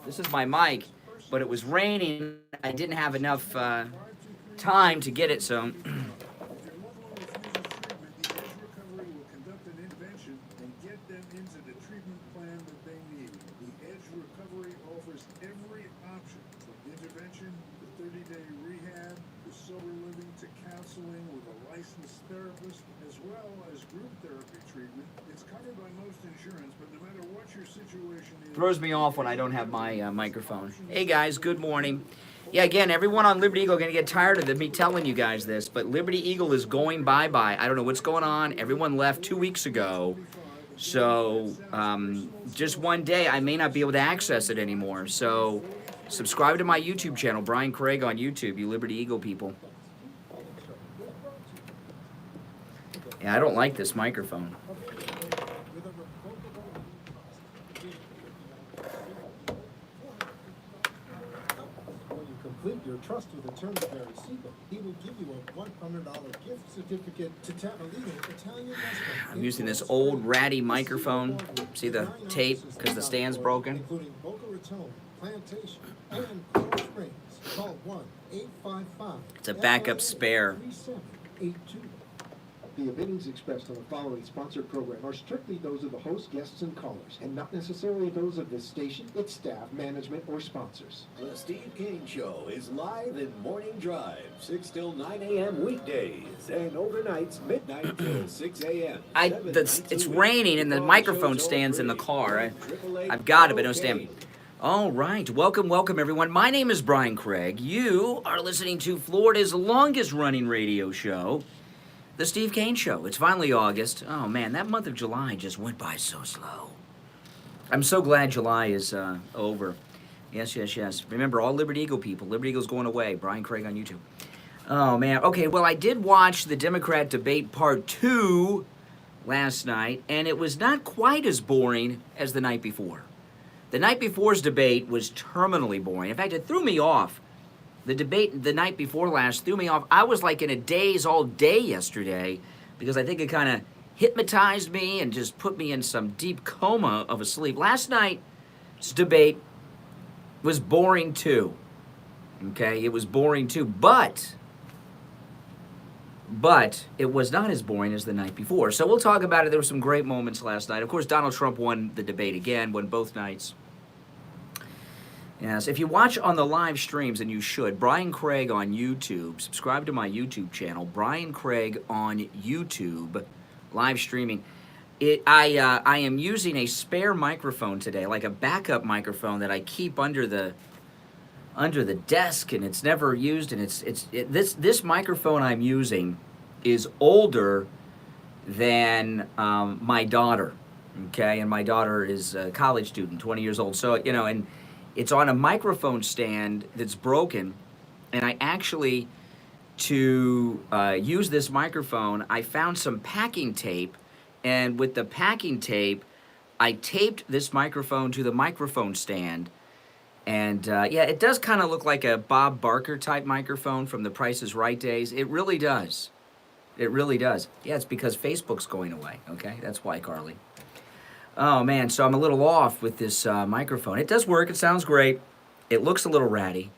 This is my mic, but it was raining. I didn't have enough time to get it, so throws me off when I don't have my microphone. Hey guys, good morning. Yeah, again, everyone on Liberty Eagle are going to get tired of me telling you guys this, but Liberty Eagle is going bye-bye. I don't know what's going on. Everyone left 2 weeks ago. So just one day, I may not be able to access it anymore. So subscribe to my YouTube channel, Brian Craig on YouTube, you Liberty Eagle people. Yeah, I don't like this microphone. Complete your trust with attorney Barry Siegel. He will give you a $100 gift certificate to Tavolino Italian restaurant. I'm using this old ratty microphone. See the tape because the stand's broken. Including Boca Raton, Plantation, and Coral Springs. Call 1-855. It's a backup spare. 3782. The opinions expressed on the following sponsored program are strictly those of the host, guests, and callers, and not necessarily those of this station, its staff, management, or sponsors. The Steve Kane Show is live in Morning Drive, 6 till 9 a.m. weekdays, and overnights, midnight till 6 a.m. It's raining, and the microphone stands in the car. I've got it, but no stand. All right, welcome, everyone. My name is Brian Craig. You are listening to Florida's longest-running radio show, The Steve Kane Show. It's finally August. Oh, man, that month of July just went by so slow. I'm so glad July is over. Yes. Remember, all Liberty Eagle people. Liberty Eagle's going away. Brian Craig on YouTube. Oh, man. Okay, well, I did watch the Democrat debate part 2 last night, and it was not quite as boring as the night before. The night before's debate was terminally boring. In fact, it threw me off. The debate the night before last threw me off. I was like in a daze all day yesterday because I think it kind of hypnotized me and just put me in some deep coma of a sleep. Last night's debate was boring too. Okay, it was boring too, but it was not as boring as the night before. So we'll talk about it. There were some great moments last night. Of course, Donald Trump won the debate again, won both nights. Yes, if you watch on the live streams, and you should, Brian Craig on YouTube, subscribe to my YouTube channel, Brian Craig on YouTube, live streaming. I am using a spare microphone today, like a backup microphone that I keep under the desk, and it's never used. And this microphone I'm using is older than my daughter. Okay, and my daughter is a college student, 20 years old. So and it's on a microphone stand that's broken, and I actually, to use this microphone, I found some packing tape, and with the packing tape, I taped this microphone to the microphone stand, and yeah, it does kind of look like a Bob Barker type microphone from the Price is Right days. It really does. It really does. Yeah, it's because Facebook's going away, okay? That's why, Carly. Oh, man, so I'm a little off with this microphone. It does work. It sounds great. It looks a little ratty,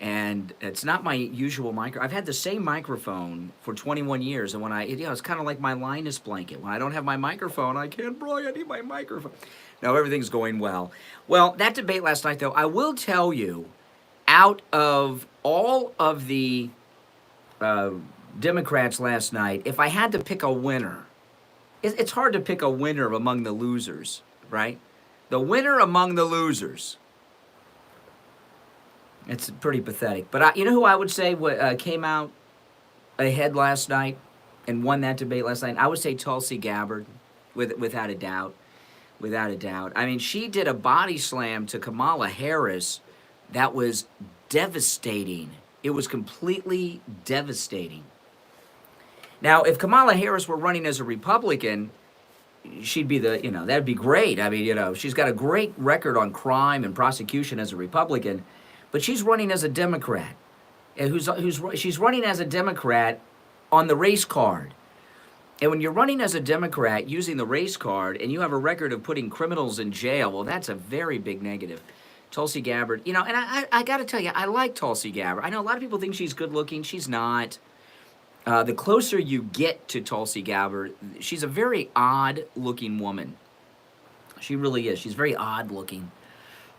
and it's not my usual microphone. I've had the same microphone for 21 years, and when it's kind of like my Linus blanket. When I don't have my microphone, I can't, I need my microphone. No, everything's going well. Well, that debate last night, though, I will tell you, out of all of the Democrats last night, if I had to pick a winner, it's hard to pick a winner among the losers, right? The winner among the losers. It's pretty pathetic. But you know who I would say came out ahead last night and won that debate last night? I would say Tulsi Gabbard, without a doubt. Without a doubt. I mean, she did a body slam to Kamala Harris that was devastating. It was completely devastating. Now, if Kamala Harris were running as a Republican, she'd be that'd be great. I mean, she's got a great record on crime and prosecution as a Republican, but she's running as a Democrat. She's running as a Democrat on the race card. And when you're running as a Democrat using the race card and you have a record of putting criminals in jail, well, that's a very big negative. Tulsi Gabbard, you know, and I got to tell you, I like Tulsi Gabbard. I know a lot of people think she's good looking. She's not. The closer you get to Tulsi Gabbard, she's a very odd looking woman. She really is. She's very odd looking.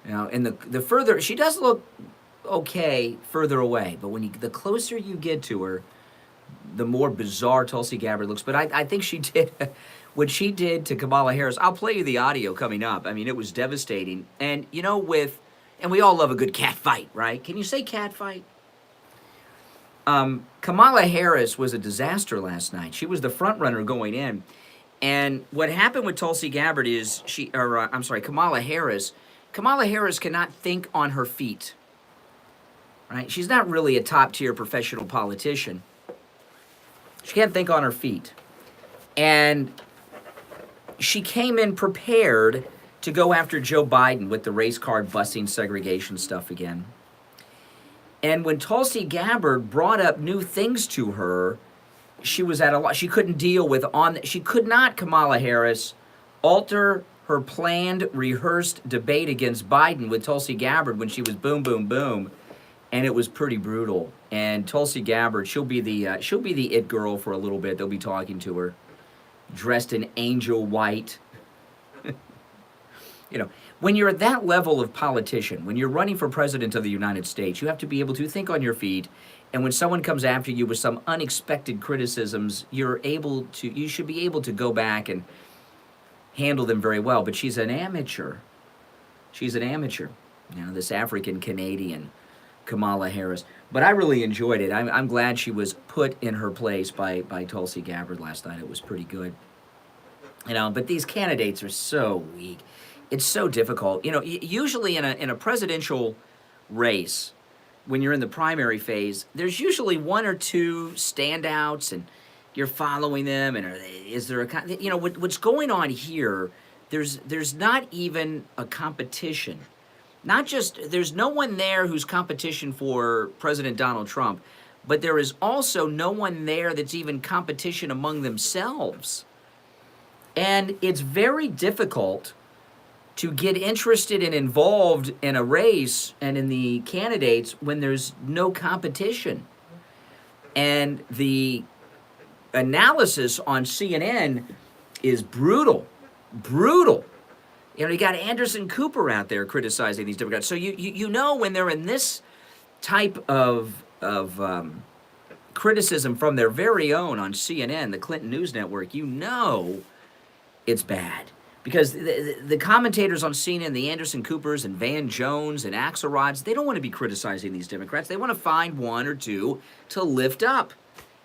You know, and the further, she does look okay further away, but the closer you get to her, the more bizarre Tulsi Gabbard looks. But I think she did what she did to Kamala Harris. I'll play you the audio coming up. I mean, it was devastating. And, you know, and we all love a good cat fight, right? Can you say cat fight? Kamala Harris was a disaster last night. She was the front runner going in. And what happened with Tulsi Gabbard is Kamala Harris. Kamala Harris cannot think on her feet, right? She's not really a top-tier professional politician. She can't think on her feet. And she came in prepared to go after Joe Biden with the race card busing segregation stuff again. And when Tulsi Gabbard brought up new things to her, she was at a loss. She couldn't deal with she could not, Kamala Harris, alter her planned, rehearsed debate against Biden with Tulsi Gabbard when she was boom, boom, boom, and it was pretty brutal. And Tulsi Gabbard, she'll be the it girl for a little bit. They'll be talking to her, dressed in angel white. You know, when you're at that level of politician, when you're running for president of the United States, you have to be able to think on your feet. And when someone comes after you with some unexpected criticisms, you should be able to go back and handle them very well. But she's an amateur. She's an amateur. You know, this African-Canadian Kamala Harris. But I really enjoyed it. I'm glad she was put in her place by Tulsi Gabbard last night. It was pretty good. You know, but these candidates are so weak. It's so difficult. You know, usually in a presidential race, when you're in the primary phase, there's usually one or two standouts, and you're following them. And is there what's going on here? There's not even a competition. There's no one there who's competition for President Donald Trump, but there is also no one there that's even competition among themselves. And it's very difficult to get interested and involved in a race and in the candidates when there's no competition. And the analysis on CNN is brutal. Brutal. You know, you got Anderson Cooper out there criticizing these Democrats. So you know when they're in this type of criticism from their very own on CNN, the Clinton News Network, you know it's bad. Because the commentators on CNN, the Anderson Coopers and Van Jones and Axelrods, they don't want to be criticizing these Democrats. They want to find one or two to lift up.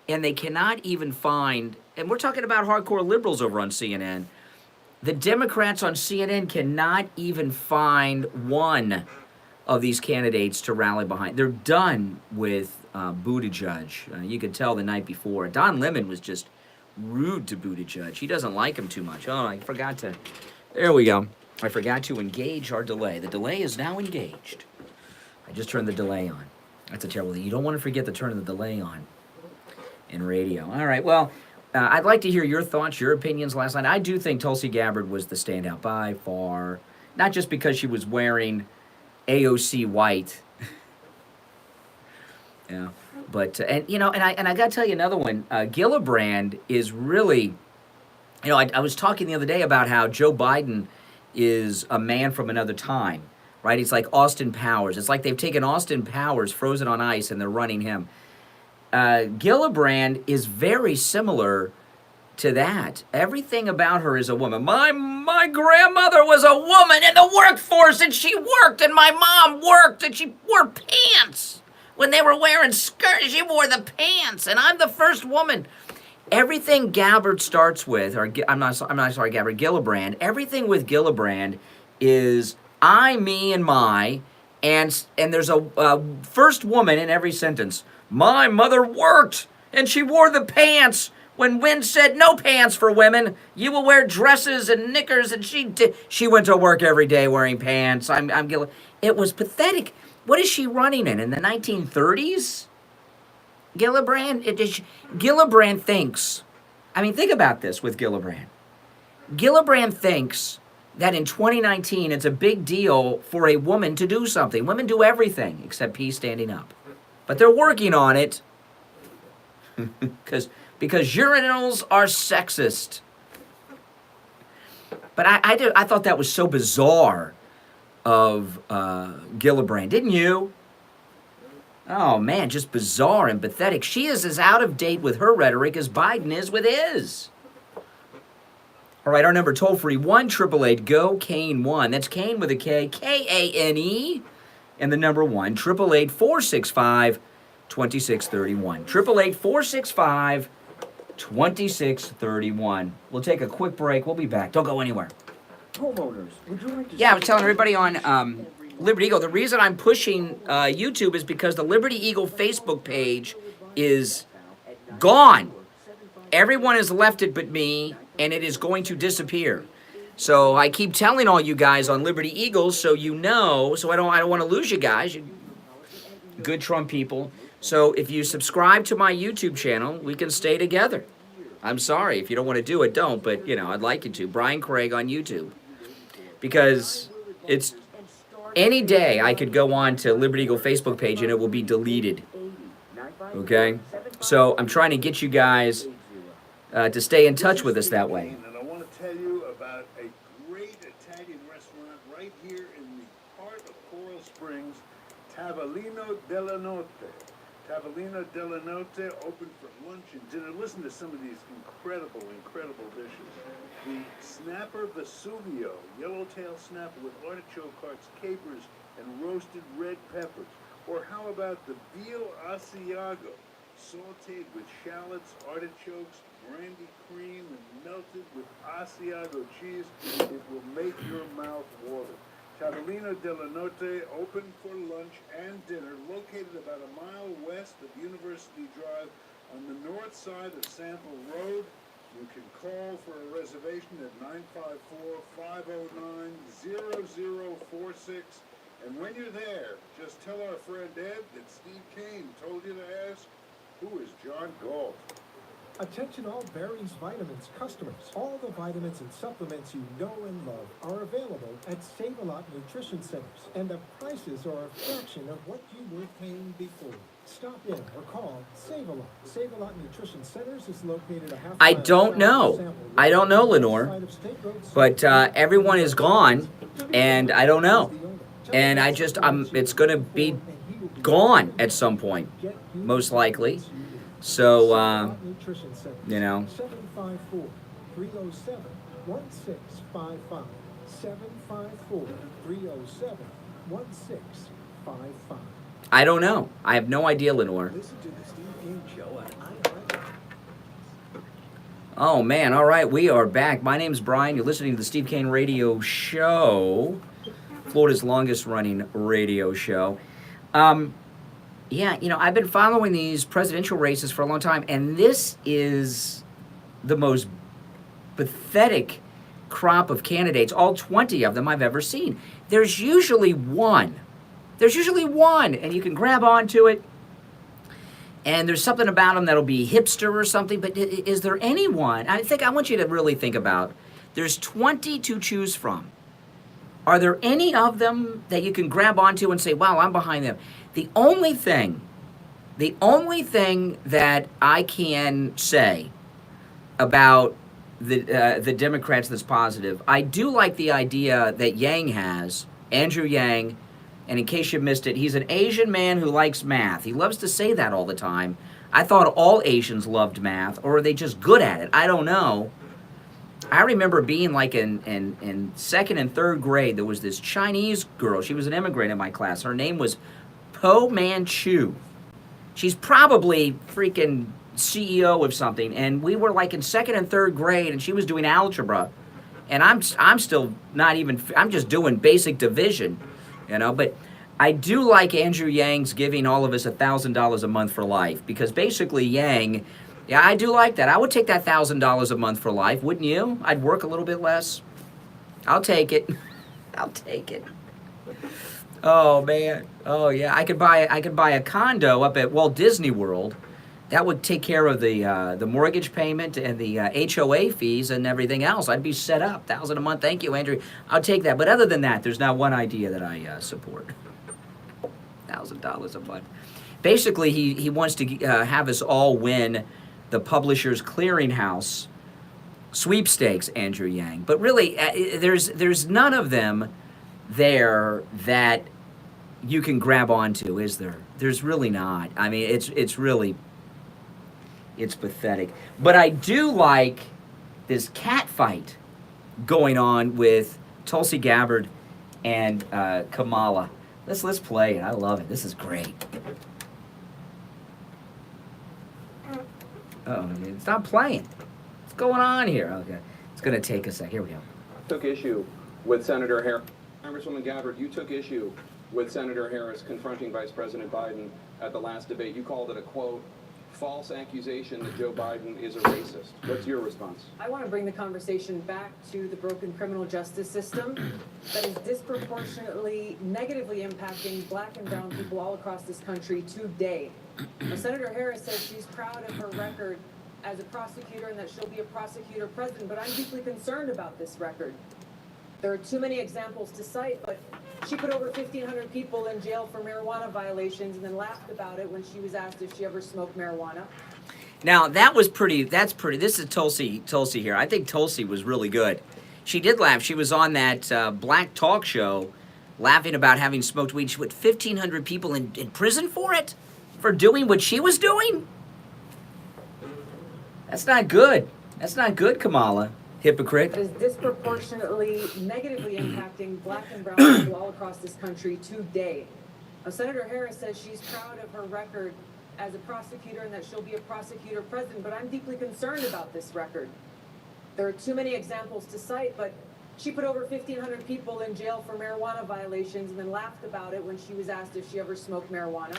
And they cannot even find, and we're talking about hardcore liberals over on CNN, the Democrats on CNN cannot even find one of these candidates to rally behind. They're done with Buttigieg. You could tell the night before. Don Lemon was just rude to Buttigieg. He doesn't like him too much. Oh, I forgot to... There we go. I forgot to engage our delay. The delay is now engaged. I just turned the delay on. That's a terrible thing. You don't want to forget to turn the delay on in radio. All right, well, I'd like to hear your thoughts, your opinions last night. I do think Tulsi Gabbard was the standout by far. Not just because she was wearing AOC white. Yeah. But, and I got to tell you another one. Gillibrand is really, I was talking the other day about how Joe Biden is a man from another time, right? He's like Austin Powers. It's like they've taken Austin Powers, frozen on ice, and they're running him. Gillibrand is very similar to that. Everything about her is a woman. My grandmother was a woman in the workforce, and she worked, and my mom worked, and she wore pants. When they were wearing skirts, she wore the pants, and I'm the first woman. Everything Gabbard starts with, Gabbard, Gillibrand. Everything with Gillibrand is I, me, and my, and there's a first woman in every sentence. My mother worked, and she wore the pants. When Wynn said no pants for women, you will wear dresses and knickers, and she went to work every day wearing pants. It was pathetic. What is she running in the 1930s? Gillibrand? Gillibrand thinks, think about this with Gillibrand. Gillibrand thinks that in 2019 it's a big deal for a woman to do something. Women do everything except pee standing up. But they're working on it because urinals are sexist. But I thought that was so bizarre of Gillibrand, didn't you? Oh man, just bizarre and pathetic. She is as out of date with her rhetoric as Biden is with his. All right, our number toll-free, 1-888-GO-KANE-1. That's Kane with a K, K-A-N-E, and the number 1-888-465-2631. 888-465-2631. We'll take a quick break. We'll be back. Don't go anywhere. Homeowners, would you like to Yeah, I was telling everybody on Liberty Eagle, the reason I'm pushing YouTube is because the Liberty Eagle Facebook page is gone. Everyone has left it but me, and it is going to disappear. So I keep telling all you guys on Liberty Eagles, so you know, so I don't want to lose you guys, you good Trump people. So if you subscribe to my YouTube channel, we can stay together. I'm sorry, if you don't want to do it, don't, but, you know, I'd like you to. Brian Craig on YouTube. Because it's any day I could go on to Liberty Eagle Facebook page and it will be deleted. Okay? So I'm trying to get you guys to stay in touch with us that way. And I want to tell you about a great Italian restaurant right here in the heart of Coral Springs, Tavolino della Notte. Tavolino della Notte, open for lunch and dinner. Listen to some of these incredible dishes. The snapper Vesuvio, yellowtail snapper with artichoke hearts, capers, and roasted red peppers. Or how about the veal Asiago, sauteed with shallots, artichokes, brandy cream, and melted with Asiago cheese? It will make your mouth water. Tavolino della Notte, open for lunch and dinner, located about a mile west of University Drive on the north side of Sample Road. You can call for a reservation at 954-509-0046. And when you're there, just tell our friend Ed that Steve Kane told you to ask, who is John Galt? Attention all Barry's Vitamins customers. All the vitamins and supplements you know and love are available at Save-A-Lot Nutrition Centers. And the prices are a fraction of what you were paying before. Stop in or call Save-A-Lot. Save-A-Lot Nutrition Centers is located a half I mile don't south know. of Sample Road, I don't know, Lenore. side of State Road But everyone is gone, and I don't know. And it's going to be gone at some point, most likely. So, you know. 754-307-1655. 754-307-1655. I don't know. I have no idea, Lenore. Listen to the Steve Kane Show on iHeart. Oh, man. All right. We are back. My name's Brian. You're listening to the Steve Kane Radio Show, Florida's longest running radio show. Yeah, you know, I've been following these presidential races for a long time, and this is the most pathetic crop of candidates, all 20 of them I've ever seen. There's usually one. And you can grab onto it, and there's something about them that'll be hipster or something, but is there anyone? I want you to really think about, there's 20 to choose from. Are there any of them that you can grab onto and say, wow, I'm behind them? The only thing that I can say about the Democrats that's positive, I do like the idea that Yang has, Andrew Yang, and in case you missed it, he's an Asian man who likes math. He loves to say that all the time. I thought all Asians loved math, or are they just good at it? I don't know. I remember being like in second and third grade, there was this Chinese girl. She was an immigrant in my class. Her name was Po Manchu. She's probably freaking CEO of something. And we were like in second and third grade, and she was doing algebra. And I'm still not even, I'm just doing basic division, you know. But I do like Andrew Yang's giving all of us $1,000 a month for life. Because basically Yang, yeah, I do like that. I would take that $1,000 a month for life, wouldn't you? I'd work a little bit less. I'll take it. I'll take it. Oh man. Oh yeah. I could buy a condo up at Walt Disney World That would take care of the mortgage payment and the HOA fees and everything else. I'd be set up. $1,000 a month. Thank you, Andrew. I'll take that. But other than that, there's not one idea that I support. $1,000 a month. Basically, he wants to have us all win the Publishers Clearinghouse sweepstakes, Andrew Yang. But really, there's none of them there that you can grab onto, is there? There's really not. I mean, it's really, it's pathetic. But I do like this cat fight going on with Tulsi Gabbard and Kamala. Let's play it. I love it. This is great. Oh, it's not playing. What's going on here? Okay, it's gonna take a sec. Here we go. Took issue with Senator Harris. Congresswoman Gabbard, you took issue with Senator Harris confronting Vice President Biden at the last debate. You called it a, quote, false accusation that Joe Biden is a racist. What's your response? I want to bring the conversation back to the broken criminal justice system that is disproportionately negatively impacting black and brown people all across this country today. Now, Senator Harris says she's proud of her record as a prosecutor and that she'll be a prosecutor president, but I'm deeply concerned about this record. There are too many examples to cite, but she put over 1,500 people in jail for marijuana violations and then laughed about it when she was asked if she ever smoked marijuana. Now, that's pretty, this is Tulsi here. I think Tulsi was really good. She did laugh. She was on that black talk show laughing about having smoked weed. She put 1,500 people in prison for it? For doing what she was doing? That's not good. That's not good, Kamala. Hypocrite. Is disproportionately negatively impacting black and brown people all across this country today. Now, Senator Harris says she's proud of her record as a prosecutor and that she'll be a prosecutor president, but I'm deeply concerned about this record. There are too many examples to cite, but she put over 1,500 people in jail for marijuana violations and then laughed about it when she was asked if she ever smoked marijuana.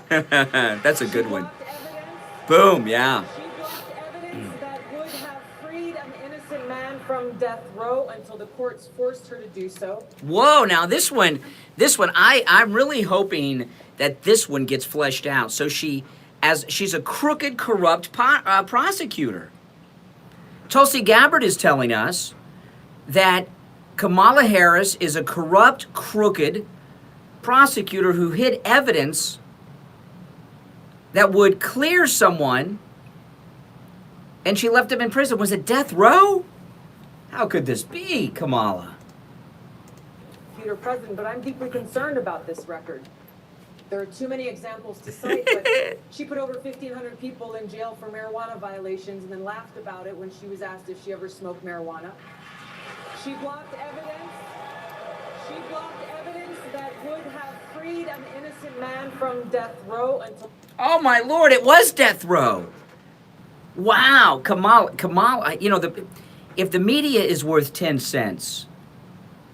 That's a good one. Evidence, Boom, yeah. she blocked evidence that would have freed an innocent man from death row until the courts forced her to do so. Whoa, now this one, I'm really hoping that this one gets fleshed out. So she's a crooked, corrupt prosecutor. Tulsi Gabbard is telling us that Kamala Harris is a corrupt, crooked prosecutor who hid evidence that would clear someone, and she left him in prison. Was it death row? How could this be, Kamala? Future president, but I'm deeply concerned about this record. There are too many examples to cite, but she put over 1,500 people in jail for marijuana violations and then laughed about it when she was asked if she ever smoked marijuana. She blocked evidence. She blocked evidence that would have freed an innocent man from death row until... Oh my Lord, it was death row. Wow, Kamala, you know, if the media is worth 10 cents,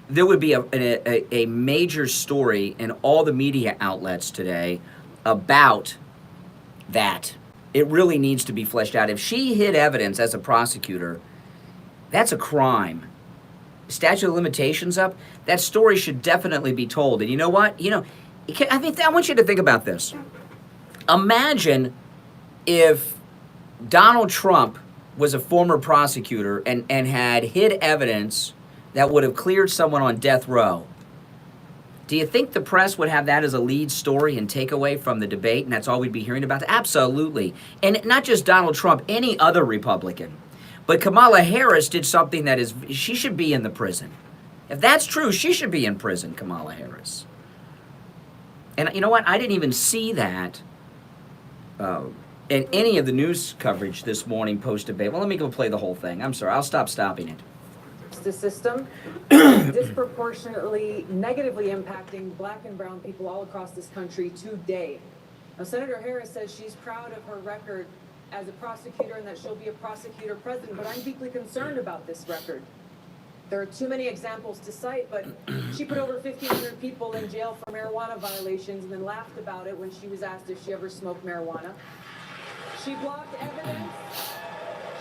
there would be a major story in all the media outlets today about that. It really needs to be fleshed out. If she hid evidence as a prosecutor, that's a crime. Statute of limitations up, that story should definitely be told. And you know what? You know, I want you to think about this. Imagine if Donald Trump was a former prosecutor and had hid evidence that would have cleared someone on death row. Do you think the press would have that as a lead story and takeaway from the debate, and that's all we'd be hearing about? Absolutely. And not just Donald Trump, any other Republican. But Kamala Harris did something that she should be in the prison. If that's true, she should be in prison, Kamala Harris. And you know what? I didn't even see that in any of the news coverage this morning post-debate. Well, let me go play the whole thing. I'm sorry. I'll stop stopping it. The system disproportionately negatively impacting black and brown people all across this country today. Now, Senator Harris says she's proud of her record as a prosecutor and that she'll be a prosecutor president, but I'm deeply concerned about this record. There are too many examples to cite, but she put over 1,500 people in jail for marijuana violations and then laughed about it when she was asked if she ever smoked marijuana. She blocked evidence.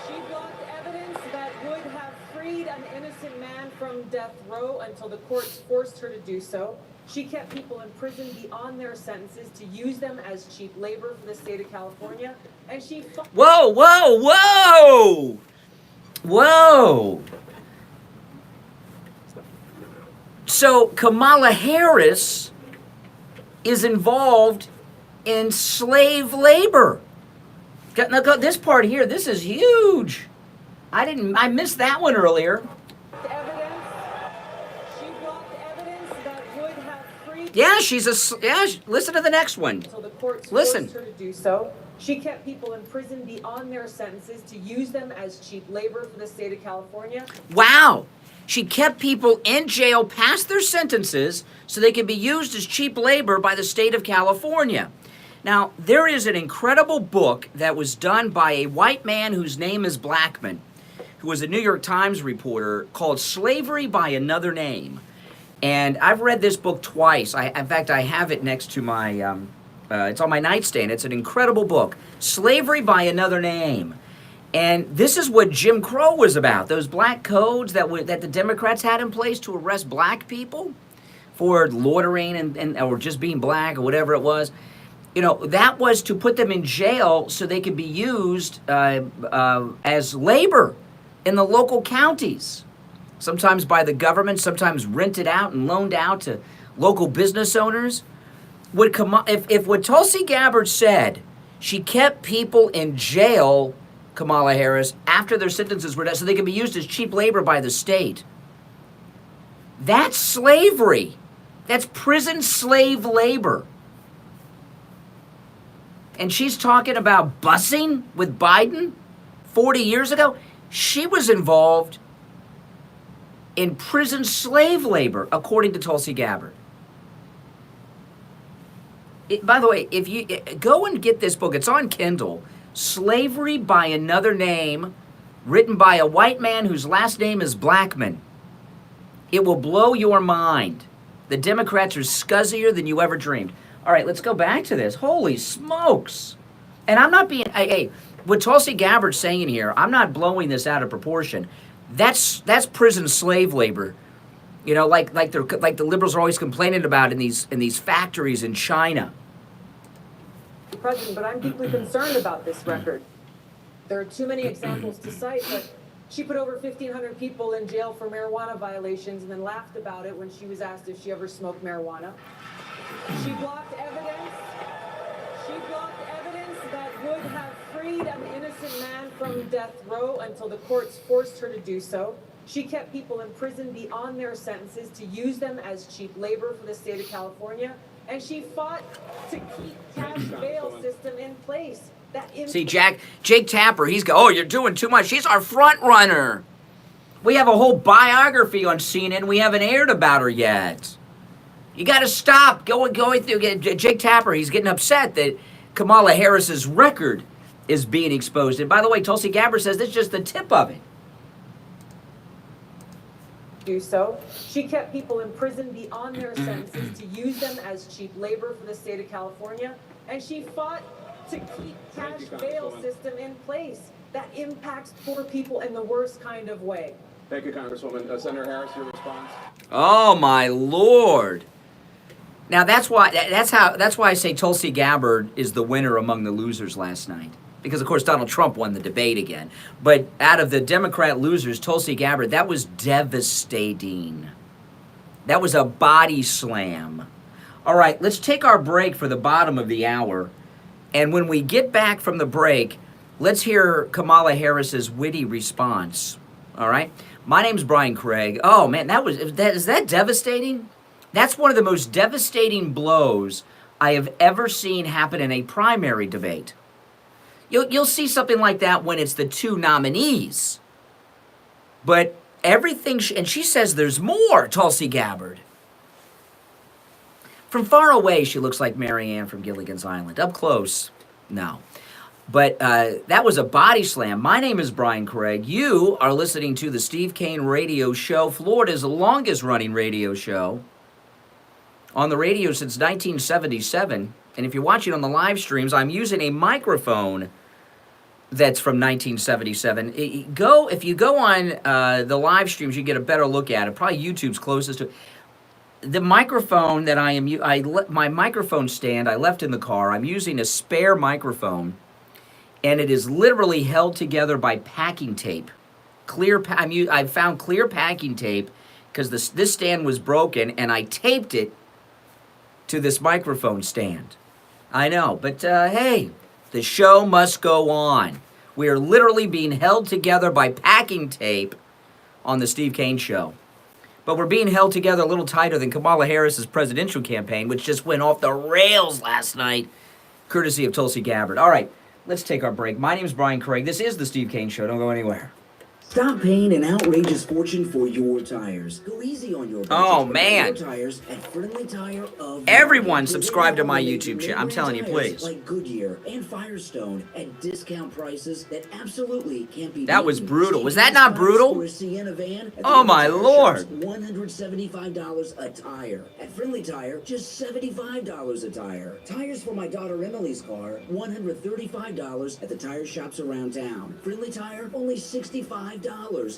She blocked evidence that would have freed freed an innocent man from death row until the courts forced her to do so. She kept people in prison beyond their sentences to use them as cheap labor for the state of California. And she fought. Whoa, whoa, whoa! Whoa! So Kamala Harris is involved in slave labor. Now, this part here, this is huge. I missed that one earlier. Evidence. She blocked evidence that would have freed. Listen to the next one. Until the courts Listen. forced her to do so. She kept people in prison beyond their sentences to use them as cheap labor for the state of California. Wow. She kept people in jail past their sentences so they could be used as cheap labor by the state of California. Now, there is an incredible book that was done by a white man whose name is Blackman, who was a New York Times reporter, called Slavery by Another Name. And I've read this book twice. In fact, I have it next to my, it's on my nightstand. It's an incredible book, Slavery by Another Name. And this is what Jim Crow was about, those black codes that the Democrats had in place to arrest black people for loitering or just being black or whatever it was. You know, that was to put them in jail so they could be used as labor in the local counties, sometimes by the government, sometimes rented out and loaned out to local business owners. If what Tulsi Gabbard said, she kept people in jail, Kamala Harris, after their sentences were done so they could be used as cheap labor by the state. That's slavery. That's prison slave labor. And she's talking about busing with Biden 40 years ago. She was involved in prison slave labor, according to Tulsi Gabbard. By the way, if you go and get this book, it's on Kindle, Slavery by Another Name, written by a white man whose last name is Blackman. It will blow your mind. The Democrats are scuzzier than you ever dreamed. All right, let's go back to this. Holy smokes. And I'm not being, hey, what Tulsi Gabbard's saying here, I'm not blowing this out of proportion. That's prison slave labor. You know, like the liberals are always complaining about in these factories in China. President, but I'm deeply concerned about this record. There are too many examples to cite, but she put over 1,500 people in jail for marijuana violations and then laughed about it when she was asked if she ever smoked marijuana. She blocked evidence. She blocked evidence that would have freed an innocent man from death row until the courts forced her to do so. She kept people in prison beyond their sentences to use them as cheap labor for the state of California. And she fought to keep cash bail system in place. See, Jake Tapper, you're doing too much. She's our front runner. We have a whole biography on CNN. We haven't aired about her yet. You got to stop going through. Jake Tapper, he's getting upset that Kamala Harris's record is being exposed. And by the way, Tulsi Gabbard says this is just the tip of it. Do so. She kept people in prison beyond their sentences to use them as cheap labor for the state of California. And she fought to keep cash bail system in place that impacts poor people in the worst kind of way. Thank you, Congresswoman. Senator Harris, your response? Oh my Lord. Now that's why I say Tulsi Gabbard is the winner among the losers last night. Because, of course, Donald Trump won the debate again. But out of the Democrat losers, Tulsi Gabbard, that was devastating. That was a body slam. All right, let's take our break for the bottom of the hour. And when we get back from the break, let's hear Kamala Harris's witty response. All right? My name's Brian Craig. Oh, man, is that devastating? That's one of the most devastating blows I have ever seen happen in a primary debate. You'll see something like that when it's the two nominees. But everything, and she says there's more, Tulsi Gabbard. From far away, she looks like Marianne from Gilligan's Island. Up close, no. But that was a body slam. My name is Brian Craig. You are listening to the Steve Kane Radio Show, Florida's longest running radio show. On the radio since 1977. And if you're watching on the live streams, I'm using a microphone that's from 1977. If you go on the live streams, you get a better look at it. Probably YouTube's closest to the microphone that my microphone stand I left in the car. I'm using a spare microphone, and it is literally held together by packing tape. I found clear packing tape because this stand was broken, and I taped it to this microphone stand. I know, but hey, the show must go on. We are literally being held together by packing tape on the Steve Kane Show. But we're being held together a little tighter than Kamala Harris's presidential campaign, which just went off the rails last night, courtesy of Tulsi Gabbard. All right, let's take our break. My name is Brian Craig. This is the Steve Kane Show. Don't go anywhere. Stop paying an outrageous fortune for your tires. Go easy on your budget. Oh, man. Your tires at Friendly Tire of Everyone subscribe to my YouTube channel. I'm telling you, please. Like Goodyear and Firestone at discount prices that absolutely can't be That was beaten. brutal. Save Was that gas not price brutal? for a Sienna van at the Oh, my Tire Lord. Shops, $175 a tire. At Friendly Tire, just $75 a tire. Tires for my daughter Emily's car, $135 at the tire shops around town. Friendly Tire, only $65.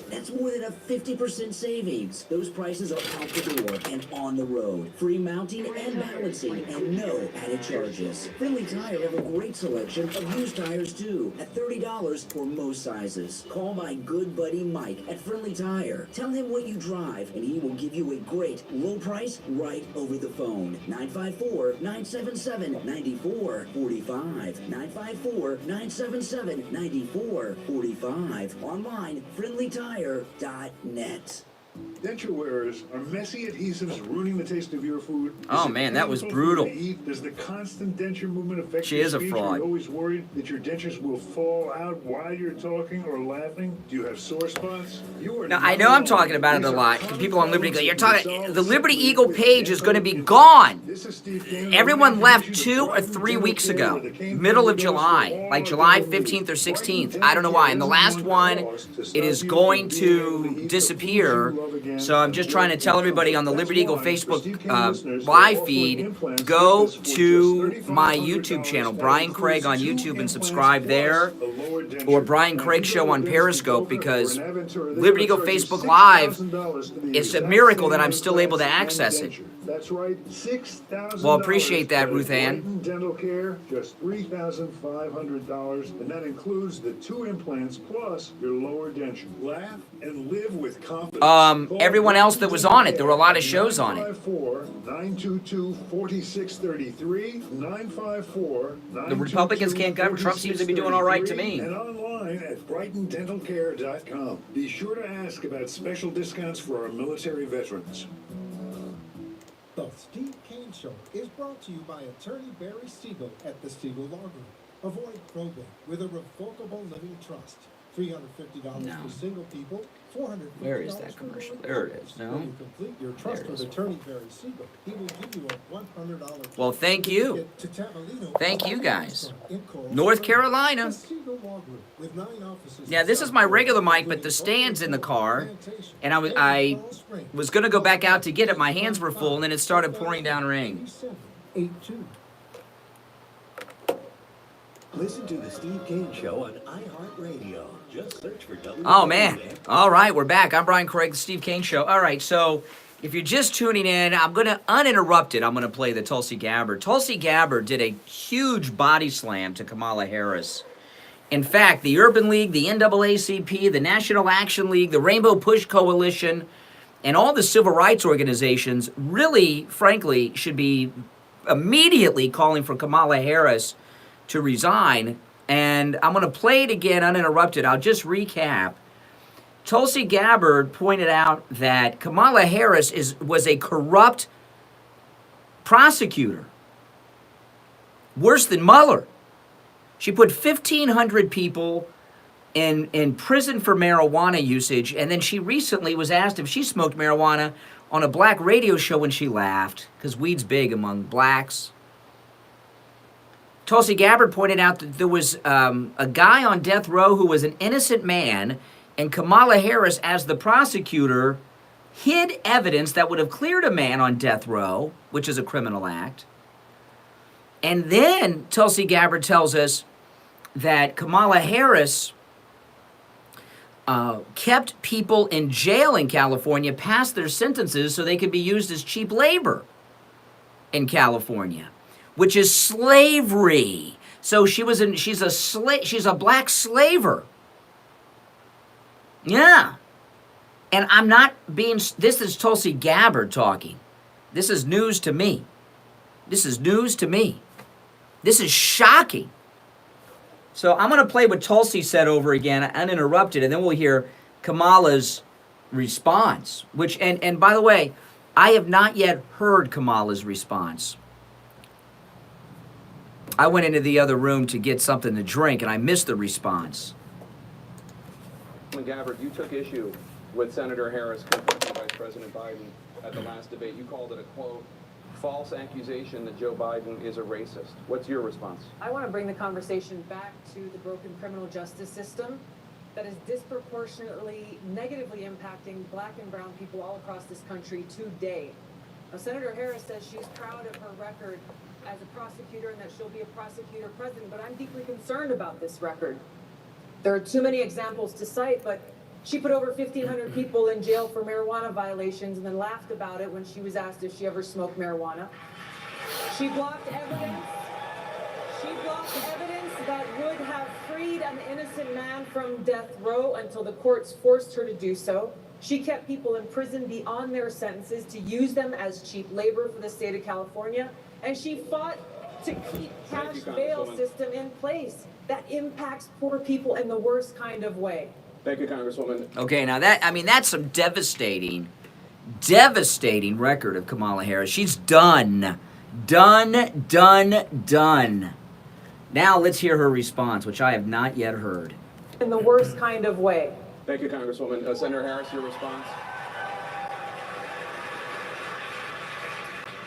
That's more than a 50% savings. Those prices are out the door and on the road. Free mounting and balancing and no added charges. Friendly Tire have a great selection of used tires too, at $30 for most sizes. Call my good buddy Mike at Friendly Tire. Tell him what you drive and he will give you a great low price right over the phone. 954-977-9445. 954-977-9445. Online, friendlytire.net. Denture wearers are messy adhesives ruining the taste of your food. Oh, Is it man, that was painful for you brutal. to eat? Does the constant denture movement affect She your is a speech? fraud. Are you always worried that your dentures will fall out while you're talking or laughing? Do you have sore spots? You are Now, not I know I'm alone. talking about it These a are lot. common People on Liberty go, problems you're that talking, resolve the Liberty simply Eagle with page is going to be dental gone. This is Steve Kane. Everyone left Introduce you to 2 or Brighton 3 Dental weeks Care, ago, where the Kane middle of family goes July, for all like of July dental 15th or needs. 16th. Brighton I don't know why. And the Dental last Care one, is to it stop is you going from being able to eat the foods disappear. you love again So I'm and just trying to live tell in everybody on the comfort. Liberty Eagle That's why, for Facebook Steve Kane listeners, we're live offering feed, implants go for just to my $3,500 YouTube channel, that Brian includes Craig on 2 YouTube, and implants subscribe plus there. a lower denture. Or Brian Now, Craig if you Show go on to Periscope, Dental because or an Aventura, they're Liberty gonna Eagle charge you Facebook Live, $6,000 for the it's a exact miracle same that I'm still able to implants access and it. denture. That's right, $6,000. Well, appreciate that, at Ruth Ann. Brighton Dental Care, just $3,500, and that includes the 2 implants plus your lower denture. Laugh and live with confidence. Call Everyone else that was on it, there were a lot of at shows on it. 954-922-4633, 954-922-4633, The Republicans can't govern. Trump seems to be doing all right to me. and online at BrightonDentalCare.com. Be sure to ask about special discounts for our military veterans. The Steve Kane Show is brought to you by attorney Barry Siegel at the Siegel Law Group. Avoid probate with a revocable living trust. $350 No. for single people, $450 Where is that for commercial? married There it couples. is. No? When you complete your trust There it with is. attorney Barry Siegel, he will give you a $100 Well, thank you. to Tavolino Thank you, guys. in Coral North Springs. Carolina. The Siegel Law Group with 9 offices Yeah, in this is South my Florida, regular mic, but including the stand's in the car, Plantation, and I Coral Springs. was going to go back out to get it. My hands were full, and then it started pouring down rain. 82. Listen to the Steve Kane Show on iHeartRadio. Just search for WWN. Oh, man. All right, we're back. I'm Brian Craig, the Steve Kane Show. All right, so if you're just tuning in, I'm going to, uninterrupted, I'm going to play the Tulsi Gabbard. Tulsi Gabbard did a huge body slam to Kamala Harris. In fact, the Urban League, the NAACP, the National Action League, the Rainbow Push Coalition, and all the civil rights organizations really, frankly, should be immediately calling for Kamala Harris to resign. And I'm going to play it again uninterrupted. I'll just recap. Tulsi Gabbard pointed out that Kamala Harris was a corrupt prosecutor. Worse than Mueller. She put 1,500 people in prison for marijuana usage, and then she recently was asked if she smoked marijuana on a black radio show, and she laughed, because weed's big among blacks. Tulsi Gabbard pointed out that there was a guy on death row who was an innocent man, and Kamala Harris, as the prosecutor, hid evidence that would have cleared a man on death row, which is a criminal act. And then Tulsi Gabbard tells us that Kamala Harris kept people in jail in California past their sentences so they could be used as cheap labor in California, which is slavery. So she's a black slaver. Yeah. And I'm not being, this is Tulsi Gabbard talking. This is news to me. This is news to me. This is shocking. So I'm going to play what Tulsi said over again, uninterrupted, and then we'll hear Kamala's response. Which, and by the way, I have not yet heard Kamala's response. I went into the other room to get something to drink, and I missed the response. Gabbard, you took issue with Senator Harris confronting Vice President Biden at the last debate. You called it a, quote, false accusation that Joe Biden is a racist. What's your response? I want to bring the conversation back to the broken criminal justice system that is disproportionately negatively impacting black and brown people all across this country today. Now, Senator Harris says she's proud of her record as a prosecutor and that she'll be a prosecutor president, but I'm deeply concerned about this record. There are too many examples to cite, but she put over 1,500 people in jail for marijuana violations and then laughed about it when she was asked if she ever smoked marijuana. She blocked evidence. She blocked evidence that would have freed an innocent man from death row until the courts forced her to do so. She kept people in prison beyond their sentences to use them as cheap labor for the state of California. And she fought to keep cash bail system in place that impacts poor people in the worst kind of way. Thank you, Congresswoman. Okay, now that's some devastating record of Kamala Harris. She's done. Now let's hear her response, which I have not yet heard. In the worst kind of way. Thank you, Congresswoman. Senator Harris, your response?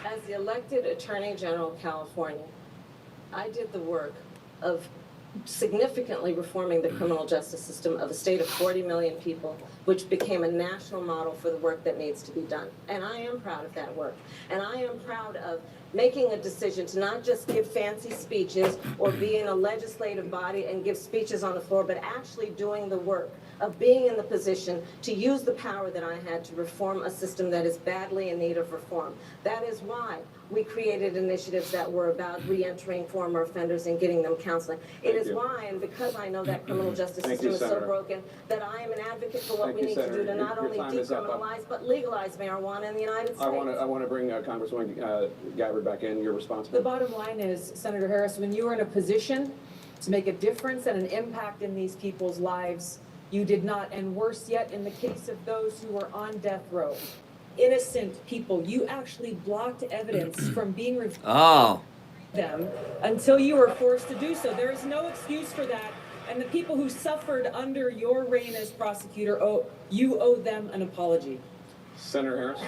As the elected Attorney General of California, I did the work of significantly reforming the criminal justice system of a state of 40 million people, which became a national model for the work that needs to be done. And I am proud of that work. And I am proud of making a decision to not just give fancy speeches or be in a legislative body and give speeches on the floor, but actually doing the work of being in the position to use the power that I had to reform a system that is badly in need of reform. That is why we created initiatives that were about re-entering former offenders and getting them counseling. It is why, and because I know that criminal justice system is so broken, that I am an advocate for what we need to do to not only decriminalize, but legalize marijuana in the United States. I want to bring Congresswoman Gabbard back in. Your response? The bottom line is, Senator Harris, when you are in a position to make a difference and an impact in these people's lives, you did not, and worse yet, in the case of those who were on death row, innocent people, you actually blocked evidence from being reviewed them until you were forced to do so. There is no excuse for that, and the people who suffered under your reign as prosecutor, you owe them an apology. Senator Harris.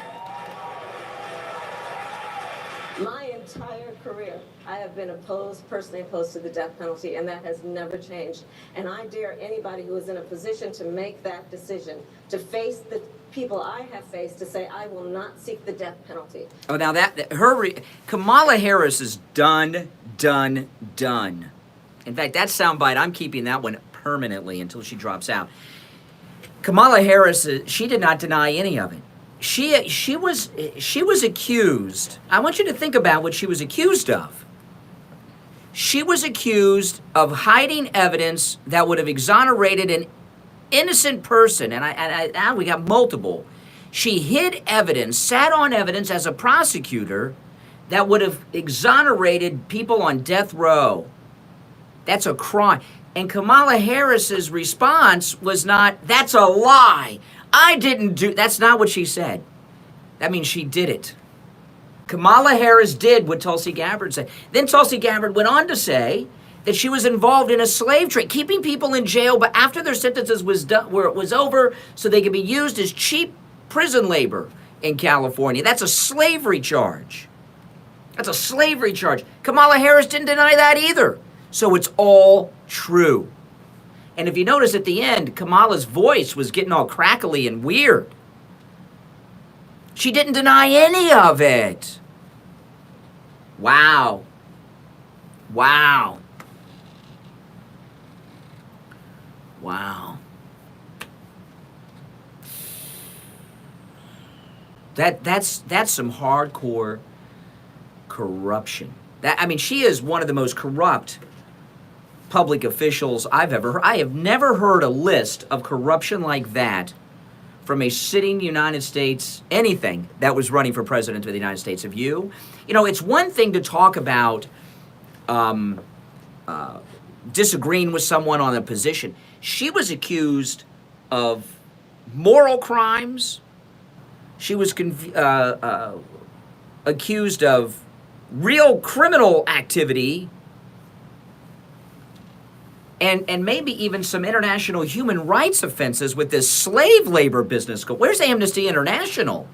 My entire career, I have been personally opposed to the death penalty, and that has never changed. And I dare anybody who is in a position to make that decision, to face the people I have faced, to say, I will not seek the death penalty. Oh, now Kamala Harris is done. In fact, that soundbite, I'm keeping that one permanently until she drops out. Kamala Harris, she did not deny any of it. She was accused. I want you to think about what she was accused of. She was accused of hiding evidence that would have exonerated an innocent person, and we got multiple. She hid evidence, sat on evidence as a prosecutor that would have exonerated people on death row. That's a crime. And Kamala Harris's response was not, that's a lie. I didn't do, that's not what she said. That means she did it. Kamala Harris did what Tulsi Gabbard said. Then Tulsi Gabbard went on to say that she was involved in a slave trade, keeping people in jail, but after their sentences was over, so they could be used as cheap prison labor in California. That's a slavery charge. Kamala Harris didn't deny that either. So it's all true. And if you notice at the end, Kamala's voice was getting all crackly and weird. She didn't deny any of it. Wow. Wow. That's some hardcore corruption. I mean, she is one of the most corrupt public officials I've ever heard. I have never heard a list of corruption like that from a sitting United States, anything that was running for president of the United States. Have you? You know, it's one thing to talk about disagreeing with someone on a position. She was accused of moral crimes. She was accused of real criminal activity and maybe even some international human rights offenses with this slave labor business. Where's Amnesty International?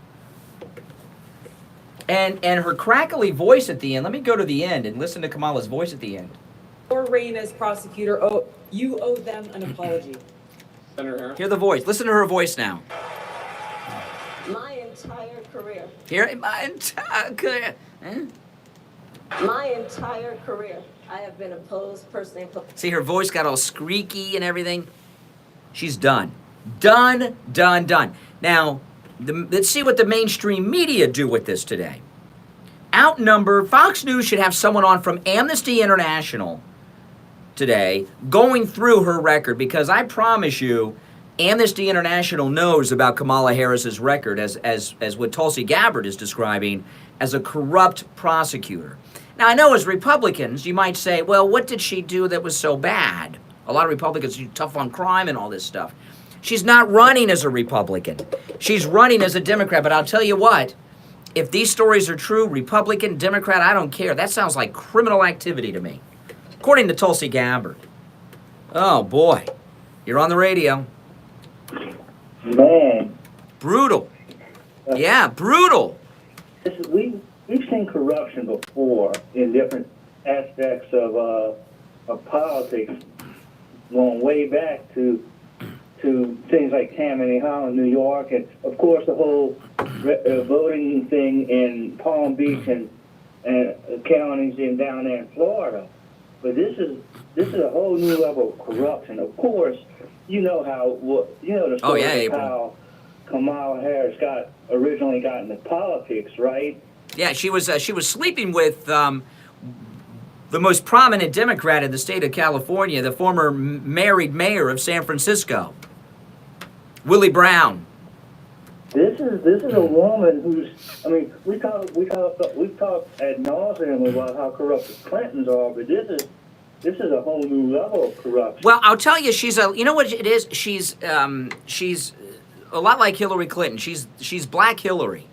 And her crackly voice at the end. Let me go to the end and listen to Kamala's voice at the end. Your reign as prosecutor, you owe them an apology. Senator Harris? Hear the voice. Listen to her voice now. My entire career. Hear my entire career. My entire career, I have been opposed personally. See, her voice got all squeaky and everything. She's done. Done, done, done. Now, let's see what the mainstream media do with this today. Outnumbered, Fox News should have someone on from Amnesty International today going through her record, because I promise you, Amnesty International knows about Kamala Harris's record as what Tulsi Gabbard is describing as a corrupt prosecutor. Now, I know as Republicans, you might say, well, what did she do that was so bad? A lot of Republicans are tough on crime and all this stuff. She's not running as a Republican. She's running as a Democrat. But I'll tell you what, if these stories are true, Republican, Democrat, I don't care. That sounds like criminal activity to me, according to Tulsi Gabbard. Oh, boy. You're on the radio. Man. Brutal. Yeah, brutal. We've seen corruption before in different aspects of politics, going way back to things like Tammany Hall in New York, and of course the whole voting thing in Palm Beach and counties and down there in Florida. But this is a whole new level of corruption. Of course, you know the story of how Kamala Harris originally got into politics, right? Yeah, she was sleeping with the most prominent Democrat in the state of California, the former married mayor of San Francisco, Willie Brown. This is a woman who's. I mean, we've talked ad nauseum about how corrupt the Clintons are, but this is a whole new level of corruption. Well, I'll tell you, you know what it is? She's a lot like Hillary Clinton. She's Black Hillary.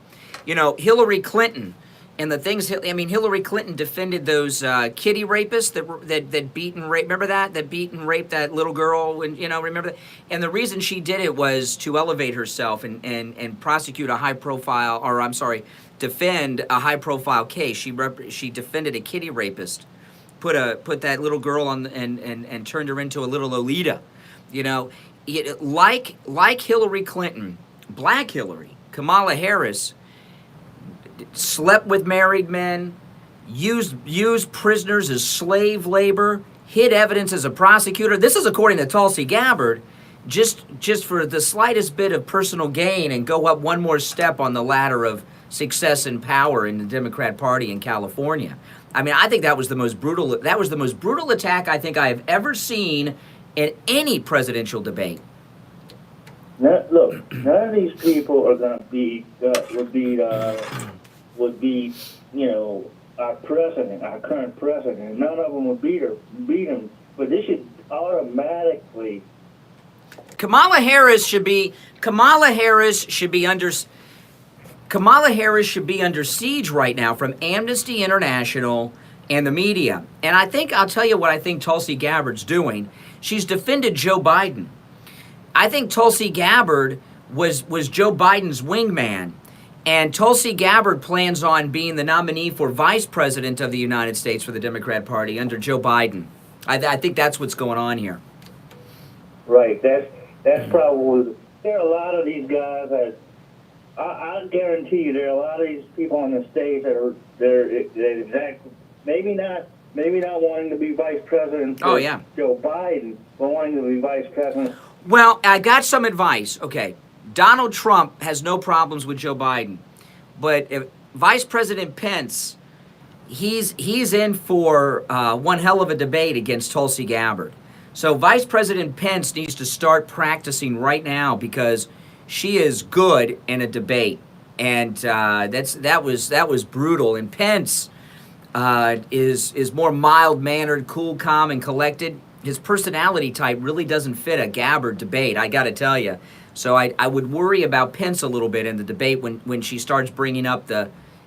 You know, Hillary Clinton and the things. I mean, Hillary Clinton defended those kitty rapists that beat and raped. Remember that? That beat and raped that little girl. And remember that. And the reason she did it was to elevate herself and prosecute a high-profile, or I'm sorry, defend a high-profile case. She defended a kitty rapist, put that little girl on and turned her into a little Lolita. You know, like Hillary Clinton, Black Hillary, Kamala Harris slept with married men, used prisoners as slave labor, hid evidence as a prosecutor. This is according to Tulsi Gabbard, just for the slightest bit of personal gain and go up one more step on the ladder of success and power in the Democrat Party in California. I mean, I think that was the most brutal attack I think I have ever seen in any presidential debate. Look, none of these people are going to would be, our president, our current president. None of them would beat him. But this should automatically. Kamala Harris should be under siege right now from Amnesty International and the media. And I'll tell you what I think Tulsi Gabbard's doing. She's defended Joe Biden. I think Tulsi Gabbard was Joe Biden's wingman. And Tulsi Gabbard plans on being the nominee for vice president of the United States for the Democrat Party under Joe Biden. I think that's what's going on here. Right. That's probably. There are a lot of these guys that I guarantee you there are a lot of these people on the stage that exactly maybe not maybe not wanting to be vice president Oh, for yeah. Joe Biden, but wanting to be vice president. Well, I got some advice. Okay, Donald Trump has no problems with Joe Biden, but if Vice President Pence, he's in for one hell of a debate against Tulsi Gabbard. So Vice President Pence needs to start practicing right now because she is good in a debate, and that was brutal. And Pence is more mild mannered, cool, calm, and collected. His personality type really doesn't fit a Gabbard debate, I got to tell you. So I would worry about Pence a little bit in the debate when she starts bringing up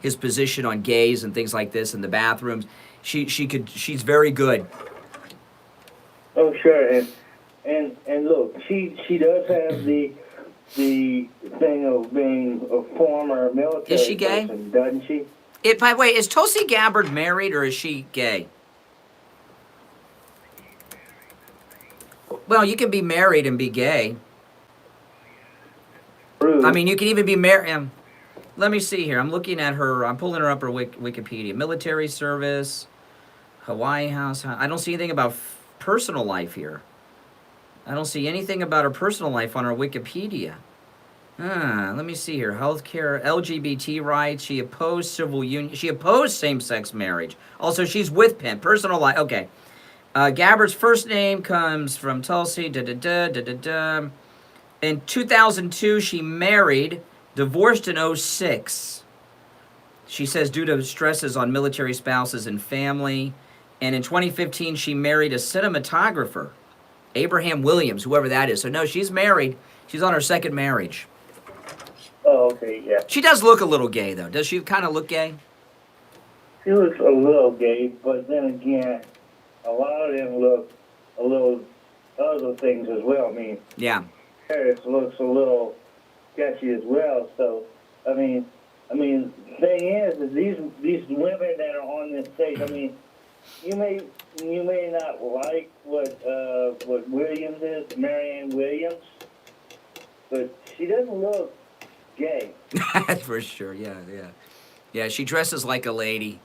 his position on gays and things like this in the bathrooms. She's very good. Oh, sure, and look, she does have the thing of being a former military Is she gay? person, doesn't she? By the way, is Tulsi Gabbard married or is she gay? Well, you can be married and be gay. True. I mean, you can even be married. Let me see here. I'm looking at her. I'm pulling her up her Wikipedia. Military service, Hawaii House. I don't see anything about personal life here. I don't see anything about her personal life on her Wikipedia. Let me see here. Healthcare, LGBT rights. She opposed civil union. She opposed same-sex marriage. Also, she's with Pence. Personal life. Okay. Gabbard's first name comes from Tulsi. In 2002, she married, divorced in 2006. She says due to stresses on military spouses and family. And in 2015, she married a cinematographer, Abraham Williams, whoever that is. So no, she's married. She's on her second marriage. Oh, okay, yeah. She does look a little gay, though. Does she kind of look gay? She looks a little gay, but then again, a lot of them look a little other things as well. I mean, Yeah. Harris looks a little sketchy as well. So, I mean, the thing is these women that are on this stage. I mean, you may not like what Williams is, Marianne Williams, but she doesn't look gay. For sure. Yeah. Yeah, she dresses like a lady.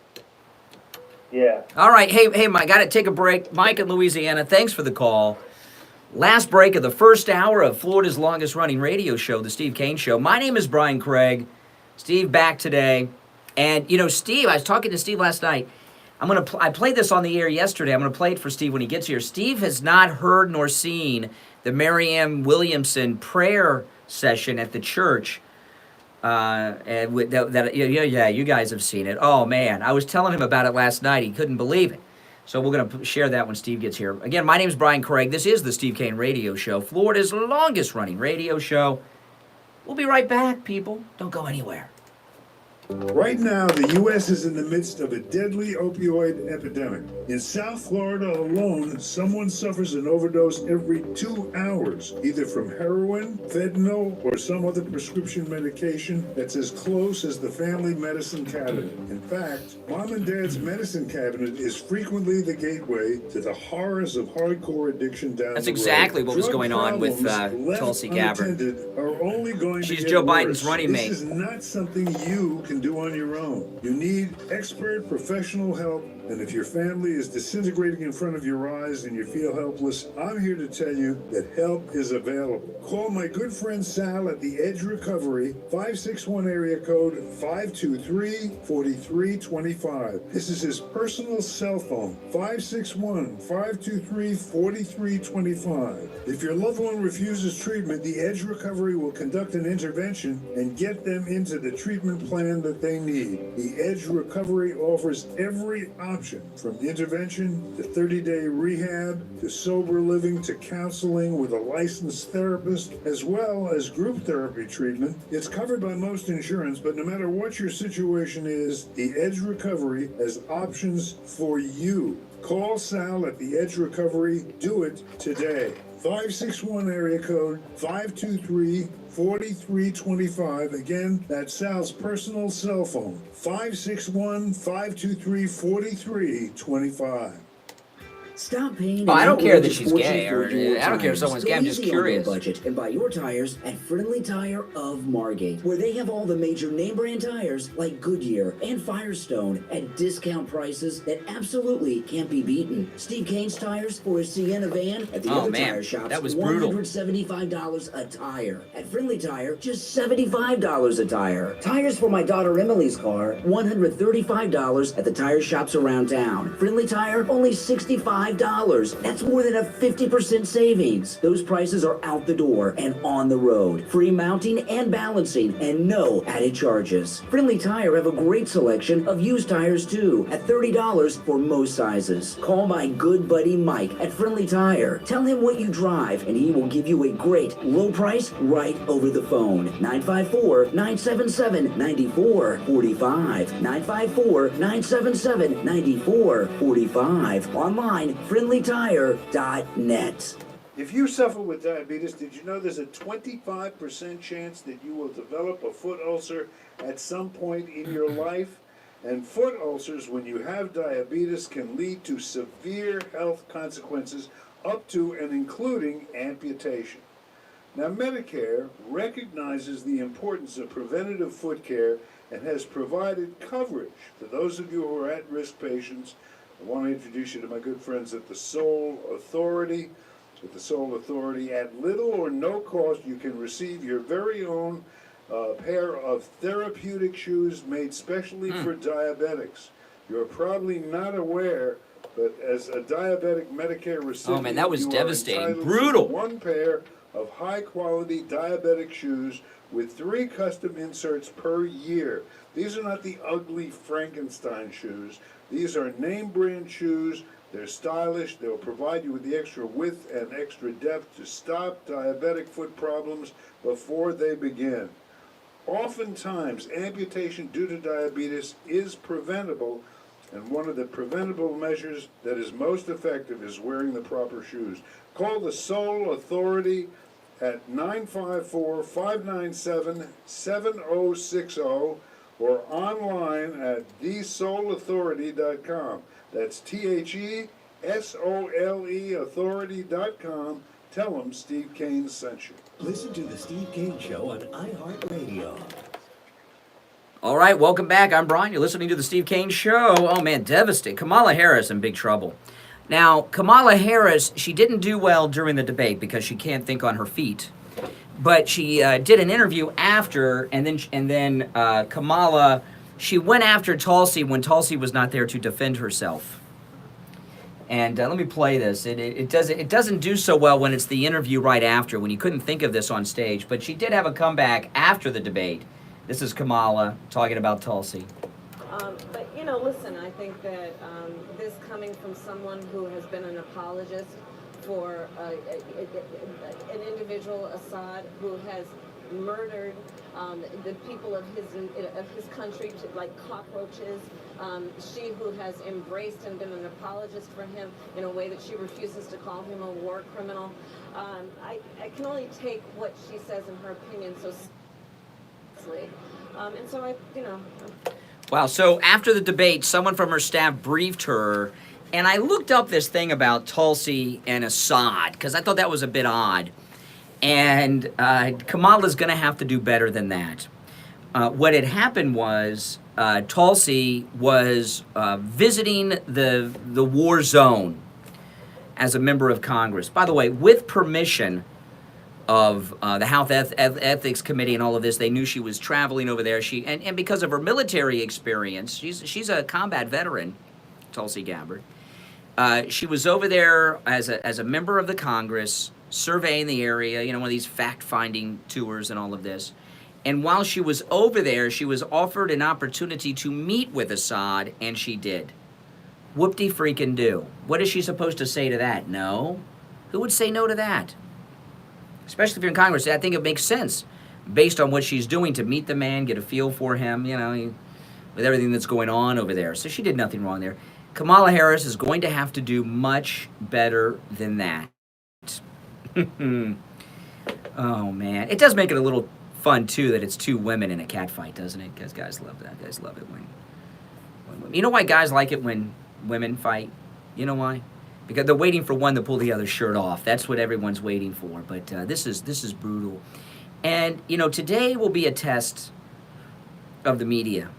Yeah. All right. Hey, Mike, got to take a break. Mike in Louisiana, thanks for the call. Last break of the first hour of Florida's longest running radio show, The Steve Kane Show. My name is Brian Craig. Steve back today. And, Steve, I was talking to Steve last night. I played this on the air yesterday. I'm going to play it for Steve when he gets here. Steve has not heard nor seen the Marianne Williamson prayer session at the church. You guys have seen it. Oh, man. I was telling him about it last night. He couldn't believe it. So we're going to share that when Steve gets here. Again, my name is Brian Craig. This is the Steve Kane Radio Show, Florida's longest running radio show. We'll be right back, people. Don't go anywhere. Right now, the U.S. is in the midst of a deadly opioid epidemic. In South Florida alone, someone suffers an overdose every 2 hours, either from heroin, fentanyl, or some other prescription medication that's as close as the family medicine cabinet. In fact, Mom and Dad's medicine cabinet is frequently the gateway to the horrors of hardcore addiction down That's the road. exactly what was Drug going on with problems left Tulsi Gabbard. unattended are only going She's to get Joe worse. Biden's running mate. This is not something you can do on your own. You need expert professional help, and if your family is disintegrating in front of your eyes and you feel helpless, I'm here to tell you that help is available. Call my good friend Sal at the Edge Recovery, 561 area code 523-4325. This is his personal cell phone, 561-523-4325. If your loved one refuses treatment, the Edge Recovery will conduct an intervention and get them into the treatment plan that they need. The Edge Recovery offers every option, from intervention to 30-day rehab to sober living to counseling with a licensed therapist, as well as group therapy treatment. It's covered by most insurance, but no matter what your situation is, the Edge Recovery has options for you. Call Sal at the Edge Recovery. Do it today. 561 area code 523-4325. Again, that's Sal's personal cell phone, 561-523-4325. Stop paying. Oh, I an don't care that outrageous she's fortune gay, for or your I don't care if tires. someone's Go gay. I'm just easy on your curious. budget and buy your tires at Friendly Tire of Margate, where they have all the major name brand tires like Goodyear and Firestone at discount prices that absolutely can't be beaten. Steve Kane's tires for his Sienna van at the Oh, other man, tire shops. that was brutal. $175 a tire. At Friendly Tire, just $75 a tire. Tires for my daughter Emily's car, $135 at the tire shops around town. Friendly Tire, only $65. That's more than a 50% savings. Those prices are out the door and on the road. Free mounting and balancing and no added charges. Friendly Tire have a great selection of used tires too at $30 for most sizes. Call my good buddy Mike at Friendly Tire. Tell him what you drive and he will give you a great low price right over the phone. 954-977-9445. 954-977-9445. Online, friendlytire.net. If you suffer with diabetes, did you know there's a 25% chance that you will develop a foot ulcer at some point in your life? And foot ulcers, when you have diabetes, can lead to severe health consequences up to and including amputation. Now, Medicare recognizes the importance of preventative foot care and has provided coverage for those of you who are at-risk patients. I want to introduce you to my good friends at the Sole Authority. With the Sole Authority, at little or no cost, you can receive your very own pair of therapeutic shoes made specially for diabetics. You're probably not aware, but as a diabetic Medicare recipient, Oh, man, that was you are devastating. entitled to Brutal. one pair of high-quality diabetic shoes with 3 custom inserts per year. These are not the ugly Frankenstein shoes. These are name-brand shoes. They're stylish. They'll provide you with the extra width and extra depth to stop diabetic foot problems before they begin. Oftentimes, amputation due to diabetes is preventable, and one of the preventable measures that is most effective is wearing the proper shoes. Call the Sole Authority at 954-597-7060 or online at thesoleauthority.com. That's THESOLE authority.com. Tell them Steve Kane sent you. Listen to The Steve Kane Show on iHeartRadio. All right, welcome back. I'm Brian. You're listening to the Steve Kane Show. Oh, man, devastating. Kamala Harris in big trouble. Now, Kamala Harris, she didn't do well during the debate because she can't think on her feet. But she did an interview after, and then Kamala, she went after Tulsi when Tulsi was not there to defend herself. And let me play this. It doesn't do so well when it's the interview right after, when you couldn't think of this on stage. But she did have a comeback after the debate. This is Kamala talking about Tulsi. But, you know, listen, I think that this coming from someone who has been an apologist for an individual, Assad, who has murdered the people of his country like cockroaches. She who has embraced and been an apologist for him in a way that she refuses to call him a war criminal. I can only take what she says in her opinion so seriously. And so Wow, so after the debate, someone from her staff briefed her, and I looked up this thing about Tulsi and Assad, because I thought that was a bit odd. And Kamala's going to have to do better than that. What had happened was Tulsi was visiting the war zone as a member of Congress. By the way, with permission of the House Ethics Committee and all of this, they knew she was traveling over there. And because of her military experience, she's a combat veteran, Tulsi Gabbard. She was over there as a member of the Congress, surveying the area, you know, one of these fact-finding tours and all of this. And while she was over there, she was offered an opportunity to meet with Assad, and she did. Whoop-de-freaking-do. What is she supposed to say to that? No? Who would say no to that? Especially if you're in Congress. I think it makes sense, based on what she's doing, to meet the man, get a feel for him, you know, with everything that's going on over there. So she did nothing wrong there. Kamala Harris is going to have to do much better than that. Oh, man. It does make it a little fun, too, that it's 2 women in a cat fight, doesn't it? Because guys love that. Guys love it when women... You know why guys like it when women fight? You know why? because they're waiting for one to pull the other shirt off. That's what everyone's waiting for. But this is brutal. And, you know, today will be a test of the media.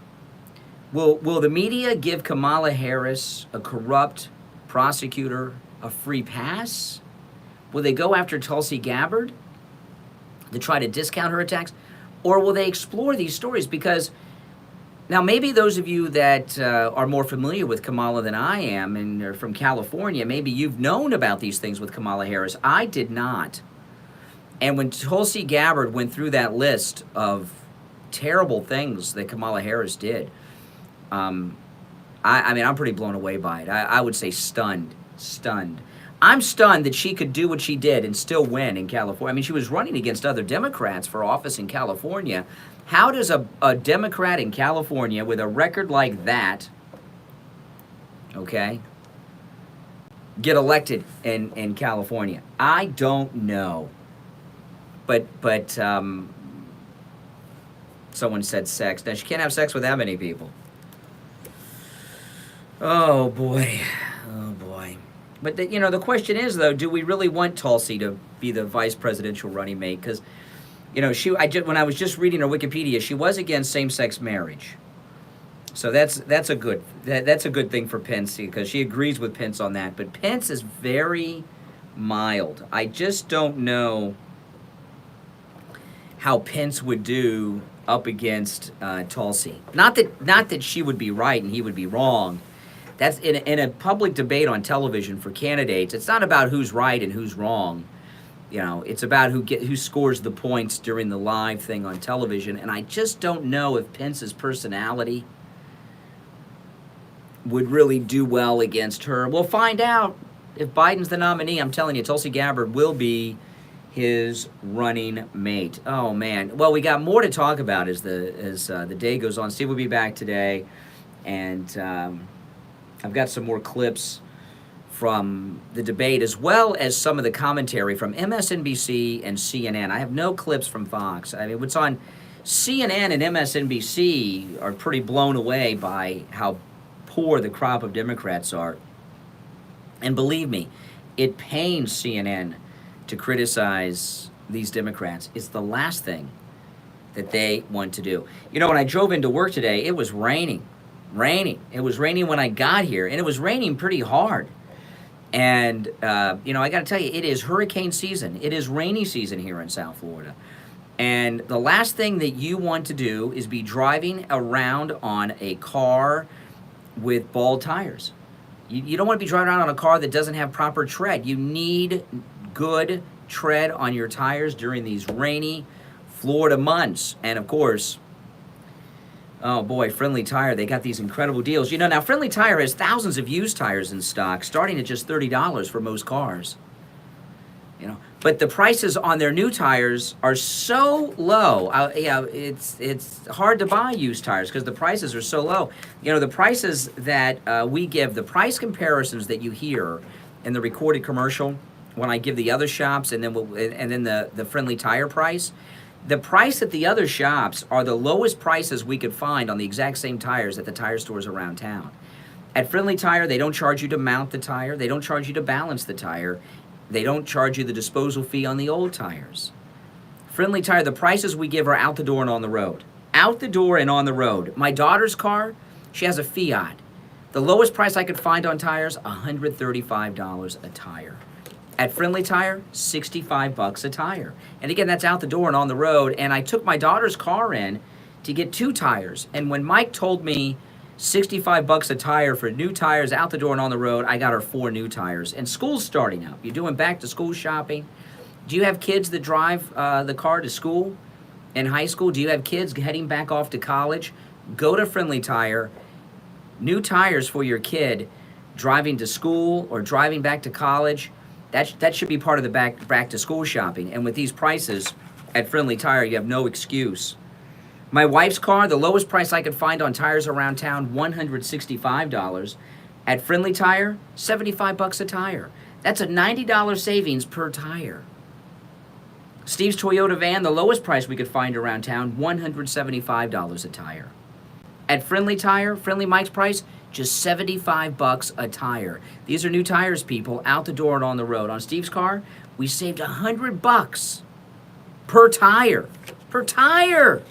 Will the media give Kamala Harris, a corrupt prosecutor, a free pass? Will they go after Tulsi Gabbard to try to discount her attacks? Or will they explore these stories? Because now maybe those of you that are more familiar with Kamala than I am and are from California, maybe you've known about these things with Kamala Harris. I did not. And when Tulsi Gabbard went through that list of terrible things that Kamala Harris did, I mean, I'm pretty blown away by it. I would say stunned. I'm stunned that she could do what she did and still win in California. I mean, she was running against other Democrats for office in California. How does a Democrat in California with a record like that, okay, get elected in California? I don't know. But someone said sex. Now, she can't have sex with that many people. Oh, boy. But, you know, the question is, though, do we really want Tulsi to be the vice presidential running mate? Because, you know, when I was just reading her Wikipedia, she was against same-sex marriage. So that's a good thing for Pence, because she agrees with Pence on that. But Pence is very mild. I just don't know how Pence would do up against Tulsi. Not that she would be right and he would be wrong. That's in a public debate on television for candidates. It's not about who's right and who's wrong. You know, it's about who scores the points during the live thing on television. And I just don't know if Pence's personality would really do well against her. We'll find out if Biden's the nominee. I'm telling you, Tulsi Gabbard will be his running mate. Oh man. Well, we got more to talk about as the day goes on. Steve will be back today, and I've got some more clips from the debate, as well as some of the commentary from MSNBC and CNN. I have no clips from Fox. I mean, what's on CNN and MSNBC are pretty blown away by how poor the crop of Democrats are. And believe me, it pains CNN to criticize these Democrats. It's the last thing that they want to do. You know, when I drove into work today, it was raining. It was raining when I got here, and it was raining pretty hard. And, you know, I got to tell you, it is hurricane season. It is rainy season here in South Florida. And the last thing that you want to do is be driving around on a car with bald tires. You don't want to be driving around on a car that doesn't have proper tread. You need good tread on your tires during these rainy Florida months. And, of course, oh boy, Friendly Tire, they got these incredible deals. You know, now Friendly Tire has thousands of used tires in stock, starting at just $30 for most cars. You know, but the prices on their new tires are so low. It's hard to buy used tires because the prices are so low. You know, the prices that we give, the price comparisons that you hear in the recorded commercial when I give the other shops, and then the Friendly Tire price. The price at the other shops are the lowest prices we could find on the exact same tires at the tire stores around town. At Friendly Tire, they don't charge you to mount the tire. They don't charge you to balance the tire. They don't charge you the disposal fee on the old tires. Friendly Tire, the prices we give are out the door and on the road. Out the door and on the road. My daughter's car, she has a Fiat. The lowest price I could find on tires, $135 a tire. At Friendly Tire, $65 a tire. And again, that's out the door and on the road. And I took my daughter's car in to get 2 tires. And when Mike told me $65 a tire for new tires out the door and on the road, I got her 4 new tires. And school's starting up. You're doing back to school shopping. Do you have kids that drive the car to school in high school? Do you have kids heading back off to college? Go to Friendly Tire. New tires for your kid driving to school or driving back to college. That should be part of the back to school shopping. And with these prices at Friendly Tire, you have no excuse. My wife's car, the lowest price I could find on tires around town, $165. At Friendly Tire, $75 a tire. That's a $90 savings per tire. Steve's Toyota van, the lowest price we could find around town, $175 a tire. At Friendly Tire, Friendly Mike's price, Just $75 a tire. These are new tires, people, out the door and on the road. On Steve's car, we saved $100 per tire. Per tire!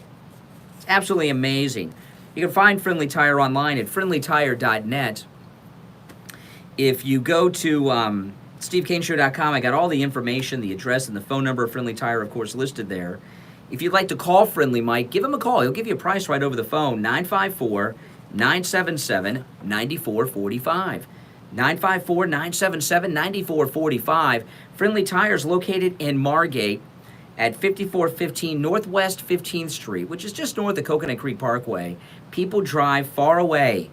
It's absolutely amazing. You can find Friendly Tire online at friendlytire.net. If you go to SteveKaneShow.com, I got all the information, the address, and the phone number of Friendly Tire, of course, listed there. If you'd like to call Friendly Mike, give him a call. He'll give you a price right over the phone, 954-977-9445. 954-977-9445. Friendly Tires located in Margate at 5415 Northwest 15th Street, which is just north of Coconut Creek Parkway. People drive far away,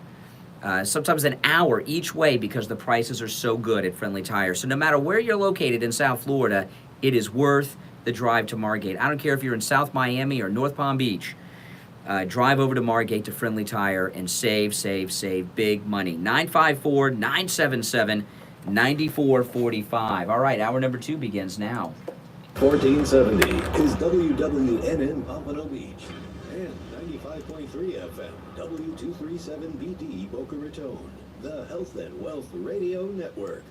sometimes an hour each way because the prices are so good at Friendly Tires. So no matter where you're located in South Florida, it is worth the drive to Margate. I don't care if you're in South Miami or North Palm Beach. Drive over to Margate to Friendly Tire and save big money. 954-977-9445. All right, hour number 2 begins now. 1470 is WWNN Pompano Beach and 95.3 FM W237BD Boca Raton, the Health and Wealth Radio Network.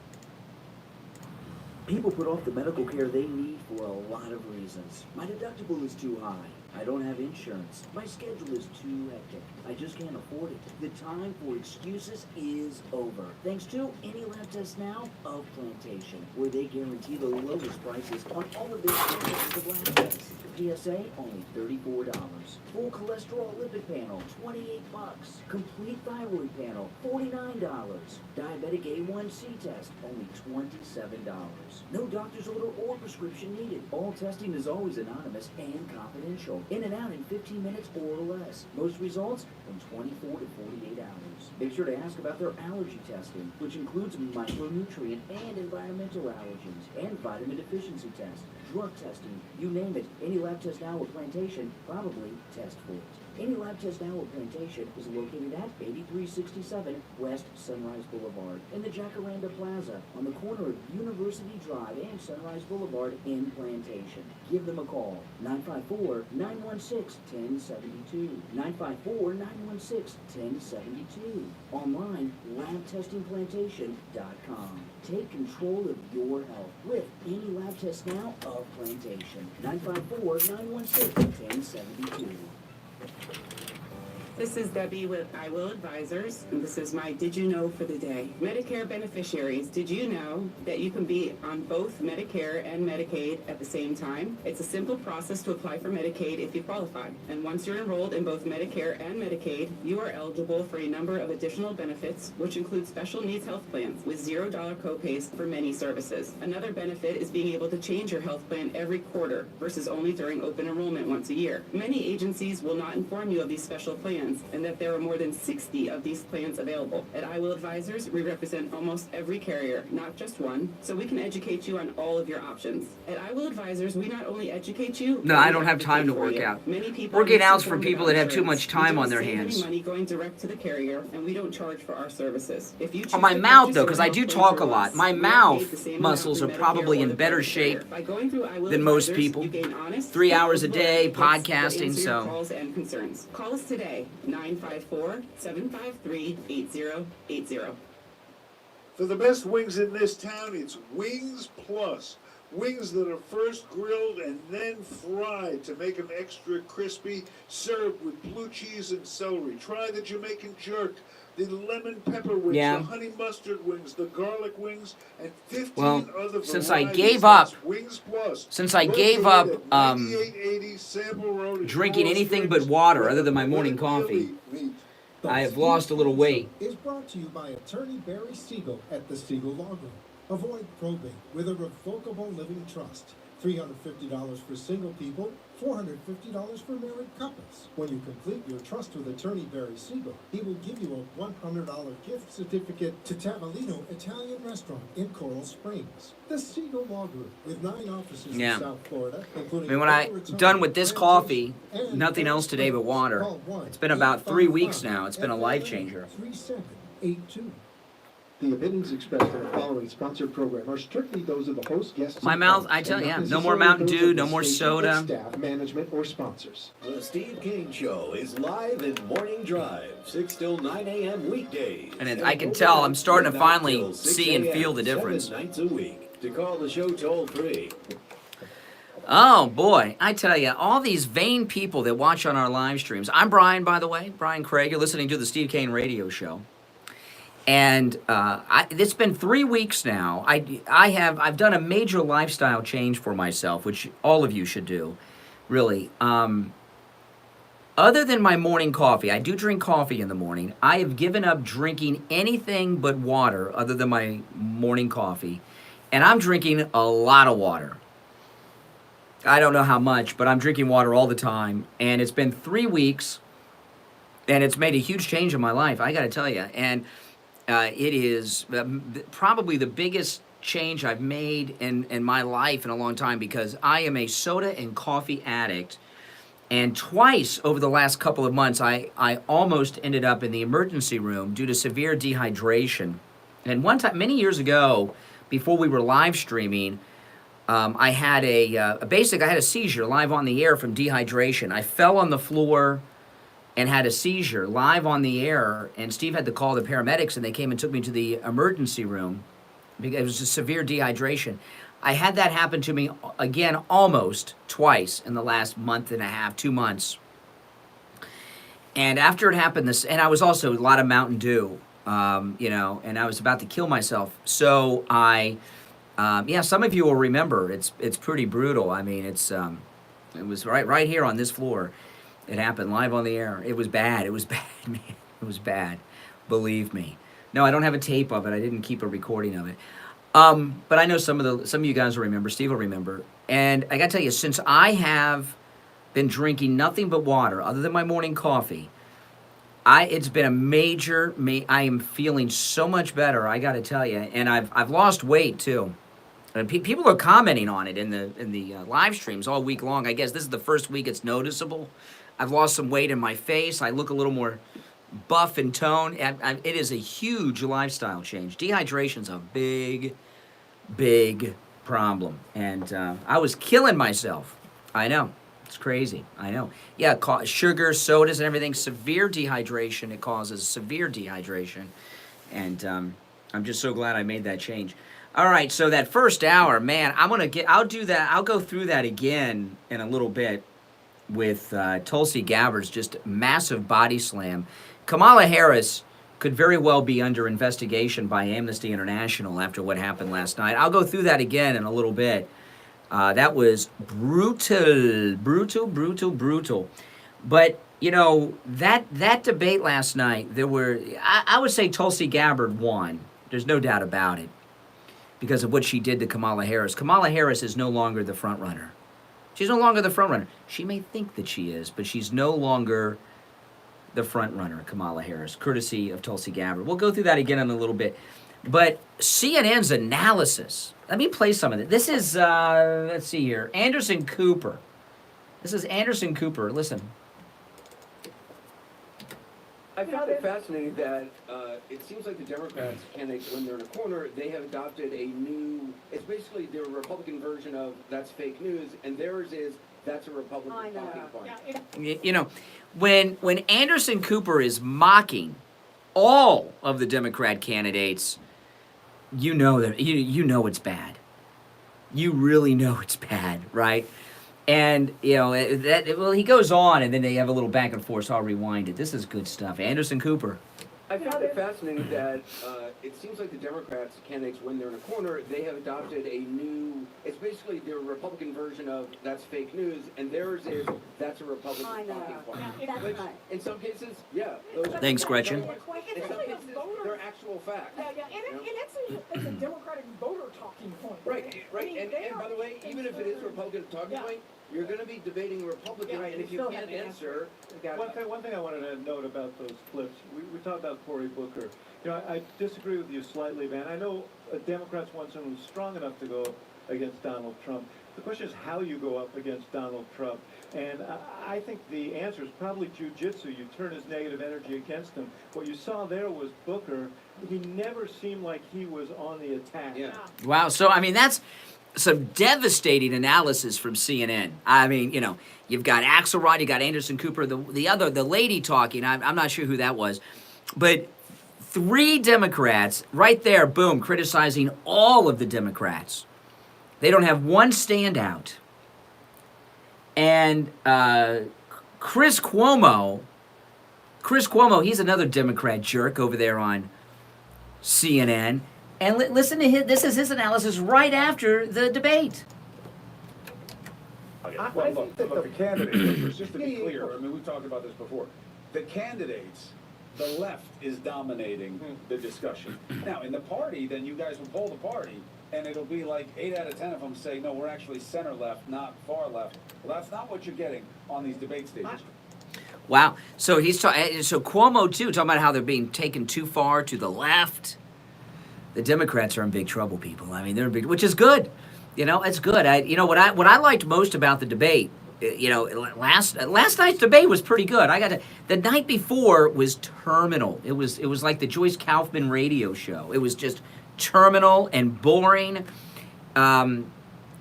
People put off the medical care they need for a lot of reasons. My deductible is too high. I don't have insurance. My schedule is too hectic. I just can't afford it. The time for excuses is over. Thanks to Any Lab Test Now of Plantation, where they guarantee the lowest prices on all of their standards of lab tests. PSA, only $34. Full cholesterol lipid panel, $28. Complete thyroid panel, $49. Diabetic A1C test, only $27. No doctor's order or prescription needed. All testing is always anonymous and confidential. In and out in 15 minutes or less. Most results in 24 to 48 hours. Make sure to ask about their allergy testing, which includes micronutrient and environmental allergens, and vitamin deficiency test, drug testing, you name it. Any Lab Test Now with Plantation, probably test for it. Any Lab Test Now with Plantation is located at 8367 West Sunrise Boulevard in the Jacaranda Plaza on the corner of University Drive and Sunrise Boulevard in Plantation. Give them a call, 954-916-1072, 954-916-1072. Online, labtestingplantation.com. Take control of your health with Any Lab Test Now of Plantation, 954-916-1072. This is Debbie with I Will Advisors, and this is my Did You Know for the day. Medicare beneficiaries, did you know that you can be on both Medicare and Medicaid at the same time? It's a simple process to apply for Medicaid if you qualify. And once you're enrolled in both Medicare and Medicaid, you are eligible for a number of additional benefits, which include special needs health plans with $0 copays for many services. Another benefit is being able to change your health plan every quarter versus only during open enrollment once a year. Many agencies will not inform you of these special plans, and that there are more than 60 of these plans available. At I Will Advisors, we represent almost every carrier, not just one, so we can educate you on all of your options. At I Will Advisors, we not only educate you... No, I don't have time to work out. Many people working out's for people that have too much time on their hands. Money going direct to the carrier, and we don't charge for our services. If you on my mouth, though, because I do talk a lot, my mouth muscles are probably in better shape than most people. 3 hours a day, podcasting, so... Calls and concerns. Call us today. 954-753-8080. For the best wings in this town, it's Wings Plus. Wings that are first grilled and then fried to make them extra crispy, served with blue cheese and celery. Try the Jamaican jerk, the lemon pepper wings, the honey mustard wings, the garlic wings, and 15 other varieties. Since I gave up, Wings Plus, drinking anything but water other than my morning coffee, I have lost a little weight. Is brought to you by Attorney Barry Siegel at the Siegel Law Group. Avoid probate with a revocable living trust. $350 for single people, $450 for married couples. When you complete your trust with Attorney Barry Siegel, he will give you a $100 gift certificate to Tavolino Italian Restaurant in Coral Springs. The Siegel Law Group, with 9 offices in South Florida, including... I mean, when I'm done with this coffee, nothing else today but water. It's been about 3 weeks now. It's been a life changer. 3782. The opinions expressed in the following sponsored program are strictly those of the host, guests, My and mouth, callers, I tell and you, not no more necessarily Mountain those Dew, of the no more station, soda. its staff, management, or sponsors. The Steve King Show is live in Morning Drive, 6 till 9 a.m. weekdays. And I can tell I'm starting to midnight finally till 6 see and feel the a.m., difference. 7 nights a week. To call the show toll free. Oh boy, I tell you, all these vain people that watch on our live streams. I'm Brian, by the way, Brian Craig. You're listening to the Steve Kane Radio Show, and it's been 3 weeks now. I've done a major lifestyle change for myself, which all of you should do, really. Other than my morning coffee, I do drink coffee in the morning. I have given up drinking anything but water other than my morning coffee, and I'm drinking a lot of water. I don't know how much, but I'm drinking water all the time, and it's been 3 weeks, and it's made a huge change in my life, I got to tell you. And it is probably the biggest change I've made in my life in a long time, because I am a soda and coffee addict, and twice over the last couple of months, I almost ended up in the emergency room due to severe dehydration. And one time, many years ago, before we were live streaming, I had I had a seizure live on the air from dehydration. I fell on the floor and had a seizure live on the air, and Steve had to call the paramedics, and they came and took me to the emergency room because it was a severe dehydration. I had that happen to me again almost twice in the last month and a half, 2 months. And after it happened, and I was also a lot of Mountain Dew, and I was about to kill myself. So some of you will remember. It's pretty brutal. I mean, it was right here on this floor. It happened live on the air. It was bad. It was bad, man. It was bad. Believe me. No, I don't have a tape of it. I didn't keep a recording of it. But I know some of you guys will remember. Steve will remember. And I got to tell you, since I have been drinking nothing but water, other than my morning coffee, it's been a major. I am feeling so much better. I got to tell you, and I've lost weight too. And people are commenting on it in the live streams all week long. I guess this is the first week it's noticeable. I've lost some weight in my face. I look a little more buff and toned. It is a huge lifestyle change. Dehydration's a big, big problem. And I was killing myself. I know. It's crazy. I know. Yeah, sugar, sodas, and everything. Severe dehydration. It causes severe dehydration. And I'm just so glad I made that change. All right, so that first hour, man, I'll do that. I'll go through that again in a little bit with Tulsi Gabbard's just massive body slam. Kamala Harris could very well be under investigation by Amnesty International after what happened last night. I'll go through that again in a little bit. That was brutal. But, that debate last night, I would say Tulsi Gabbard won. There's no doubt about it, because of what she did to Kamala Harris. Kamala Harris is no longer the front runner. She's no longer the front runner. She may think that she is, but she's no longer the front runner, Kamala Harris, courtesy of Tulsi Gabbard. We'll go through that again in a little bit. But CNN's analysis, let me play some of it. This is, let's see here, Anderson Cooper. This is Anderson Cooper. Listen. I found it fascinating that it seems like the Democrats candidates, when they're in a corner, they have adopted a new, it's basically their Republican version of that's fake news, and theirs is that's a Republican talking point. When Anderson Cooper is mocking all of the Democrat candidates, you know it's bad. You really know it's bad, right? And, he goes on, and then they have a little back and forth, so I'll rewind it. This is good stuff. Anderson Cooper. I found it fascinating that it seems like the Democrats candidates, when they're in a corner, they have adopted a new, it's basically their Republican version of that's fake news, and theirs is that's a Republican talking point. Which, in some cases, Thanks, Gretchen. In some cases, they're actual facts. It's a Democratic voter talking point. Right. And by the way, even if it is a Republican talking point, you're going to be debating a Republican, and if you can't answer... One thing I wanted to note about those clips, we talked about Cory Booker. I disagree with you slightly, man. I know Democrats want someone who's strong enough to go, against Donald Trump. The question is how you go up against Donald Trump. And I think the answer is probably jujitsu. You turn his negative energy against him. What you saw there was Booker. He never seemed like he was on the attack. Yeah. Wow. So, I mean, that's some devastating analysis from CNN. I mean, you know, you've got Axelrod, you got Anderson Cooper, the lady talking. I'm not sure who that was. But 3 Democrats right there, boom, criticizing all of the Democrats. They don't have one standout. And Chris Cuomo, he's another Democrat jerk over there on CNN. And listen to this is his analysis right after the debate. Well, look, the candidates, just to be clear, I mean, we've talked about this before. The candidates, the left is dominating the discussion. Now, in the party, then you guys will poll the party, and it'll be like 8 out of 10 of them say, no, we're actually center left, not far left. Well, that's not what you're getting on these debate stages. Wow. So he's so Cuomo too, talking about how they're being taken too far to the left. The Democrats are in big trouble, people. I mean, they're in big, which is good. You know, it's good. What I liked most about the debate, you know, last night's debate was pretty good. The night before was terminal. It was like the Joyce Kaufman radio show. It was just terminal and boring. And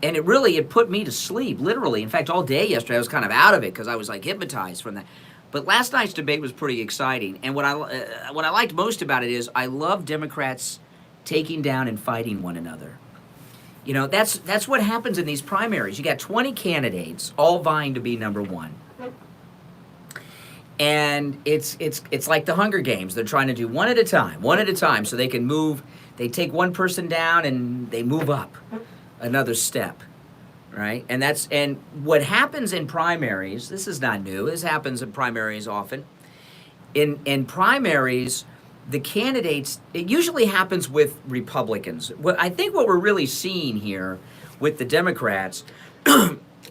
it put me to sleep, literally. In fact, all day yesterday I was kind of out of it because I was like hypnotized from that. But last night's debate was pretty exciting. And what I liked most about it is I love Democrats taking down and fighting one another. You know, that's what happens in these primaries. You got 20 candidates all vying to be number one. And it's like the Hunger Games. They're trying to do one at a time, so they can move. They take one person down and they move up another step, right? And what happens in primaries, this is not new. This happens in primaries often. In primaries, the candidates, it usually happens with Republicans. I think what we're really seeing here with the Democrats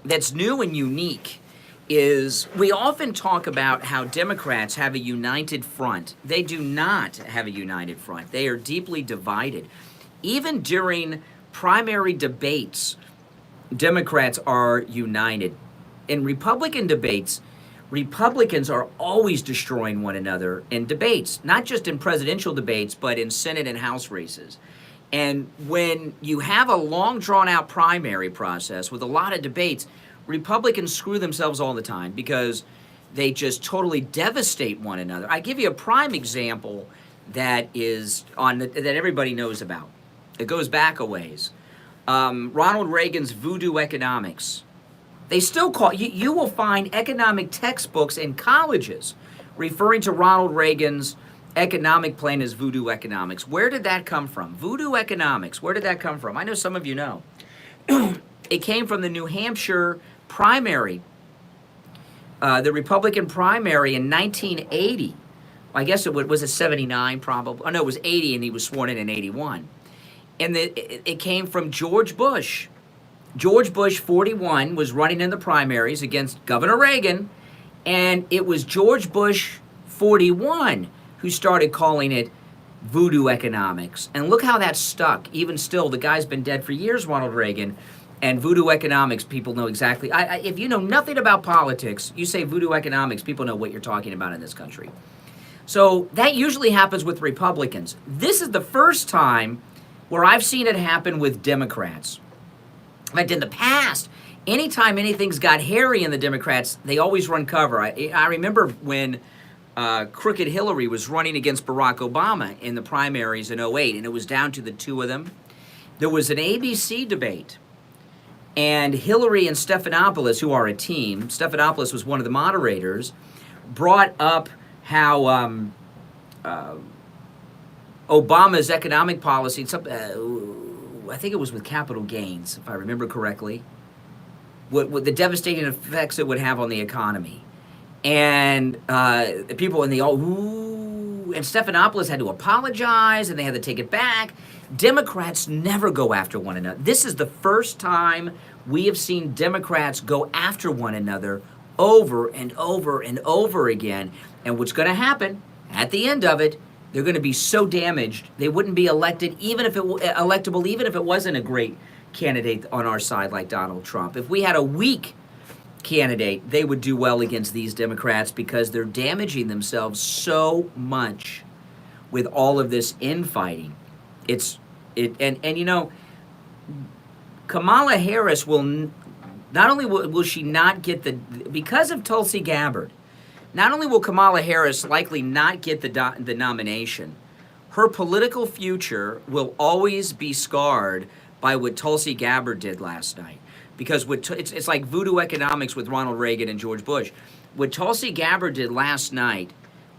that's new and unique is we often talk about how Democrats have a united front. They do not have a united front. They are deeply divided. Even during primary debates, Democrats are united. In Republican debates, Republicans are always destroying one another in debates, not just in presidential debates, but in Senate and House races. And when you have a long, drawn-out primary process with a lot of debates, Republicans screw themselves all the time because they just totally devastate one another. I give you a prime example that is that everybody knows about. It goes back a ways. Ronald Reagan's voodoo economics. They still call you will find economic textbooks in colleges referring to Ronald Reagan's economic plan as voodoo economics. Where did that come from? Voodoo economics. Where did that come from? I know some of you know. It came from the New Hampshire primary, the Republican primary in 1980. I guess it was a 79 probably. Oh no, it was 80, and he was sworn in 81. And it came from George Bush. George Bush, 41, was running in the primaries against Governor Reagan, and it was George Bush, 41, who started calling it voodoo economics. And look how that stuck. Even still, the guy's been dead for years, Ronald Reagan, and voodoo economics, people know exactly. If you know nothing about politics, you say voodoo economics, people know what you're talking about in this country. So that usually happens with Republicans. This is the first time where I've seen it happen with Democrats. In fact, in the past, anytime anything's got hairy in the Democrats, they always run cover. I remember when Crooked Hillary was running against Barack Obama in the primaries in 2008, and it was down to the two of them. There was an ABC debate, and Hillary and Stephanopoulos, who are a team, Stephanopoulos was one of the moderators, brought up how Obama's economic policy, I think it was with capital gains, if I remember correctly, what the devastating effects it would have on the economy. And people, and they all, ooh, and Stephanopoulos had to apologize, and they had to take it back. Democrats never go after one another. This is the first time we have seen Democrats go after one another over and over and over again. And what's going to happen at the end of it, they're going to be so damaged they wouldn't be elected, even if electable, even if it wasn't a great candidate on our side like Donald Trump. If we had a weak candidate, they would do well against these Democrats because they're damaging themselves so much with all of this infighting. And you know, Kamala Harris will not only will she not get because of Tulsi Gabbard, not only will Kamala Harris likely not get the nomination, her political future will always be scarred by what Tulsi Gabbard did last night. Because it's like voodoo economics with Ronald Reagan and George Bush. What Tulsi Gabbard did last night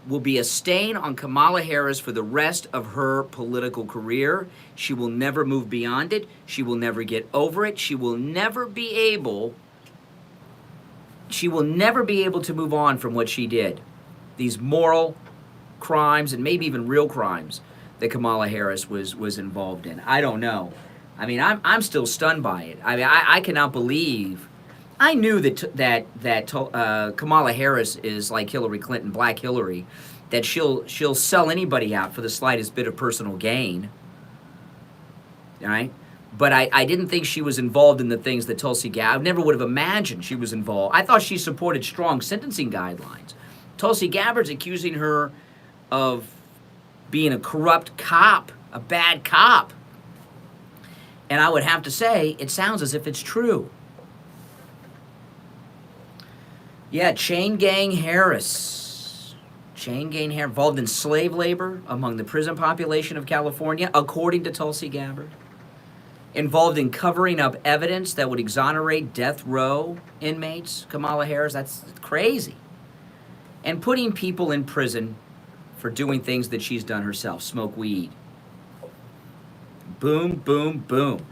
will be a stain on Kamala Harris for the rest of her political career. She will never move beyond it. She will never get over it. She will never be able to move on from what she did. These moral crimes and maybe even real crimes that Kamala Harris was involved in. I don't know. I mean, I'm still stunned by it. I mean, I cannot believe. I knew that Kamala Harris is like Hillary Clinton, Black Hillary, that she'll sell anybody out for the slightest bit of personal gain. All right? But I didn't think she was involved in the things that Tulsi Gabbard. I never would have imagined she was involved. I thought she supported strong sentencing guidelines. Tulsi Gabbard's accusing her of being a corrupt cop, a bad cop. And I would have to say, it sounds as if it's true. Yeah, Chain Gang Harris. Chain Gang Harris, involved in slave labor among the prison population of California, according to Tulsi Gabbard. Involved in covering up evidence that would exonerate death row inmates, Kamala Harris. That's crazy. And putting people in prison for doing things that she's done herself, smoke weed. Boom, boom, boom.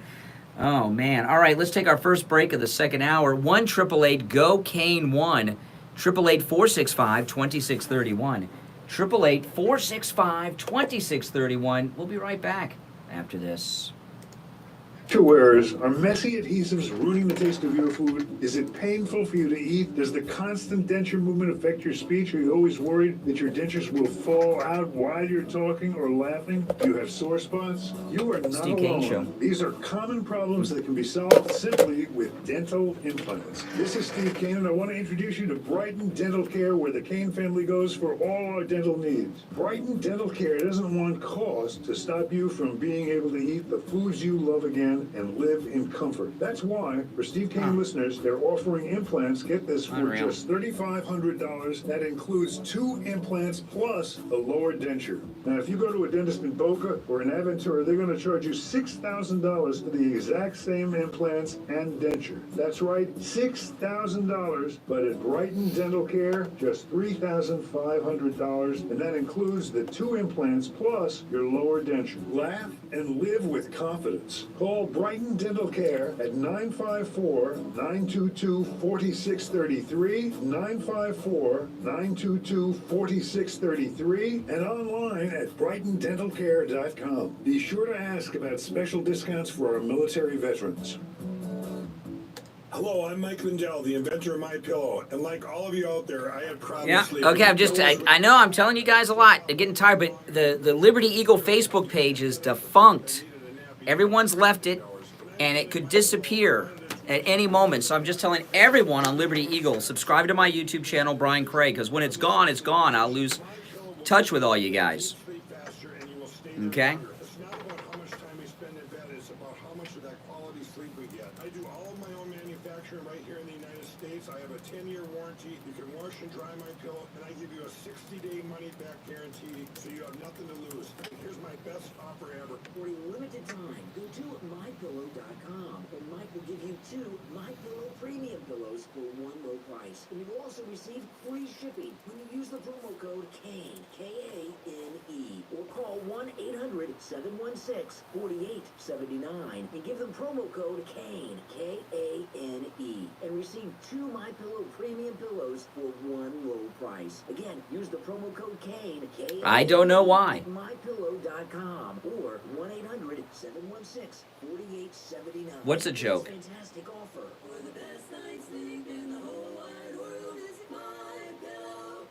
Oh, man. All right, let's take our first break of the second hour. 1-888-GO-CANE-1. 888-465-2631. 888-465-2631. We'll be right back after this. Two words. Are messy adhesives ruining the taste of your food? Is it painful for you to eat? Does the constant denture movement affect your speech? Are you always worried that your dentures will fall out while you're talking or laughing? Do you have sore spots? You are not Steve Kane Show. alone. These are common problems that can be solved simply with dental implants. This is Steve Kane, and I want to introduce you to Brighton Dental Care, where the Kane family goes for all our dental needs. Brighton Dental Care doesn't want cost to stop you from being able to eat the foods you love again and live in comfort. That's why, for Steve Kane listeners, they're offering implants, get this, for Unreal. just $3,500. That includes 2 implants plus a lower denture. Now, if you go to a dentist in Boca or in Aventura, they're going to charge you $6,000 for the exact same implants and denture. That's right, $6,000. But at Brighton Dental Care, just $3,500, and that includes the 2 implants plus your lower denture. Laugh and live with confidence. Call Brighton Dental Care at 954-922-4633, 954-922-4633, and online at brightondentalcare.com. Be sure to ask about special discounts for our military veterans. Hello, I'm Mike Lindell, the inventor of MyPillow, and like all of you out there, I have problems Yeah, sleeping. okay, I know I'm telling you guys a lot. I'm getting tired, but the Liberty Eagle Facebook page is defunct. Everyone's left it, and it could disappear at any moment. So I'm just telling everyone on Liberty Eagle, subscribe to my YouTube channel, Brian Craig, because when it's gone, it's gone. I'll lose touch with all you guys. Okay? It's not about how much time we spend in bed, it's about how much of that quality sleep we get. I do all of my own manufacturing right here in the United States. I have a 10-year warranty. You can wash and dry my pillow, and I give you a 60-day money-back guarantee, so you have nothing to lose. Here's my best offer ever. For a limited time, go to mypillow.com, and Mike will give you 2 MyPillow premium pillows for one low price. And you will also receive free shipping when you use the promo code KANE, K-A-N-E, or call 1-800-716-4879 and give them promo code KANE, K-A-N-E, and receive 2 MyPillow premium pillows for one low price. Again, use the promo code KANE, K-A-N-E, I don't know why. at mypillow.com or 1-800-716-4879. What's a joke? Fantastic offer. For the best night's sleep in the whole wide world is mypillow.com.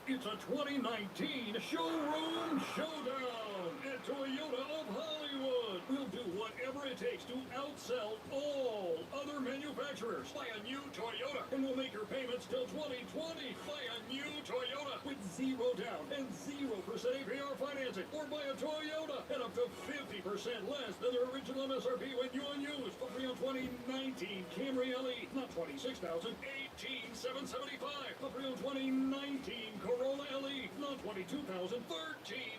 It's a 2019 Showroom Showdown at Toyota of Hollywood. We'll do whatever it takes to outsell all other manufacturers. Buy a new Toyota and we'll make your payments till 2020. Buy a new Toyota with 0 down and 0% APR financing. Or buy a Toyota at up to 50% less than their original MSRP when you unused. For pre-owned 2019 Camry LE, not $26,000, $18,775. For pre-owned 2019 Corolla LE, not $22,000,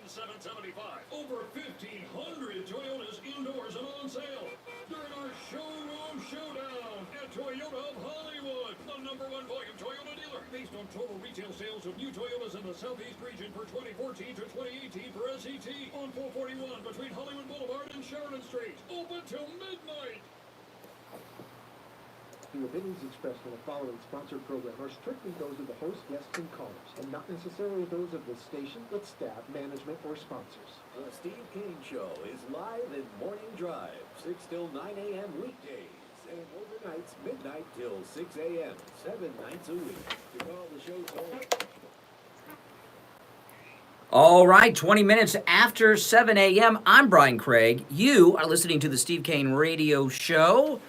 $13,775. Over 1,500 Toyotas indoors and on sale during our Showroom Showdown at Toyota of Hollywood, the #1 volume Toyota dealer. Based on total retail sales of new Toyotas in the Southeast region for 2014 to 2018 per SET on 441 between Hollywood Boulevard and Sheridan Street. Open till midnight. The opinions expressed in the following sponsored program are strictly those of the host, guests, and callers, and not necessarily those of the station, its staff, management, or sponsors. The Steve Kane Show is live in Morning Drive, 6 till 9 a.m. weekdays, and overnights, midnight till 6 a.m., 7 nights a week. To call the show toll. All right, 20 minutes after 7 a.m., I'm Brian Craig. You are listening to the Steve Kane Radio Show,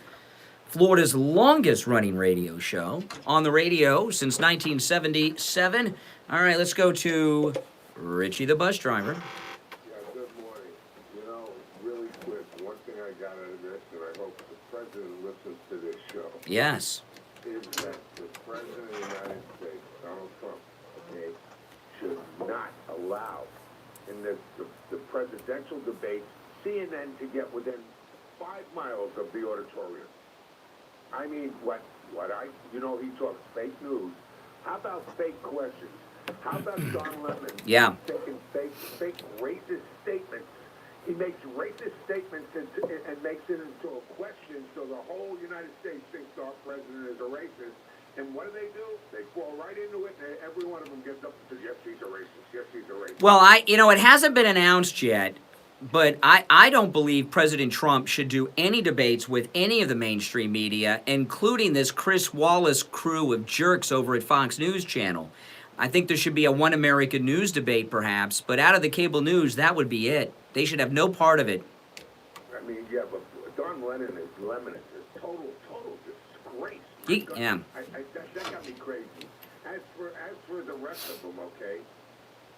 Florida's longest-running radio show on the radio since 1977. All right, let's go to Richie the bus driver. Yeah, good morning. You know, really quick, one thing I got out of this, and I hope the president listens to this show. Yes. Is that the president of the United States, Donald Trump, okay, should not allow in the presidential debate CNN to get within 5 miles of the auditorium. I mean, he talks fake news. How about fake questions? How about Don Lemon taking fake racist statements? He makes racist statements and makes it into a question so the whole United States thinks our president is a racist. And what do? They fall right into it, and every one of them gets up and says, yes, he's a racist, yes, he's a racist. Well, it hasn't been announced yet, but I don't believe President Trump should do any debates with any of the mainstream media, including this Chris Wallace crew of jerks over at Fox News Channel. I think there should be a One American News debate, perhaps, but out of the cable news, that would be it. They should have no part of it. I mean, yeah, but Don Lemon is a total disgrace. That got me crazy. As for the rest of them, okay,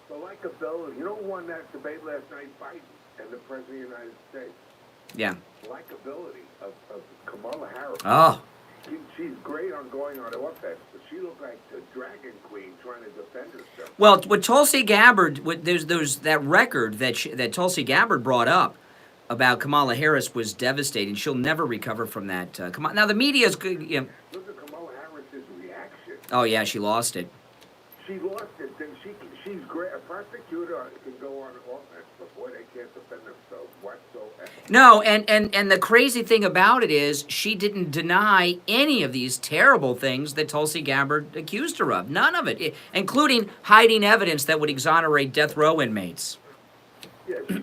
the likability. You know who won that debate last night? Biden and the President of the United States. Yeah. Likability of Kamala Harris. Oh. She's great on going on offense, but she looked like the Dragon Queen trying to defend herself. Well, with Tulsi Gabbard, there's that record that Tulsi Gabbard brought up about Kamala Harris was devastating. She'll never recover from that. Now, the media's good. You know. Look at Kamala Harris's reaction. Oh, yeah, she lost it. She lost it. She's great. A prosecutor can go on offense, but boy, they can't defend themselves whatsoever. No, and the crazy thing about it is she didn't deny any of these terrible things that Tulsi Gabbard accused her of. None of it, including hiding evidence that would exonerate death row inmates. Yeah, she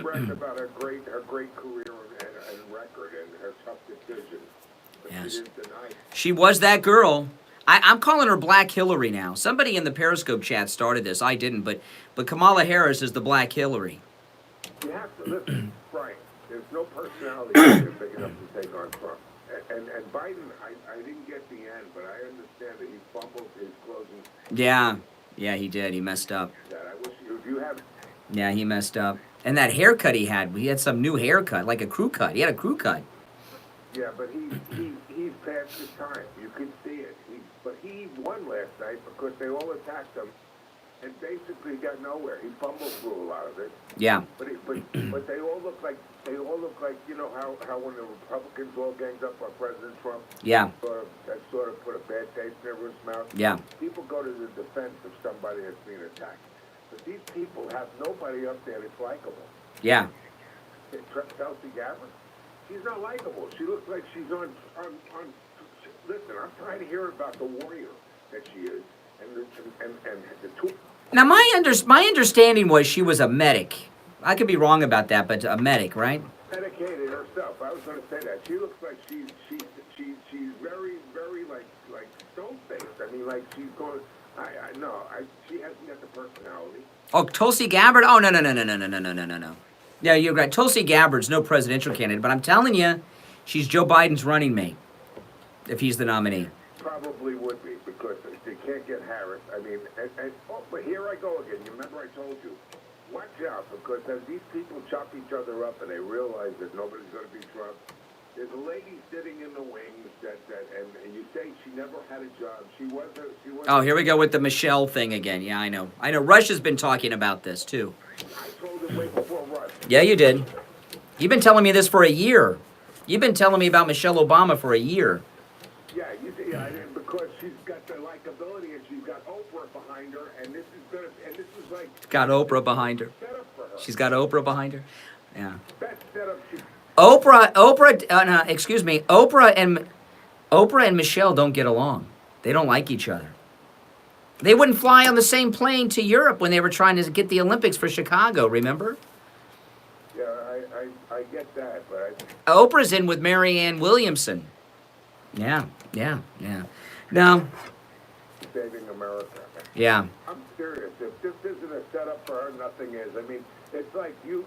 bragged about her great career and record and her tough decisions. But yes. She didn't deny it. She was that girl. I'm calling her Black Hillary now. Somebody in the Periscope chat started this. I didn't, but Kamala Harris is the Black Hillary. You have to listen, Frank. There's no personality big enough to take on Trump. And Biden, I didn't get the end, but I understand that he fumbled his closing. Yeah, he did. He messed up. I wish you have. Yeah, he messed up. And that haircut he had some new haircut, like a crew cut. He had a crew cut. Yeah, but he's past his time. You can see it. But he won last night because they all attacked him, and basically got nowhere. He fumbled through a lot of it. Yeah. But they all look like you know how when the Republicans all ganged up on President Trump. Yeah. That sort of put a bad taste in everyone's mouth. Yeah. People go to the defense of somebody that's being attacked, but these people have nobody up there that's likable. Yeah. Tulsi Gabbard, she's not likable. She looks like she's on. Listen, I'm trying to hear about the warrior that she is, and the two. Now, my understanding was she was a medic. I could be wrong about that, but a medic, right? Medicated herself. I was going to say that. She looks like she's very like stone faced. I mean, like she's going She hasn't got the personality. Oh, Tulsi Gabbard? Oh, no. Yeah, you're right. Tulsi Gabbard's no presidential candidate, but I'm telling you, she's Joe Biden's running mate if he's the nominee. Probably would be, because they can't get Harris. I mean, but here I go again. You remember I told you, watch out, because as these people chop each other up and they realize that nobody's going to be Trump, there's a lady sitting in the wings and you say she never had a job. She was. Oh, here we go with the Michelle thing again. Yeah, I know. Rush has been talking about this, too. I told her way before Rush. Yeah, you did. You've been telling me this for a year. You've been telling me about Michelle Obama for a year. Yeah, because she's got the likability and she's got Oprah behind her, and this is like. Got Oprah behind her. She's got Oprah behind her. Yeah. Best setup she. Oprah and Michelle don't get along. They don't like each other. They wouldn't fly on the same plane to Europe when they were trying to get the Olympics for Chicago, remember? Yeah, I get that, but Oprah's in with Marianne Williamson. Yeah. No. Saving America. Yeah. I'm serious. If this isn't a setup for her, nothing is. I mean, it's like you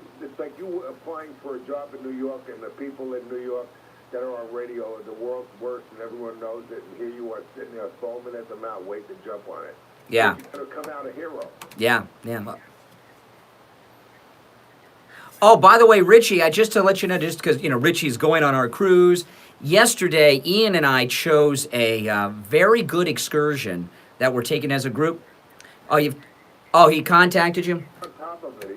applying for a job in New York, and the people in New York that are on radio are the world's worst, and everyone knows it. And here you are sitting there foaming at the mouth, waiting to jump on it. Yeah. You're gonna come out a hero. Yeah. Oh, by the way, Richie, just to let you know, just because Richie's going on our cruise. Yesterday, Ian and I chose a very good excursion that we're taking as a group. He contacted you? On top of it,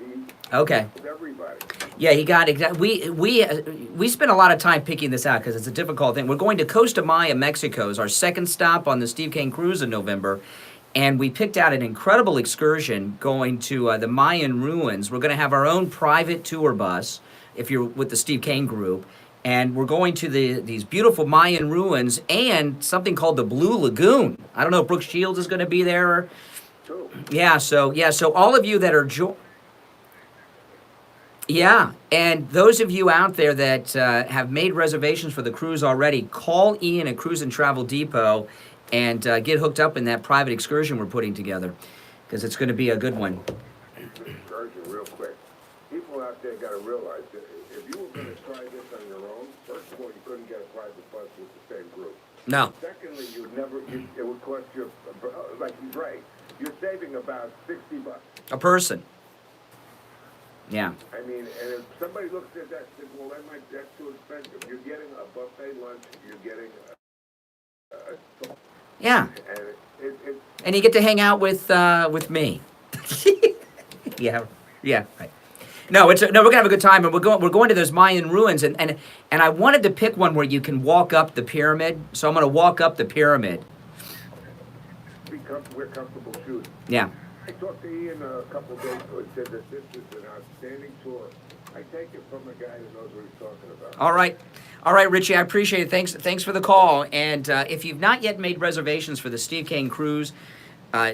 Okay. Everybody. Yeah, he got exactly. We spent a lot of time picking this out because it's a difficult thing. We're going to Costa Maya, Mexico, is our second stop on the Steve Kane cruise in November, and we picked out an incredible excursion going to the Mayan ruins. We're going to have our own private tour bus if you're with the Steve Kane group, and we're going to these beautiful Mayan ruins and something called the Blue Lagoon. I don't know if Brooke Shields is going to be there. Yeah, so all of you that are and those of you out there that have made reservations for the cruise already, call Ian at Cruise and Travel Depot and get hooked up in that private excursion we're putting together, because it's going to be a good one. Excursion, real quick. People out there got to realize that if you were going to try this on your own, first of all, you couldn't get a private bus with the same group. No. Secondly, it would cost you, like he's right, you're saving about $60. A person. Yeah. I mean, and if somebody looks at that and says, well, that's too expensive. You're getting a buffet lunch, you're getting Yeah. And and you get to hang out with me. Yeah, right. No, we're gonna have a good time, and we're going to those Mayan ruins, and I wanted to pick one where you can walk up the pyramid, so I'm gonna walk up the pyramid. We're comfortable shooting. Yeah. I talked to Ian a couple of days ago. He said that this is an outstanding tour. I take it from a guy that knows what he's talking about. All right, Richie, I appreciate it. Thanks for the call. And if you've not yet made reservations for the Steve Kane cruise,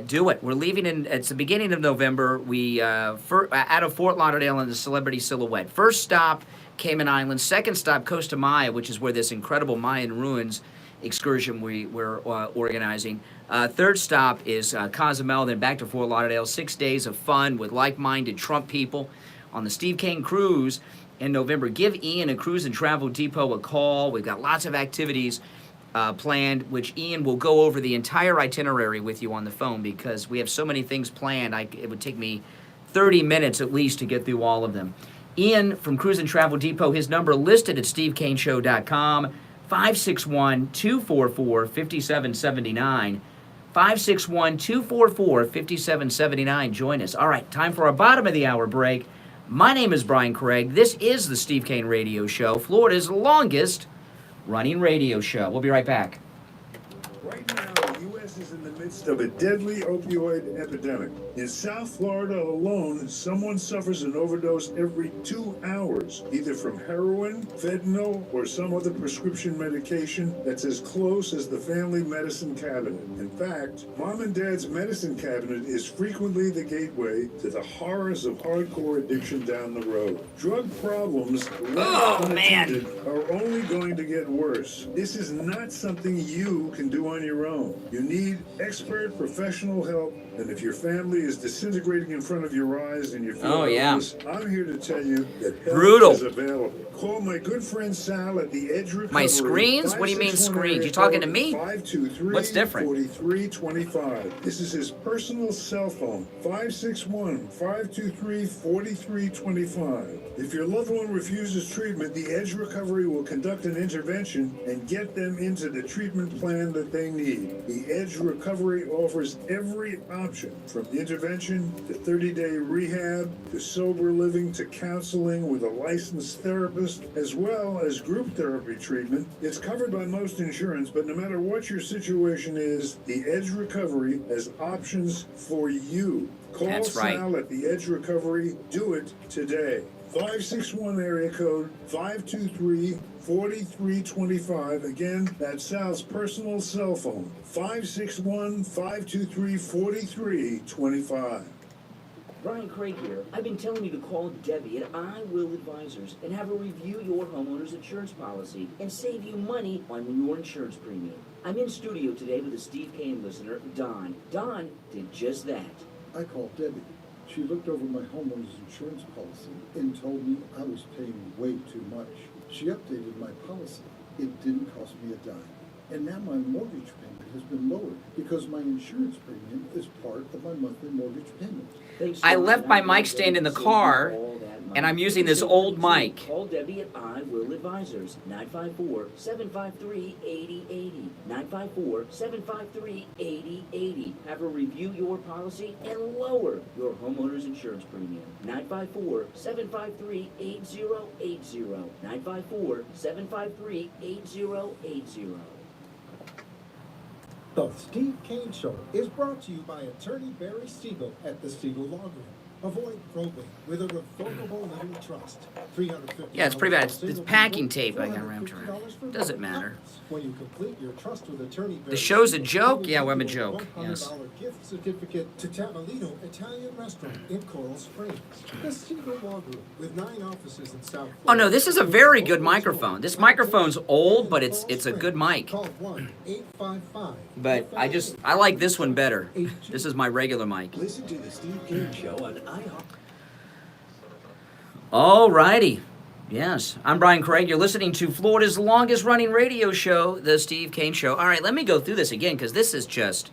do it. We're leaving it's the beginning of November. We out of Fort Lauderdale in the Celebrity Silhouette. First stop, Cayman Islands. Second stop, Costa Maya, which is where this incredible Mayan ruins excursion we're organizing. Third stop is Cozumel, then back to Fort Lauderdale. 6 days of fun with like-minded Trump people on the Steve Kane cruise in November. Give Ian at Cruise and Travel Depot a call. We've got lots of activities planned, which Ian will go over the entire itinerary with you on the phone, because we have so many things planned. It would take me 30 minutes at least to get through all of them. Ian from Cruise and Travel Depot, his number listed at stevekaneshow.com, 561-244-5779. 561-244-5779. Join us. All right, time for our bottom of the hour break. My name is Brian Craig. This is the Steve Kane Radio Show, Florida's longest running radio show. We'll be right back. Right now, the U.S. is in the midst of a deadly opioid epidemic. In South Florida alone, someone suffers an overdose every 2 hours, either from heroin, fentanyl, or some other prescription medication that's as close as the family medicine cabinet. In fact, Mom and Dad's medicine cabinet is frequently the gateway to the horrors of hardcore addiction down the road. Drug problems, left unattended, are only going to get worse. This is not something you can do on your own. You need expert professional help, and if your family is disintegrating in front of your eyes and you feel helpless, I'm here to tell you that help is available. Call my good friend Sal at the Edge Recovery. My screens? What do you mean screens? You talking to me? 523 What's different? 4325. This is his personal cell phone. 561-523-4325. If your loved one refuses treatment, the Edge Recovery will conduct an intervention and get them into the treatment plan that they need. The Edge Recovery offers every option, from intervention to 30-day rehab to sober living to counseling with a licensed therapist, as well as group therapy treatment. It's covered by most insurance, but no matter what your situation is, the Edge Recovery has options for you. Call Sal at the Edge Recovery. Do it today. 561 area code 523-4325. Again, that's Sal's personal cell phone. 561-523-4325. Brian Craig here. I've been telling you to call Debbie at I Will Advisors and have her review your homeowner's insurance policy and save you money on your insurance premium. I'm in studio today with a Steve Kane listener, Don. Don did just that. I called Debbie. She looked over my homeowner's insurance policy and told me I was paying way too much. She updated my policy. It didn't cost me a dime. And now my mortgage payment has been lowered because my insurance premium is part of my monthly mortgage payment. I left my mic stand in the car, and I'm using this old mic. Call Debbie at I Will Advisors, 954-753-8080. 954-753-8080. Have her review your policy and lower your homeowner's insurance premium. 954-753-8080. 954-753-8080. The Steve Kane Show is brought to you by attorney Barry Siegel at the Siegel Law Group. Avoid probate with a revocable living trust. $350. Yeah, it's pretty bad. It's packing tape I got wrapped around. Doesn't matter. When you complete your trust with attorney Barry, The show's a joke? Yeah, well, I'm a joke. Yes. $100 gift certificate to Tavolino Italian Restaurant in Coral Springs. The Siegel Law Group with 9 offices in South Florida. Oh no, this is a very good microphone. This microphone's old, but it's a good mic. Call 1-855. But I like this one better. This is my regular mic. Listen to the Steve Kane Show on iHeart. All righty. Yes, I'm Brian Craig. You're listening to Florida's longest running radio show, The Steve Kane Show. All right, let me go through this again because this is just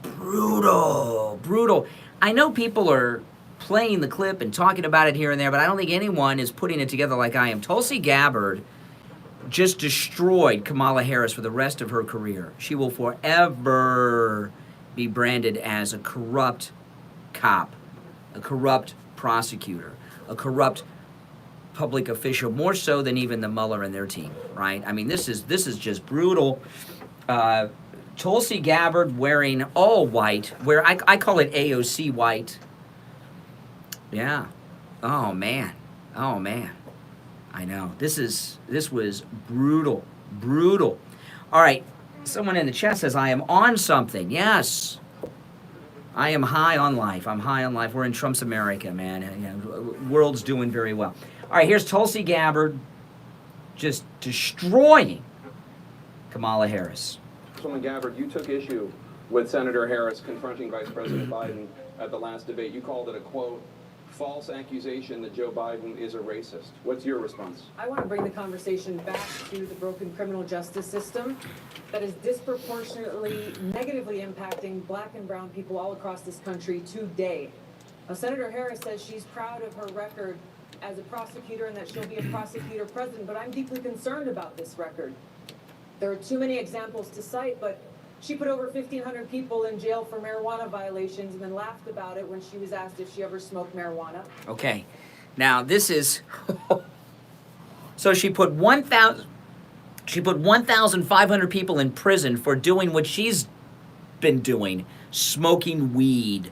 brutal. Brutal. I know people are playing the clip and talking about it here and there, but I don't think anyone is putting it together like I am. Tulsi Gabbard just destroyed Kamala Harris for the rest of her career. She will forever be branded as a corrupt cop, a corrupt prosecutor, a corrupt public official, more so than even the Mueller and their team, right? I mean, this is just brutal. Tulsi Gabbard wearing all white, where I call it AOC white. Yeah. Oh man. Oh man. I know. This was brutal. Brutal. All right. Someone in the chat says I am on something. Yes. I am high on life. I'm high on life. We're in Trump's America, man. World's doing very well. All right, here's Tulsi Gabbard just destroying Kamala Harris. Councilman Gabbard, you took issue with Senator Harris confronting Vice President Biden at the last debate. You called it a, quote, false accusation that Joe Biden is a racist. What's your response? I want to bring the conversation back to the broken criminal justice system that is disproportionately negatively impacting black and brown people all across this country today. Now, Senator Harris says she's proud of her record as a prosecutor and that she'll be a prosecutor president, but I'm deeply concerned about this record. There are too many examples to cite, but she put over 1,500 people in jail for marijuana violations and then laughed about it when she was asked if she ever smoked marijuana. Okay. Now, this is... So she put 1,500 people in prison for doing what she's been doing, smoking weed.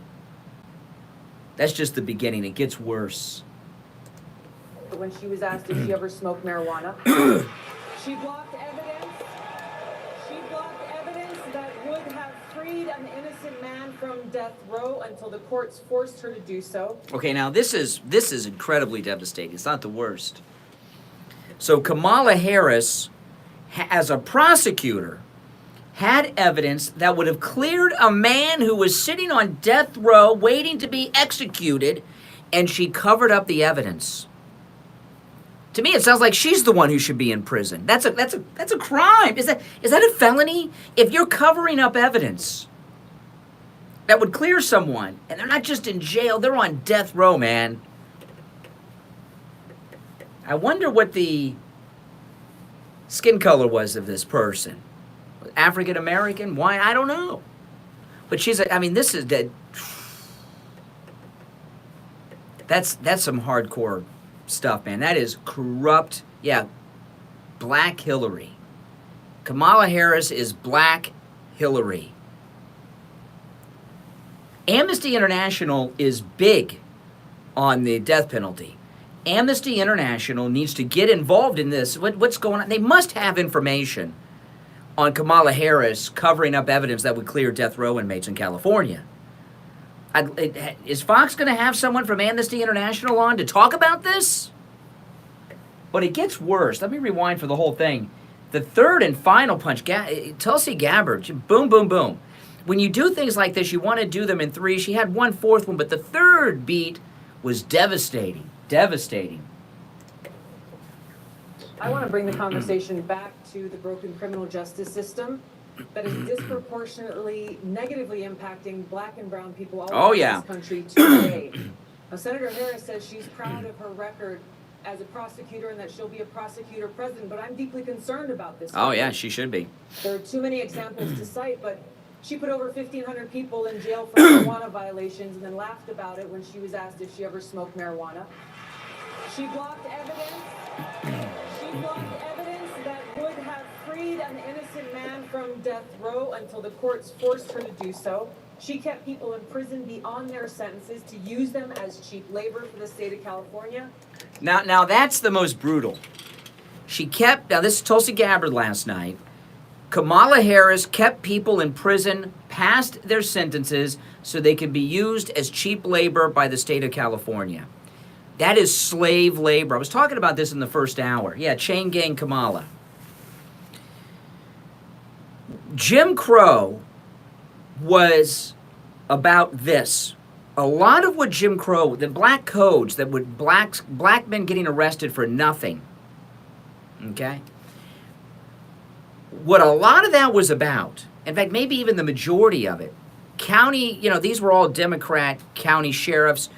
That's just the beginning. It gets worse. When she was asked if she ever smoked marijuana, she blocked evidence. She blocked evidence that would have freed an innocent man from death row until the courts forced her to do so. Okay, now this is incredibly devastating. It's not the worst. So Kamala Harris, as a prosecutor, had evidence that would have cleared a man who was sitting on death row waiting to be executed, and she covered up the evidence. To me, it sounds like she's the one who should be in prison. That's a crime. Is that a felony? If you're covering up evidence that would clear someone, and they're not just in jail, they're on death row, man. I wonder what the skin color was of this person. African American? Why? I don't know. But this is dead. That's some hardcore stuff, man. That is corrupt. Yeah, Black Hillary. Kamala Harris is Black Hillary. Amnesty International is big on the death penalty. Amnesty International needs to get involved in this. What's going on? They must have information on Kamala Harris covering up evidence that would clear death row inmates in California. Is Fox going to have someone from Amnesty International on to talk about this? But it gets worse. Let me rewind for the whole thing. The third and final punch, Tulsi Gabbard, boom, boom, boom. When you do things like this, you want to do them in three. She had one fourth one, but the third beat was devastating. Devastating. I want to bring the conversation back to the broken criminal justice system that is disproportionately negatively impacting black and brown people all over this country today. Now, Senator Harris says she's proud of her record as a prosecutor and that she'll be a prosecutor president, but I'm deeply concerned about this. Oh, yeah, she should be. There are too many examples to cite, but she put over 1,500 people in jail for marijuana violations and then laughed about it when she was asked if she ever smoked marijuana. She blocked evidence. She blocked evidence that would have freed an innocent man from death row until the courts forced her to do so. She kept people in prison beyond their sentences to use them as cheap labor for the state of California. Now that's the most brutal. Now this is Tulsi Gabbard last night. Kamala Harris kept people in prison past their sentences so they could be used as cheap labor by the state of California. That is slave labor. I was talking about this in the first hour. Yeah, chain gang Kamala. Jim Crow was about this. A lot of what Jim Crow, the black codes that would black men getting arrested for nothing. Okay? What a lot of that was about, in fact, maybe even the majority of it, county, these were all Democrat county sheriffs,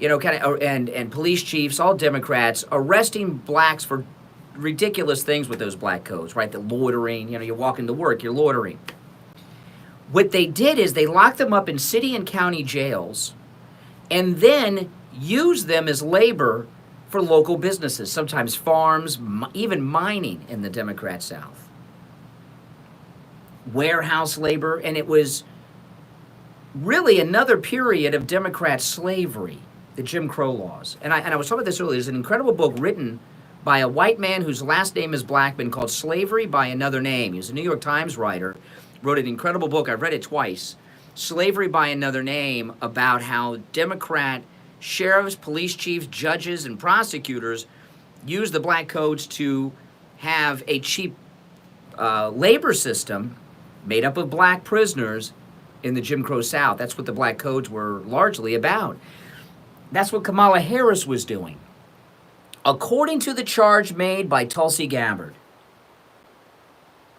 and police chiefs, all Democrats, arresting blacks for ridiculous things with those black codes, right? The loitering, you're walking to work, you're loitering. What they did is they locked them up in city and county jails and then used them as labor for local businesses, sometimes farms, even mining in the Democrat South. Warehouse labor, and it was really another period of Democrat slavery, the Jim Crow laws. And I was talking about this earlier. There's an incredible book written by a white man whose last name is Blackman called Slavery by Another Name. He was a New York Times writer, wrote an incredible book. I've read it twice, Slavery by Another Name, about how Democrat sheriffs, police chiefs, judges, and prosecutors used the black codes to have a cheap labor system made up of black prisoners in the Jim Crow South. That's what the black codes were largely about. That's what Kamala Harris was doing. According to the charge made by Tulsi Gabbard.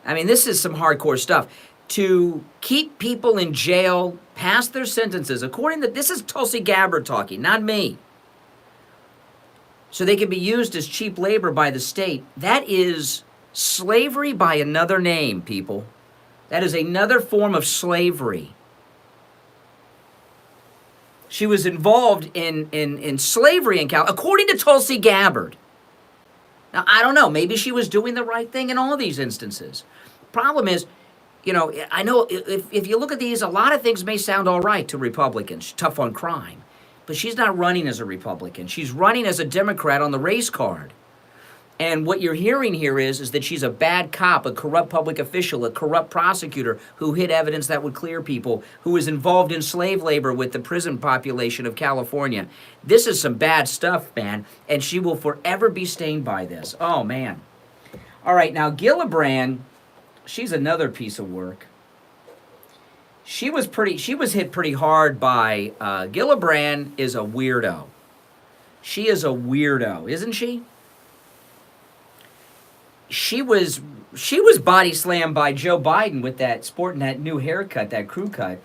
This is some hardcore stuff. To keep people in jail past their sentences, this is Tulsi Gabbard talking, not me. So they can be used as cheap labor by the state. That is slavery by another name, people. That is another form of slavery. She was involved in slavery in California, according to Tulsi Gabbard. Now, I don't know. Maybe she was doing the right thing in all these instances. Problem is, I know if you look at these, a lot of things may sound all right to Republicans, tough on crime. But she's not running as a Republican. She's running as a Democrat on the race card. And what you're hearing here is that she's a bad cop, a corrupt public official, a corrupt prosecutor who hid evidence that would clear people, who was involved in slave labor with the prison population of California. This is some bad stuff, man, and she will forever be stained by this. Oh, man. All right, now Gillibrand she's another piece of work. She was hit pretty hard by, Gillibrand is a weirdo. She is a weirdo, isn't she? She was body slammed by Joe Biden with that sporting that new haircut, that crew cut.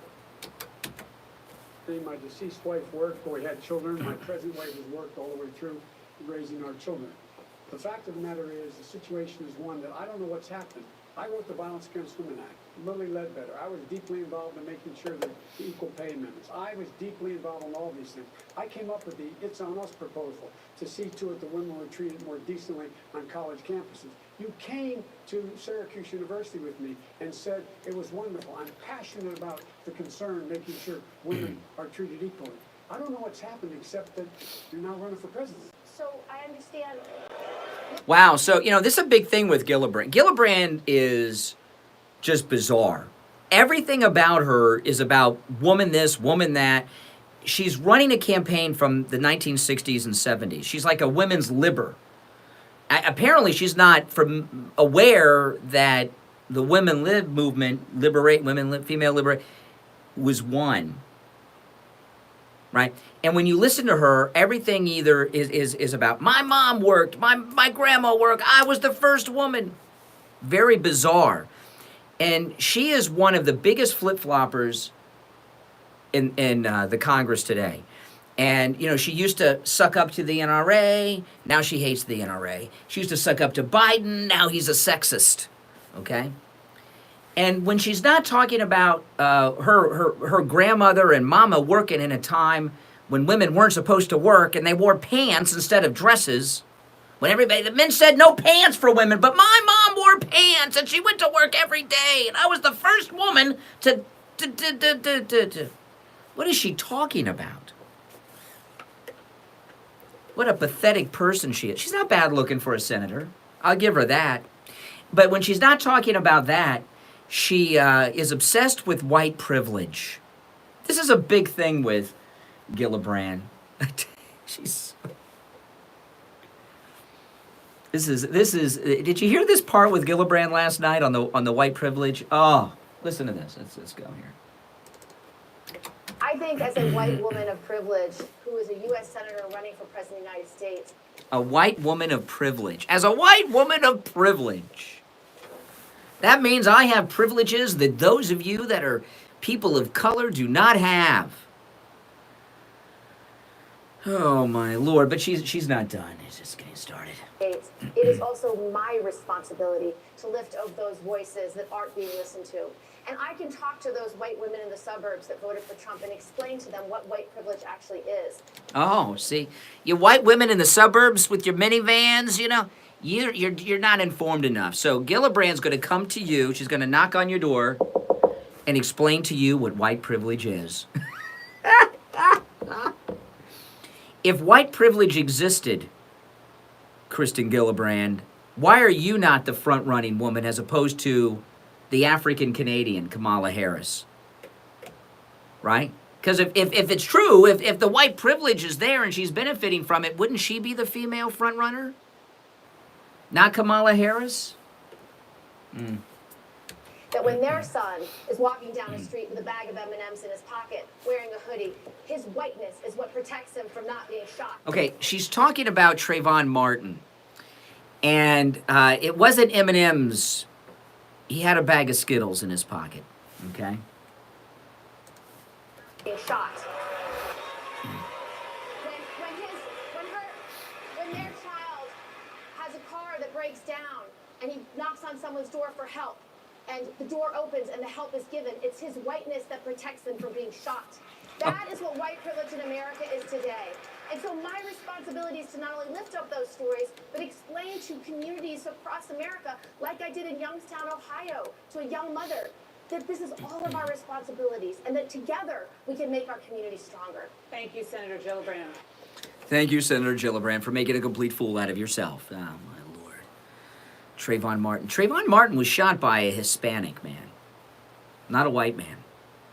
My deceased wife worked, but we had children. My present wife has worked all the way through raising our children. The fact of the matter is, the situation is one that I don't know what's happened. I wrote the Violence Against Women Act. Lily Ledbetter. I was deeply involved in making sure that the equal pay amendments. I was deeply involved in all these things. I came up with the It's On Us proposal to see to it that women were treated more decently on college campuses. You came to Syracuse University with me and said it was wonderful. I'm passionate about the concern, making sure women are treated equally. I don't know what's happened except that you're now running for president. So I understand. Wow, so, this is a big thing with Gillibrand. Gillibrand is just bizarre. Everything about her is about woman this, woman that. She's running a campaign from the 1960s and 70s. She's like a women's liber. Apparently, she's not aware that the women lib movement, liberate women, female liberate, was won. Right? And when you listen to her, everything either is about, my mom worked, my grandma worked, I was the first woman. Very bizarre. And she is one of the biggest flip-floppers in the Congress today. And, she used to suck up to the NRA. Now she hates the NRA. She used to suck up to Biden. Now he's a sexist. Okay? And when she's not talking about her grandmother and mama working in a time when women weren't supposed to work and they wore pants instead of dresses, when the men said no pants for women, but my mom wore pants and she went to work every day and I was the first woman to. What is she talking about? What a pathetic person she is. She's not bad looking for a senator. I'll give her that. But when she's not talking about that, she is obsessed with white privilege. This is a big thing with Gillibrand. This is. Did you hear this part with Gillibrand last night on the white privilege? Oh, listen to this. Let's go here. I think as a white woman of privilege who is a U.S. Senator running for President of the United States. A white woman of privilege. As a white woman of privilege. That means I have privileges that those of you that are people of color do not have. Oh, my Lord. But she's not done. It's just getting started. It is also my responsibility to lift up those voices that aren't being listened to. And I can talk to those white women in the suburbs that voted for Trump and explain to them what white privilege actually is. Oh, see, you white women in the suburbs with your minivans, you're not informed enough. So Gillibrand's going to come to you. She's going to knock on your door and explain to you what white privilege is. If white privilege existed, Kristen Gillibrand, why are you not the front-running woman as opposed to the African-Canadian Kamala Harris? Right? Because if it's true, if the white privilege is there and she's benefiting from it, wouldn't she be the female front-runner? Not Kamala Harris? That when their son is walking down the street with a bag of M&Ms in his pocket, wearing a hoodie, his whiteness is what protects him from not being shot. Okay, she's talking about Trayvon Martin. And it wasn't M&Ms. He had a bag of Skittles in his pocket. Okay? Being shot. When their child has a car that breaks down and he knocks on someone's door for help, and the door opens and the help is given, it's his whiteness that protects them from being shot. That is what white privilege in America is today. And so my responsibility is to not only lift up those stories, but explain to communities across America, like I did in Youngstown, Ohio, to a young mother, that this is all of our responsibilities, and that together we can make our community stronger. Thank you, Senator Gillibrand. Thank you, Senator Gillibrand, for making a complete fool out of yourself. Oh, my Lord. Trayvon Martin. Trayvon Martin was shot by a Hispanic man, not a white man.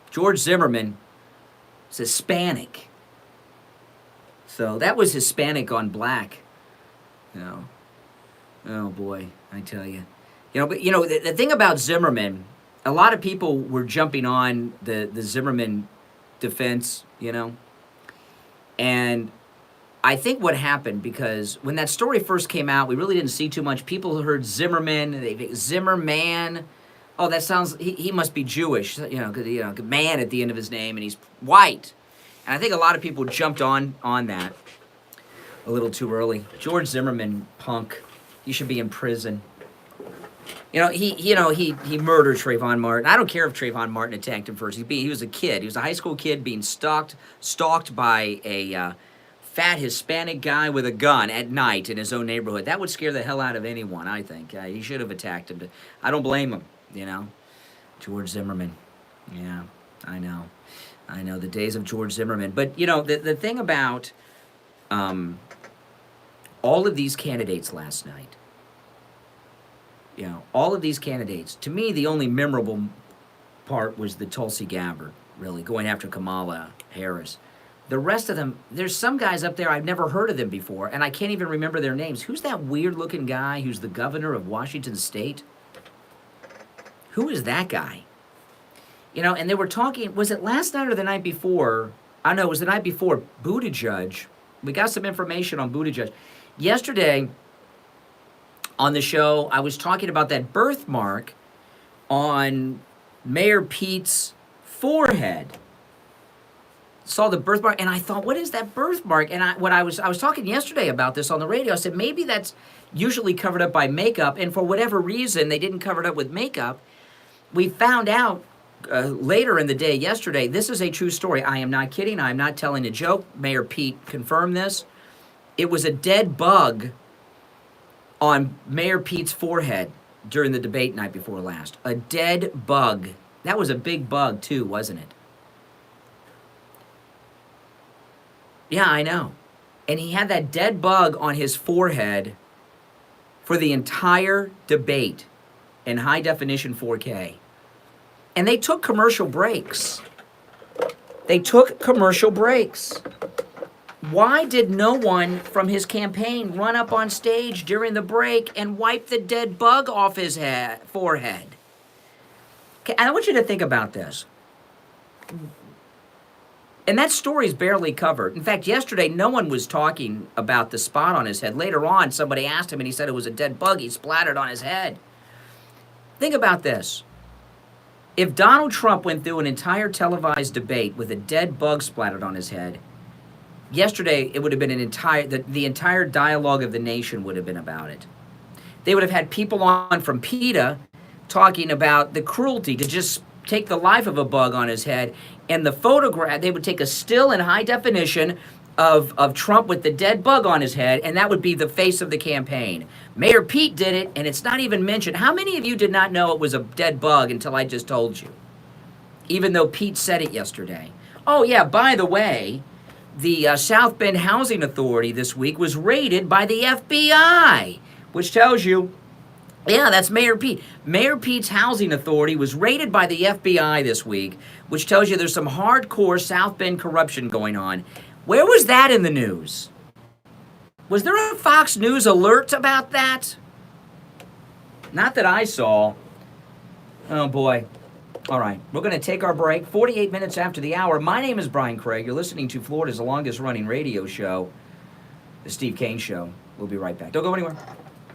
George Zimmerman is Hispanic. So that was Hispanic on black. Oh boy, I tell you. But the thing about Zimmerman, a lot of people were jumping on the Zimmerman defense, and I think what happened, because when that story first came out, we really didn't see too much. People heard Zimmerman, Zimmerman. Oh, that sounds, he must be Jewish, man at the end of his name, and he's white. And I think a lot of people jumped on that a little too early. George Zimmerman, punk. He should be in prison. He murdered Trayvon Martin. I don't care if Trayvon Martin attacked him first. He was a kid. He was a high school kid being stalked by a fat Hispanic guy with a gun at night in his own neighborhood. That would scare the hell out of anyone, I think. He should have attacked him. I don't blame him, George Zimmerman. Yeah, I know, the days of George Zimmerman. But, the thing about all of these candidates last night, all of these candidates, to me, the only memorable part was the Tulsi Gabbard, really, going after Kamala Harris. The rest of them, there's some guys up there, I've never heard of them before, and I can't even remember their names. Who's that weird-looking guy who's the governor of Washington State? Who is that guy? And they were talking, was it last night or the night before? I know, it was the night before, Buttigieg. We got some information on Buttigieg. Yesterday, on the show, I was talking about that birthmark on Mayor Pete's forehead. Saw the birthmark, and I thought, what is that birthmark? And I was talking yesterday about this on the radio. I said, maybe that's usually covered up by makeup, and for whatever reason, they didn't cover it up with makeup. We found out later in the day yesterday, this is a true story. I am not kidding. I am not telling a joke. Mayor Pete confirmed this. It was a dead bug on Mayor Pete's forehead during the debate night before last. A dead bug. That was a big bug, too, wasn't it? Yeah, I know. And he had that dead bug on his forehead for the entire debate in high-definition 4K. And they took commercial breaks. Why did no one from his campaign run up on stage during the break and wipe the dead bug off his forehead? Okay, I want you to think about this. And that story's barely covered. In fact, yesterday, no one was talking about the spot on his head. Later on, somebody asked him, and he said it was a dead bug he splattered on his head. Think about this. If Donald Trump went through an entire televised debate with a dead bug splattered on his head, yesterday it would have been the entire dialogue of the nation would have been about it. They would have had people on from PETA talking about the cruelty to just take the life of a bug on his head, and the photograph, they would take a still in high definition of Trump with the dead bug on his head, and that would be the face of the campaign. Mayor Pete did it, and it's not even mentioned. How many of you did not know it was a dead bug until I just told you? Even though Pete said it yesterday. Oh yeah, by the way, the South Bend Housing Authority this week was raided by the FBI, which tells you, yeah, that's Mayor Pete. Mayor Pete's Housing Authority was raided by the FBI this week, which tells you there's some hardcore South Bend corruption going on. Where was that in the news? Was there a Fox News alert about that? Not that I saw. Oh, boy. All right, we're going to take our break. 48 minutes after the hour. My name is Brian Craig. You're listening to Florida's longest-running radio show, The Steve Kane Show. We'll be right back. Don't go anywhere.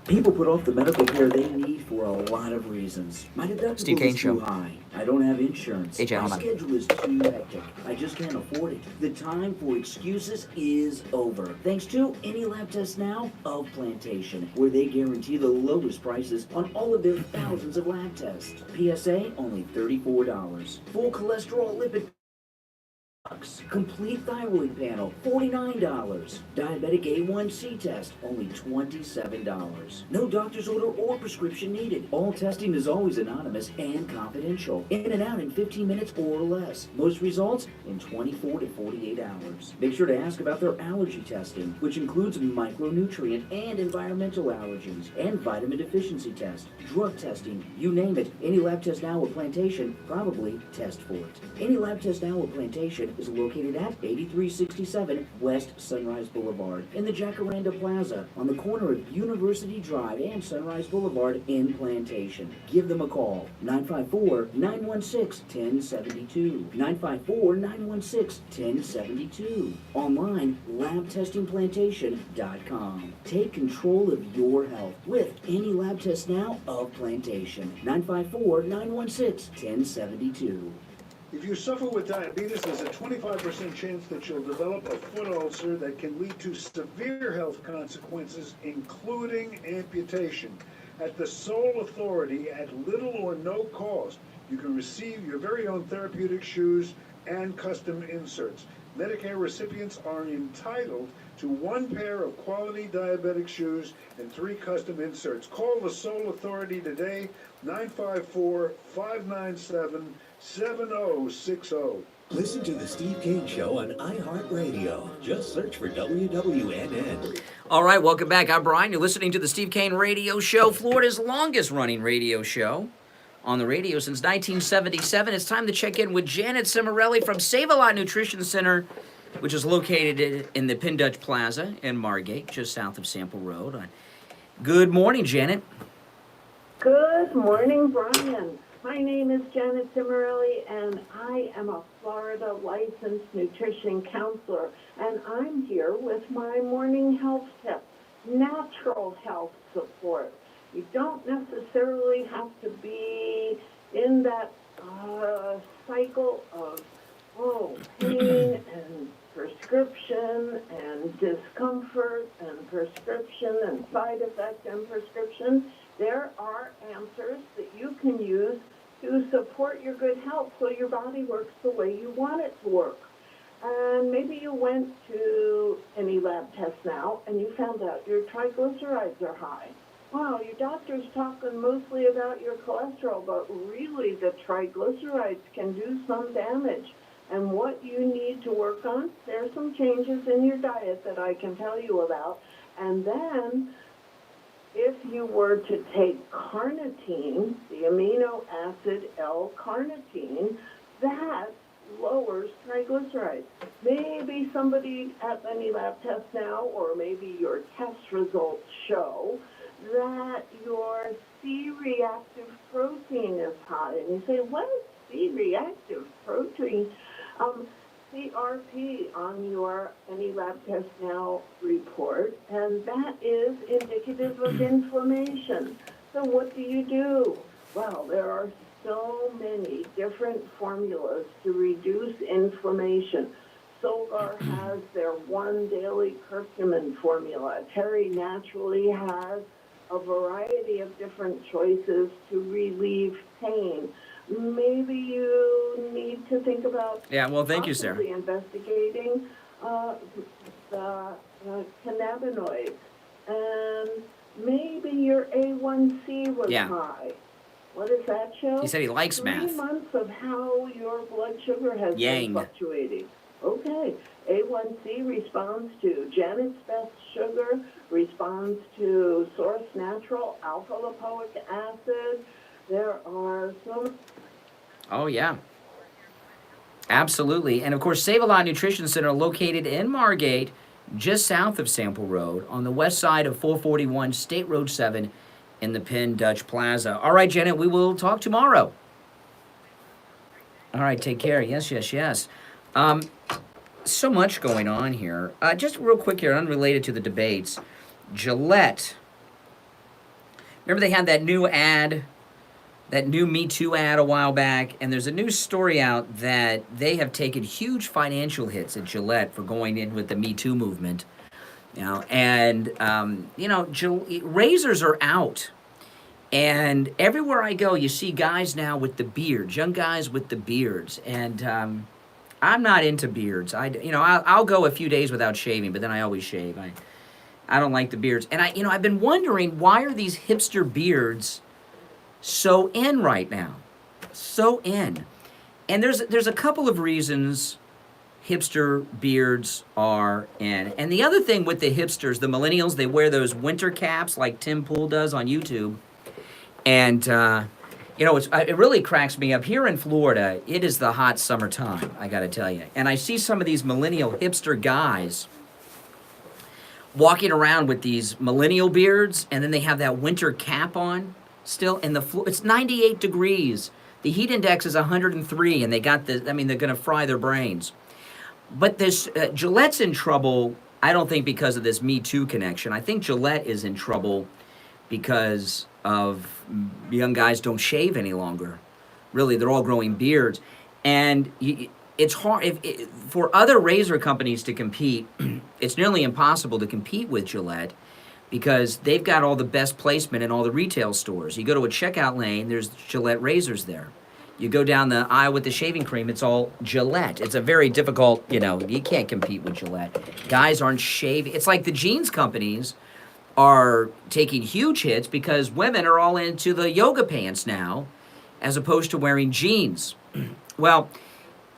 People put off the medical care they need for a lot of reasons. My deductible is too high. I don't have insurance. Hey, My schedule is too hectic. I just can't afford it. The time for excuses is over. Thanks to Any Lab Test Now of Plantation, where they guarantee the lowest prices on all of their thousands of lab tests. PSA, only $34. Full cholesterol lipid complete thyroid panel, $49. Diabetic A1C test, only $27. No doctor's order or prescription needed. All testing is always anonymous and confidential. In and out in 15 minutes or less. Most results in 24 to 48 hours. Make sure to ask about their allergy testing, which includes micronutrient and environmental allergens, and vitamin deficiency test, drug testing, you name it. Any Lab Test Now or Plantation, probably test for it. Any Lab Test Now or Plantation Drive is located at 8367 West Sunrise Boulevard in the Jacaranda Plaza on the corner of University Drive and Sunrise Boulevard in Plantation. Give them a call, 954-916-1072, 954-916-1072. Online, labtestingplantation.com. Take control of your health with any lab test now of Plantation, 954-916-1072. If you suffer with diabetes, there's a 25% chance that you'll develop a foot ulcer that can lead to severe health consequences, including amputation. At the Sole Authority, at little or no cost, you can receive your very own therapeutic shoes and custom inserts. Medicare recipients are entitled to 1 pair of quality diabetic shoes and 3 custom inserts. Call the Sole Authority today, 954-597-7060. Listen to The Steve Kane Show on iHeartRadio. Just search for WWNN. All right, welcome back. I'm Brian. You're listening to the Steve Kane Radio Show, Florida's longest-running radio show on the radio since 1977. It's time to check in with Janet Cimarelli from Save-A-Lot Nutrition Center, which is located in the Penn Dutch Plaza in Margate, just south of Sample Road. Good morning, Janet. Good morning, Brian. My name is Janet Cimarelli, and I am a Florida licensed nutrition counselor, and I'm here with my morning health tip, natural health support. You don't necessarily have to be in that cycle of pain and prescription and discomfort and prescription and side effect and prescription. There are answers that you can use to support your good health so your body works the way you want it to work. And maybe you went to any lab test now and you found out your triglycerides are high. Wow, your doctor's talking mostly about your cholesterol, but really the triglycerides can do some damage. And what you need to work on, there are some changes in your diet that I can tell you about. And then, if you were to take carnitine, the amino acid L-carnitine, that lowers triglycerides. Maybe somebody at any lab test now, or maybe your test results show that your C-reactive protein is high. And you say, what is C-reactive protein? CRP on your Any Lab Test Now report, and that is indicative of inflammation. So what do? Well, there are so many different formulas to reduce inflammation. Solgar has their one daily curcumin formula. Terry Naturally has a variety of different choices to relieve pain. Maybe you need to think about thank you, Sarah. Investigating the cannabinoids, and maybe your A1C was high. What does that show? He said he likes 3 math. months of how your blood sugar has been fluctuating. Okay, A1C responds to Janet's Best Sugar, responds to Source Natural Alpha Lipoic Acid. There are some. Oh, yeah. Absolutely. And, of course, Save-A-Lot Nutrition Center located in Margate, just south of Sample Road, on the west side of 441 State Road 7 in the Penn Dutch Plaza. All right, Janet, we will talk tomorrow. All right, take care. Yes. So much going on here. Just real quick here, unrelated to the debates. Gillette. Remember they had that new ad, that new Me Too ad a while back, and there's a new story out that they have taken huge financial hits at Gillette for going in with the Me Too movement. Razors are out. And everywhere I go, you see guys now with the beards, young guys with the beards. And I'm not into beards. I'll go a few days without shaving, but then I always shave. I don't like the beards. And I've been wondering, why are these hipster beards so in right now? So in. And there's a couple of reasons hipster beards are in. And the other thing with the hipsters, the millennials, they wear those winter caps like Tim Pool does on YouTube. And, You know, it really cracks me up. Here in Florida, it is the hot summertime, I got to tell you. And I see some of these millennial hipster guys walking around with these millennial beards, and then they have that winter cap on still. And it's 98 degrees. The heat index is 103, and they got they're going to fry their brains. But this Gillette's in trouble, I don't think because of this Me Too connection. I think Gillette is in trouble because of young guys don't shave any longer. Really, they're all growing beards. And it's hard for other razor companies to compete. It's nearly impossible to compete with Gillette because they've got all the best placement in all the retail stores. You go to a checkout lane, there's Gillette razors there. You go down the aisle with the shaving cream, it's all Gillette. It's a very difficult, you can't compete with Gillette. Guys aren't shaving. It's like the jeans companies are taking huge hits because women are all into the yoga pants now as opposed to wearing jeans. Well,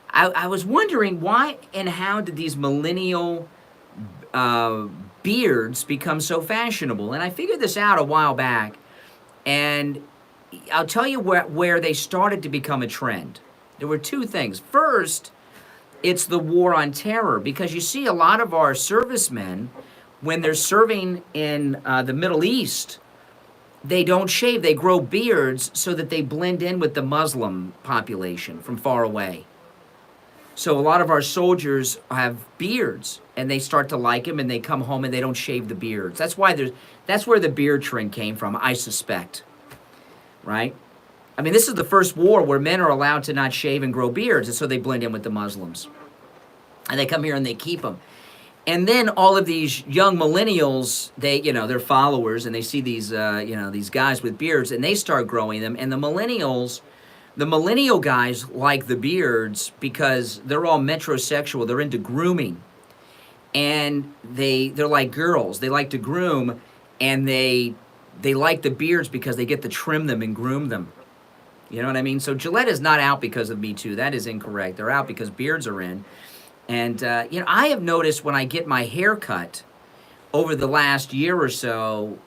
I was wondering why and how did these millennial beards become so fashionable? And I figured this out a while back, and I'll tell you where they started to become a trend. There were two things. First, it's the war on terror, because you see a lot of our servicemen, when they're serving in the Middle East, they don't shave. They grow beards so that they blend in with the Muslim population from far away. So a lot of our soldiers have beards, and they start to like them, and they come home and they don't shave the beards. That's where the beard trend came from, I suspect. Right? I mean, this is the first war where men are allowed to not shave and grow beards, and so they blend in with the Muslims. And they come here and they keep them. And then all of these young millennials, they're followers, and they see these, these guys with beards, and they start growing them. And the millennial guys like the beards because they're all metrosexual. They're into grooming, and they're like girls. They like to groom, and they like the beards because they get to trim them and groom them. You know what I mean? So Gillette is not out because of Me Too. That is incorrect. They're out because beards are in. And, I have noticed when I get my hair cut over the last year or so,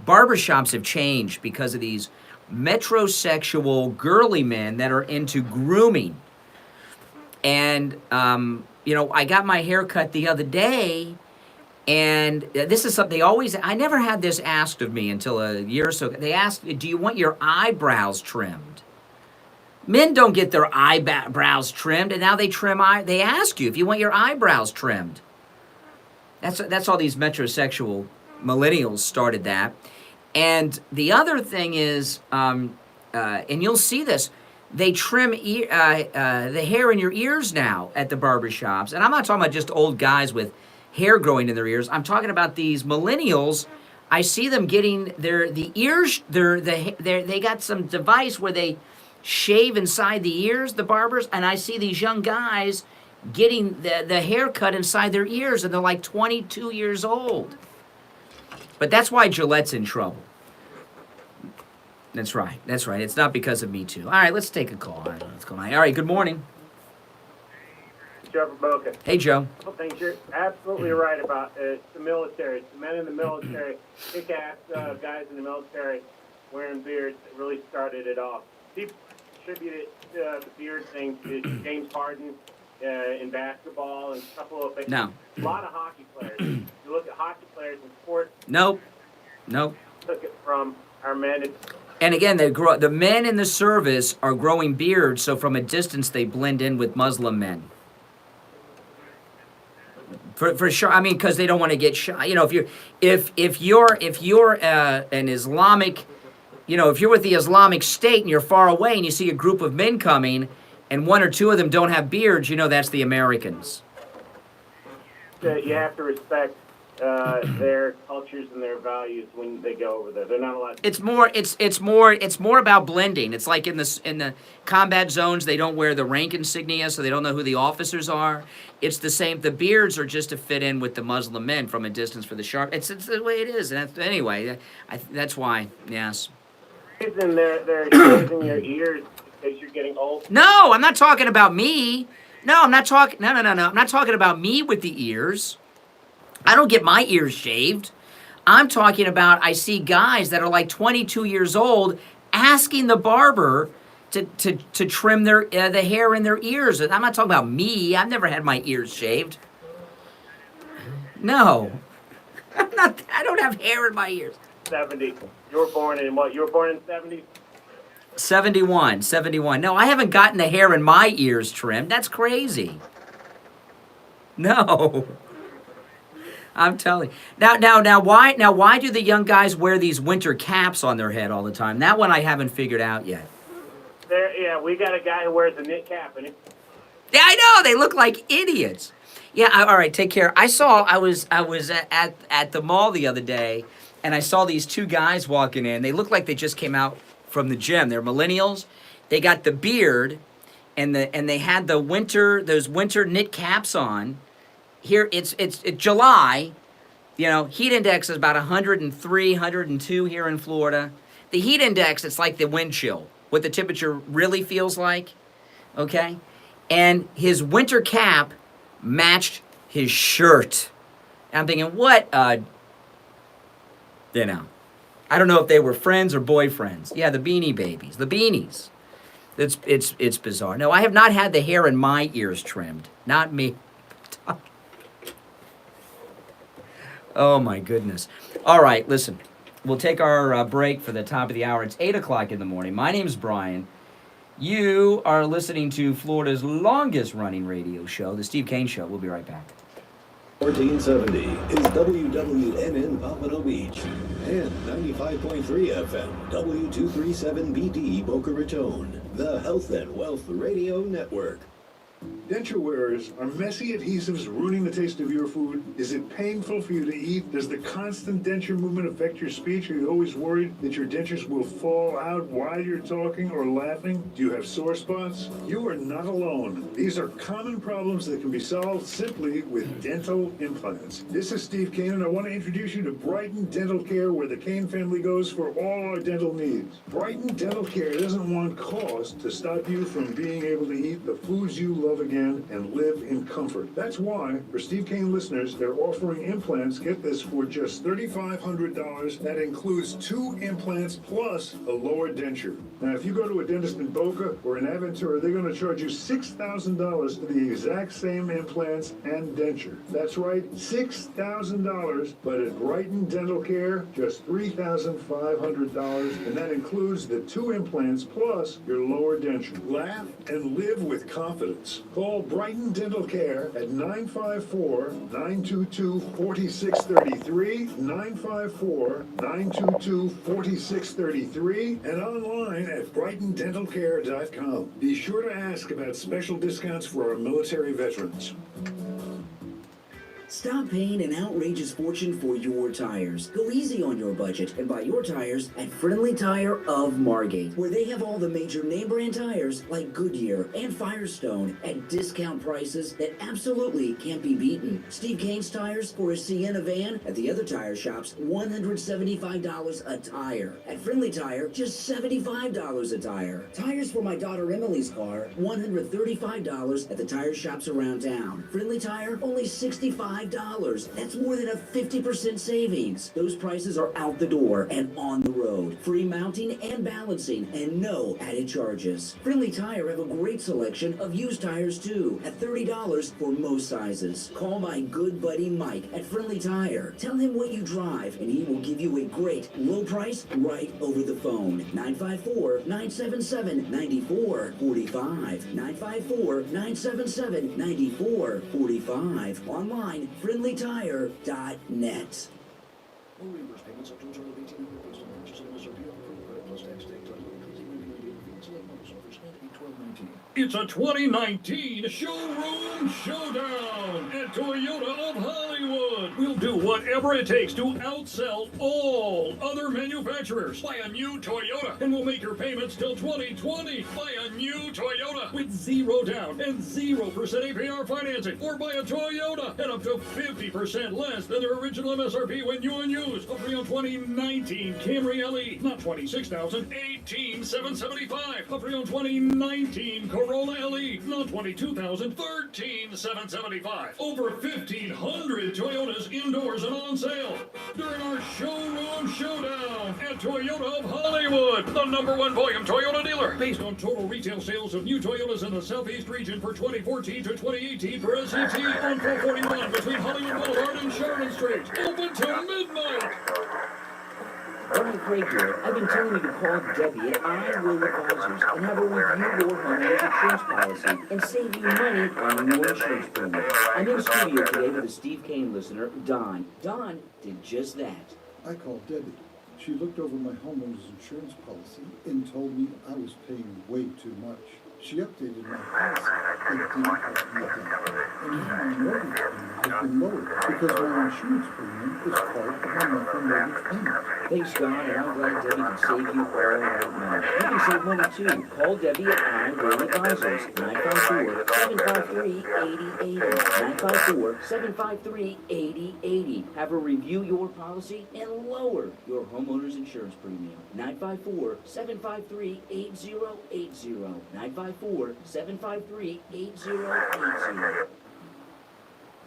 barbershops have changed because of these metrosexual girly men that are into grooming. And, I got my hair cut the other day, and this is something I never had this asked of me until a year or so. They asked, do you want your eyebrows trimmed? Men don't get their eyebrows trimmed, and now they they ask you if you want your eyebrows trimmed. That's all these metrosexual millennials started that. And the other thing is, and you'll see this, they trim the hair in your ears now at the barbershops. And I'm not talking about just old guys with hair growing in their ears. I'm talking about these millennials. I see them getting the ears. They got some device where they shave inside the ears, the barbers, and I see these young guys getting the hair cut inside their ears, and they're like 22 years old. But that's why Gillette's in trouble. That's right. It's not because of Me Too. All right, let's take a call. I don't know what's going on. All right, good morning. Joe from Boca. Hey, Joe. A couple things you're absolutely right about. The military. The men in the military, kick-ass guys in the military wearing beards that really started it off. People attributed the beard thing to James Harden in basketball and a couple of things. No. A lot of hockey players. You look at hockey players in sports. Nope. Took it from our men. And again, the men in the service are growing beards, so from a distance they blend in with Muslim men. For sure, I mean, because they don't want to get shot. If you're an Islamic, if you're with the Islamic State and you're far away and you see a group of men coming, and one or two of them don't have beards, that's the Americans. You have to respect their cultures and their values when they go over there. They're not allowed. It's more about blending. It's like in the combat zones, they don't wear the rank insignia, so they don't know who the officers are. It's the same. The beards are just to fit in with the Muslim men from a distance for the sharp. It's the way it is. And anyway, that's why. Yes. The reason they're shaving your ears because you're getting old. No, I'm not talking about me. No, I'm not talking. No. I'm not talking about me with the ears. I don't get my ears shaved. I'm talking about I see guys that are like 22 years old asking the barber to trim their the hair in their ears. I'm not talking about me. I've never had my ears shaved. No. I don't have hair in my ears. 70. You were born in what? You were born in 70? 71. No, I haven't gotten the hair in my ears trimmed. That's crazy. No. I'm telling you. Now, why do the young guys wear these winter caps on their head all the time? That one I haven't figured out yet. Yeah, we got a guy who wears a knit cap, and Yeah, I know. They look like idiots. Yeah, all right, take care. I was at the mall the other day, and I saw these two guys walking in. They look like they just came out from the gym. They're millennials. They got the beard, and they had those winter knit caps on. Here it's July. You know, heat index is about 103, 102 here in Florida. The heat index, it's like the wind chill, what the temperature really feels like. Okay? And his winter cap matched his shirt. And I'm thinking, what you know. I don't know if they were friends or boyfriends. Yeah, the Beanie Babies. The beanies. It's bizarre. No, I have not had the hair in my ears trimmed. Not me. Oh my goodness. All right, listen. We'll take our break for the top of the hour. It's 8 o'clock in the morning. My name's Brian. You are listening to Florida's longest running radio show, The Steve Kane Show. We'll be right back. 1470 is WWN in Pompano Beach and 95.3 FM W237BD Boca Raton, the Health and Wealth Radio Network. Denture wearers, are messy adhesives ruining the taste of your food? Is it painful for you to eat? Does the constant denture movement affect your speech? Are you always worried that your dentures will fall out while you're talking or laughing? Do you have sore spots? You are not alone. These are common problems that can be solved simply with dental implants. This is Steve Kane, and I want to introduce you to Brighton Dental Care, where the Kane family goes for all our dental needs. Brighton Dental Care doesn't want cost to stop you from being able to eat the foods you love again and live in comfort. That's why, for Steve Kane listeners, they're offering implants, get this, for just $3,500. That includes 2 implants plus a lower denture. Now, if you go to a dentist in Boca or in Aventura, they're going to charge you $6,000 for the exact same implants and denture. That's right, $6,000, but at Brighton Dental Care, just $3,500, and that includes the 2 implants plus your lower denture. Laugh and live with confidence. Call Brighton Dental Care at 954-922-4633, 954-922-4633, and online at brightondentalcare.com. Be sure to ask about special discounts for our military veterans. Stop paying an outrageous fortune for your tires. Go easy on your budget and buy your tires at Friendly Tire of Margate, where they have all the major name brand tires like Goodyear and Firestone at discount prices that absolutely can't be beaten. Steve Kane's tires for a Sienna van at the other tire shops, $175 a tire. At Friendly Tire, just $75 a tire. Tires for my daughter Emily's car, $135 at the tire shops around town. Friendly Tire, only $65. That's more than a 50% savings. Those prices are out the door and on the road. Free mounting and balancing and no added charges. Friendly Tire have a great selection of used tires too at $30 for most sizes. Call my good buddy Mike at Friendly Tire. Tell him what you drive and he will give you a great low price right over the phone. 954-977-9445. 954-977-9445. Online, friendlytire.net. It's a 2019 Showroom Showdown at Toyota of Hollywood. We'll do whatever it takes to outsell all other manufacturers. Buy a new Toyota and we'll make your payments till 2020. Buy a new Toyota with 0 down and 0% APR financing. Or buy a Toyota at up to 50% less than their original MSRP when new and used. A pre-owned 2019 Camry LE, not $26,000, $18,775. A pre-owned 2019 Corvette Corolla LE, now $22,013,775. Over 1,500 Toyotas indoors and on sale during our showroom showdown at Toyota of Hollywood, the #1 volume Toyota dealer. Based on total retail sales of new Toyotas in the Southeast region for 2014 to 2018 for SCT on 441 between Hollywood Boulevard and Sheridan Street. Open till midnight. Brian Craig here. I've been telling you to call Debbie at I Will Advisors and have her review your homeowner's insurance policy and save you money on your insurance premium. I'm in the studio today with a Steve Kane listener, Don. Don did just that. I called Debbie. She looked over my homeowner's insurance policy and told me I was paying way too much. She updated my policy. It didn't cost me a dime. And now my mortgage payment has been lowered because my insurance premium is part of my monthly mortgage payment. Thanks, Don, and I'm glad Debbie can save you all that money. You can save money too. Call Debbie at I Will Advisors, 954-753-8080. 954-753-8080. Have her review your policy and lower your homeowner's insurance premium. 954-753-8080. 954-753-8080.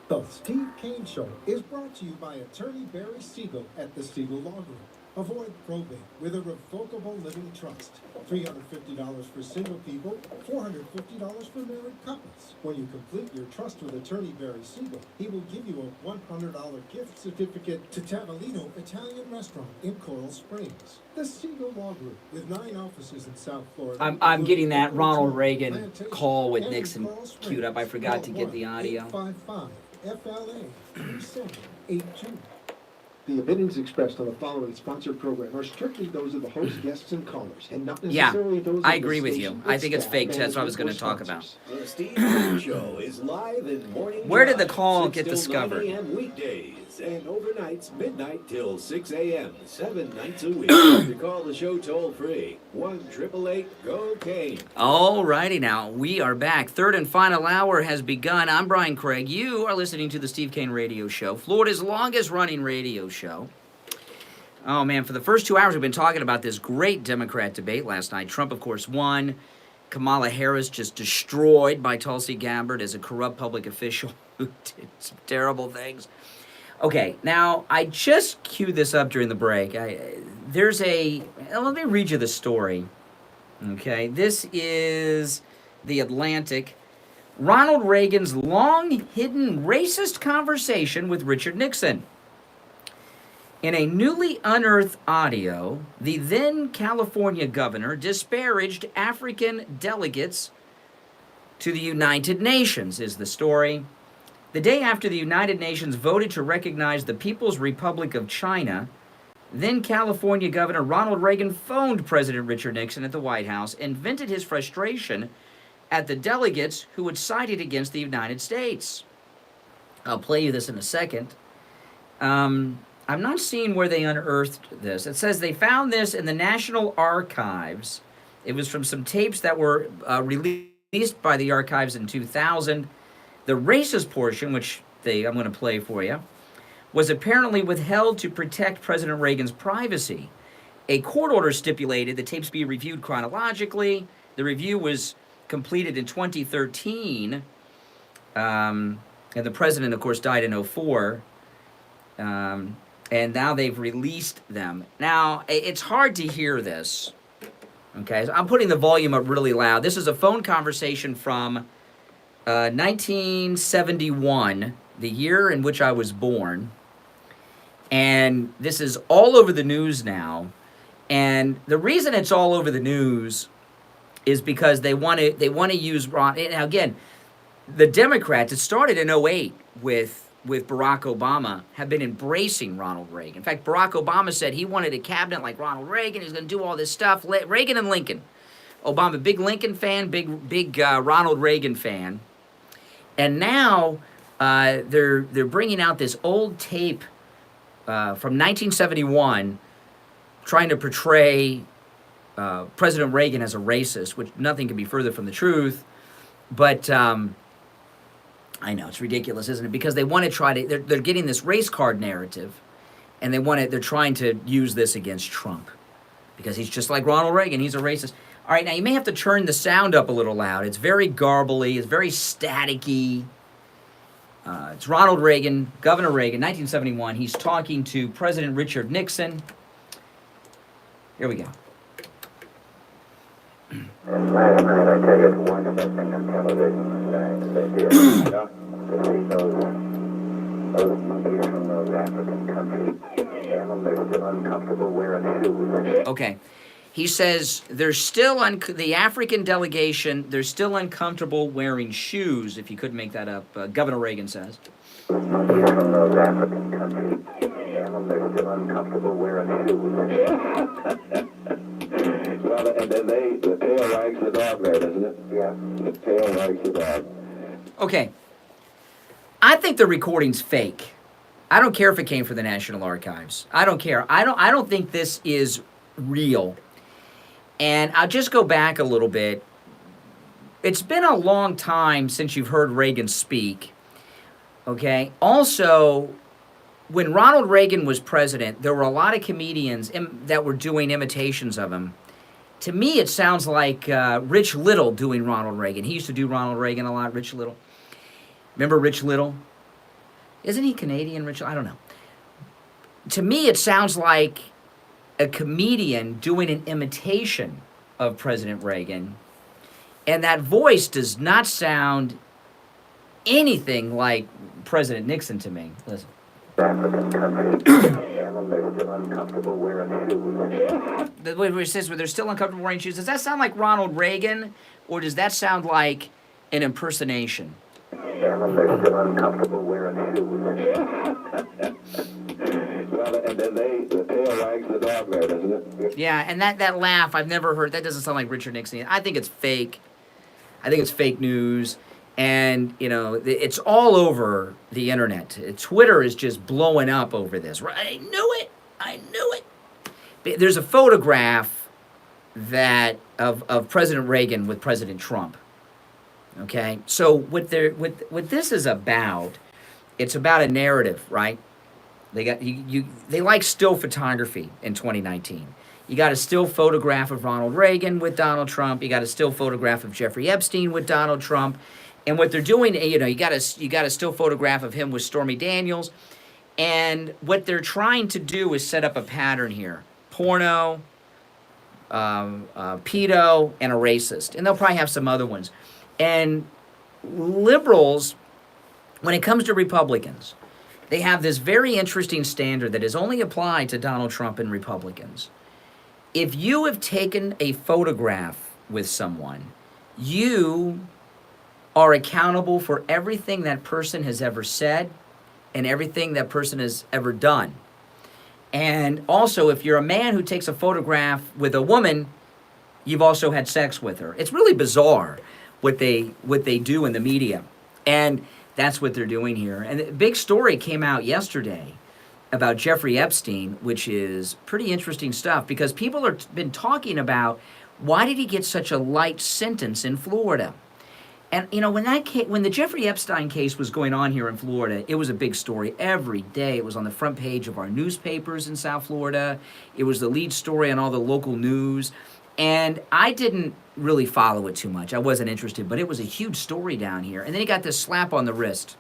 The Steve Kane Show is brought to you by attorney Barry Siegel at the Siegel Law Group. Avoid probate with a revocable living trust. $350 for single people, $450 for married couples. When you complete your trust with attorney Barry Siegel, he will give you a $100 gift certificate to Tavolino Italian Restaurant in Coral Springs. The Siegel Law Group, with 9 offices in South Florida. I'm getting that Ronald Reagan call with Nixon queued up. I forgot to get the audio. 855-FLA-3782. The opinions expressed on the following sponsored program are strictly those of the host, guests, and callers, and not Yeah, necessarily those of I the agree with you. station, I think it's staff, fake. That's what I was management, going or to talk about. sponsors. The Steve Kane Show is live in morning. Where did the drive, call 6 get till discovered? 9 a.m. weekdays and overnights midnight till 6 a.m. 7 nights a week. To call the show toll free 1-888-GO-KANE. All righty now, we are back. Third and final hour has begun. I'm Brian Craig. You are listening to the Steve Kane Radio Show, Florida's longest running radio show. Oh man, for the first 2 hours we've been talking about this great Democrat debate last night. Trump, of course, won. Kamala Harris just destroyed by Tulsi Gabbard as a corrupt public official who did some terrible things. Okay, now I just queued this up during the break. Let me read you the story. Okay, this is The Atlantic. Ronald Reagan's long-hidden racist conversation with Richard Nixon. In a newly unearthed audio, the then California governor disparaged African delegates to the United Nations, is the story. The day after the United Nations voted to recognize the People's Republic of China, then California Governor Ronald Reagan phoned President Richard Nixon at the White House and vented his frustration at the delegates who had sided against the United States. I'll play you this in a second. I'm not seeing where they unearthed this. It says they found this in the National Archives. It was from some tapes that were released by the archives in 2000. The racist portion, which I'm going to play for you, was apparently withheld to protect President Reagan's privacy. A court order stipulated the tapes be reviewed chronologically. The review was completed in 2013, and the president, of course, died in 2004. And now they've released them. Now, it's hard to hear this. Okay, so I'm putting the volume up really loud. This is a phone conversation from 1971, the year in which I was born. And this is all over the news now. And the reason it's all over the news is because they want to use Ron. Now, again, the Democrats, it started in 2008 with Barack Obama, have been embracing Ronald Reagan. In fact, Barack Obama said he wanted a cabinet like Ronald Reagan. He's going to do all this stuff. Reagan and Lincoln. Obama, big Lincoln fan, big Ronald Reagan fan. And now they're bringing out this old tape from 1971 trying to portray President Reagan as a racist, which nothing could be further from the truth. But I know, it's ridiculous, isn't it? Because they want to they're getting this race card narrative, and they're trying to use this against Trump. Because he's just like Ronald Reagan, he's a racist. All right, now you may have to turn the sound up a little loud. It's very garbly. It's very staticky. It's Ronald Reagan, Governor Reagan, 1971. He's talking to President Richard Nixon. Here we go. Last night, I tell you, it's one of the things on television they did. To see those monkeys from those African countries, and they're still uncomfortable wearing shoes. Okay. He says they're still the African delegation, they're still uncomfortable wearing shoes, if you couldn't make that up. Governor Reagan says. Monkeys from those African countries, and they're still uncomfortable wearing shoes. Well, and then the tail wags the dog there, doesn't it? Yeah. The tail wags the dog. Okay. I think the recording's fake. I don't care if it came from the National Archives. I don't care. I don't think this is real. And I'll just go back a little bit. It's been a long time since you've heard Reagan speak. Okay? Also, when Ronald Reagan was president, there were a lot of comedians that were doing imitations of him. To me, it sounds like Rich Little doing Ronald Reagan. He used to do Ronald Reagan a lot, Rich Little. Remember Rich Little? Isn't he Canadian, Rich? I don't know. To me, it sounds like a comedian doing an imitation of President Reagan. And that voice does not sound anything like President Nixon to me. Listen. African countries, and they're still uncomfortable wearing shoes. The way it says where they're still uncomfortable wearing shoes, does that sound like Ronald Reagan, or does that sound like an impersonation? And they're still uncomfortable wearing shoes. Well, and then the tail wags the dog there, doesn't it? Yeah, and that laugh, I've never heard, that doesn't sound like Richard Nixon. I think it's fake. I think it's fake news. And, you know, it's all over the internet. Twitter is just blowing up over this. I knew it. I knew it. There's a photograph of President Reagan with President Trump. Okay? So what this is about, it's about a narrative, right? They like still photography in 2019. You got a still photograph of Ronald Reagan with Donald Trump. You got a still photograph of Jeffrey Epstein with Donald Trump. And what they're doing, you know, you got a still photograph of him with Stormy Daniels. And what they're trying to do is set up a pattern here. Porno, pedo, and a racist. And they'll probably have some other ones. And liberals, when it comes to Republicans, they have this very interesting standard that is only applied to Donald Trump and Republicans. If you have taken a photograph with someone, you are accountable for everything that person has ever said and everything that person has ever done. And also, if you're a man who takes a photograph with a woman, you've also had sex with her. It's really bizarre what they do in the media. And that's what they're doing here. And the big story came out yesterday about Jeffrey Epstein, which is pretty interesting stuff because people have been talking about why did he get such a light sentence in Florida? And, you know, when the Jeffrey Epstein case was going on here in Florida, it was a big story every day. It was on the front page of our newspapers in South Florida. It was the lead story on all the local news. And I didn't really follow it too much. I wasn't interested, but it was a huge story down here. And then he got this slap on the wrist.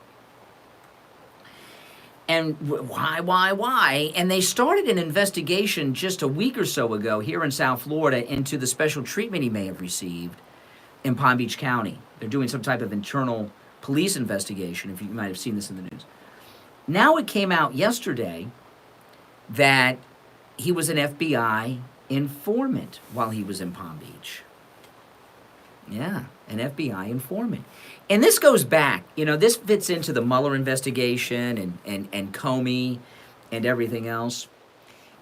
And why? And they started an investigation just a week or so ago here in South Florida into the special treatment he may have received in Palm Beach County. They're doing some type of internal police investigation, if you might have seen this in the news. Now it came out yesterday that he was an FBI informant while he was in Palm Beach. Yeah, an FBI informant. And this goes back, you know, this fits into the Mueller investigation and Comey and everything else.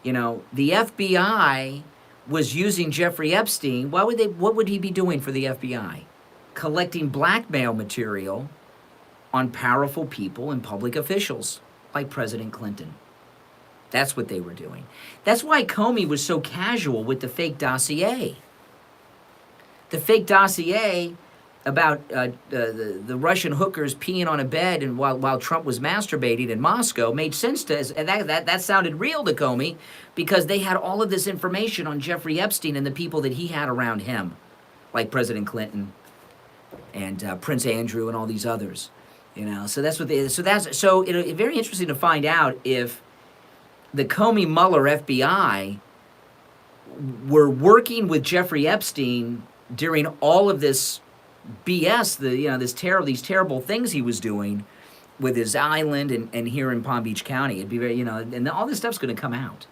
You know, the FBI was using Jeffrey Epstein. What would he be doing for the FBI? Collecting blackmail material on powerful people and public officials like President Clinton. That's what they were doing. That's why Comey was so casual with the fake dossier. The fake dossier the Russian hookers peeing on a bed and while Trump was masturbating in Moscow made sense to us, and that sounded real to Comey because they had all of this information on Jeffrey Epstein and the people that he had around him, like President Clinton and Prince Andrew and all these others, So that's what it'll be very interesting to find out if the Comey Mueller FBI were working with Jeffrey Epstein during all of this BS, these terrible things he was doing with his island and here in Palm Beach County. It'd be very, and all this stuff's going to come out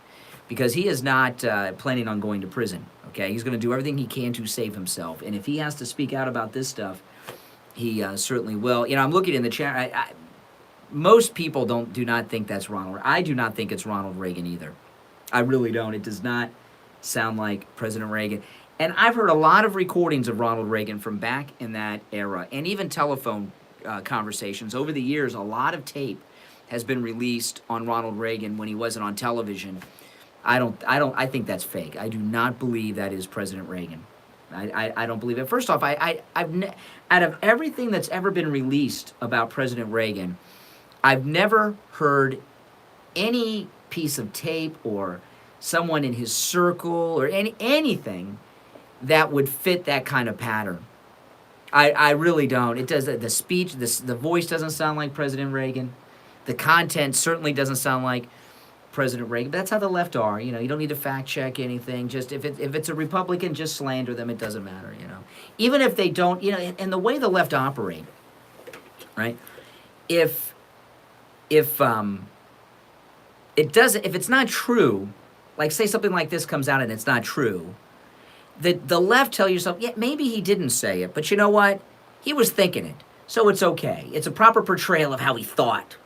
because he is not planning on going to prison. Okay, he's going to do everything he can to save himself, and if he has to speak out about this stuff, he certainly will. I'm looking in the chat. Most people do not think that's Ronald. I do not think it's Ronald Reagan either. I really don't. It does not sound like President Reagan. And I've heard a lot of recordings of Ronald Reagan from back in that era, and even telephone conversations. Over the years, a lot of tape has been released on Ronald Reagan when he wasn't on television. I think that's fake. I do not believe that is President Reagan. I don't believe it. First off, out of everything that's ever been released about President Reagan, I've never heard any piece of tape or someone in his circle or anything that would fit that kind of pattern. I really don't. It does. The speech, the voice doesn't sound like President Reagan. The content certainly doesn't sound like President Reagan. But that's how the left are. You don't need to fact check anything. Just if it's a Republican, just slander them. It doesn't matter. Even if they don't. And the way the left operate, right? If it's not true, like say something like this comes out and it's not true. The left tell yourself, yeah, maybe he didn't say it, but you know what? He was thinking it, so it's okay. It's a proper portrayal of how he thought,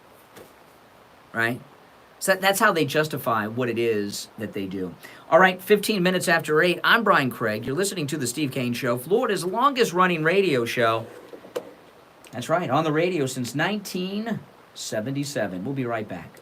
right? So that's how they justify what it is that they do. All right, 15 minutes after 8, I'm Brian Craig. You're listening to The Steve Kane Show, Florida's longest-running radio show. That's right, on the radio since 1977. We'll be right back.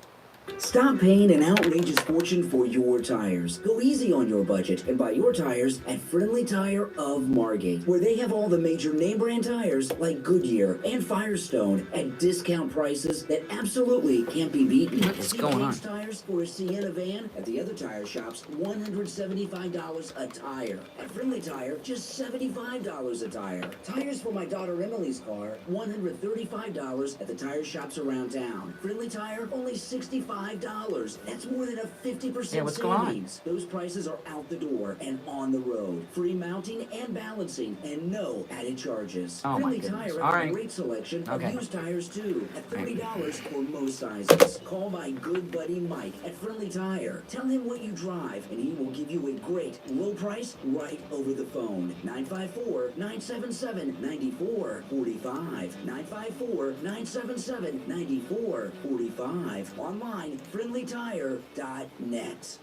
Stop paying an outrageous fortune for your tires. Go easy on your budget and buy your tires at Friendly Tire of Margate, where they have all the major name brand tires like Goodyear and Firestone at discount prices that absolutely can't be beaten. What's going on? Tires for a Sienna van at the other tire shops, $175 a tire. At Friendly Tire, just $75 a tire. Tires for my daughter Emily's car, $135 at the tire shops around town. Friendly Tire, only $65. That's more than a 50% what's going on? savings. Those prices are out the door and on the road. Free mounting and balancing and no added charges. Oh, Friendly my goodness. Tire All has right. a great selection Okay. of used tires too at $30 for most sizes. Call my good buddy Mike at Friendly Tire. Tell him what you drive and he will give you a great low price right over the phone. 954-977-9445. 954-977-9445. Online, friendlytire.net.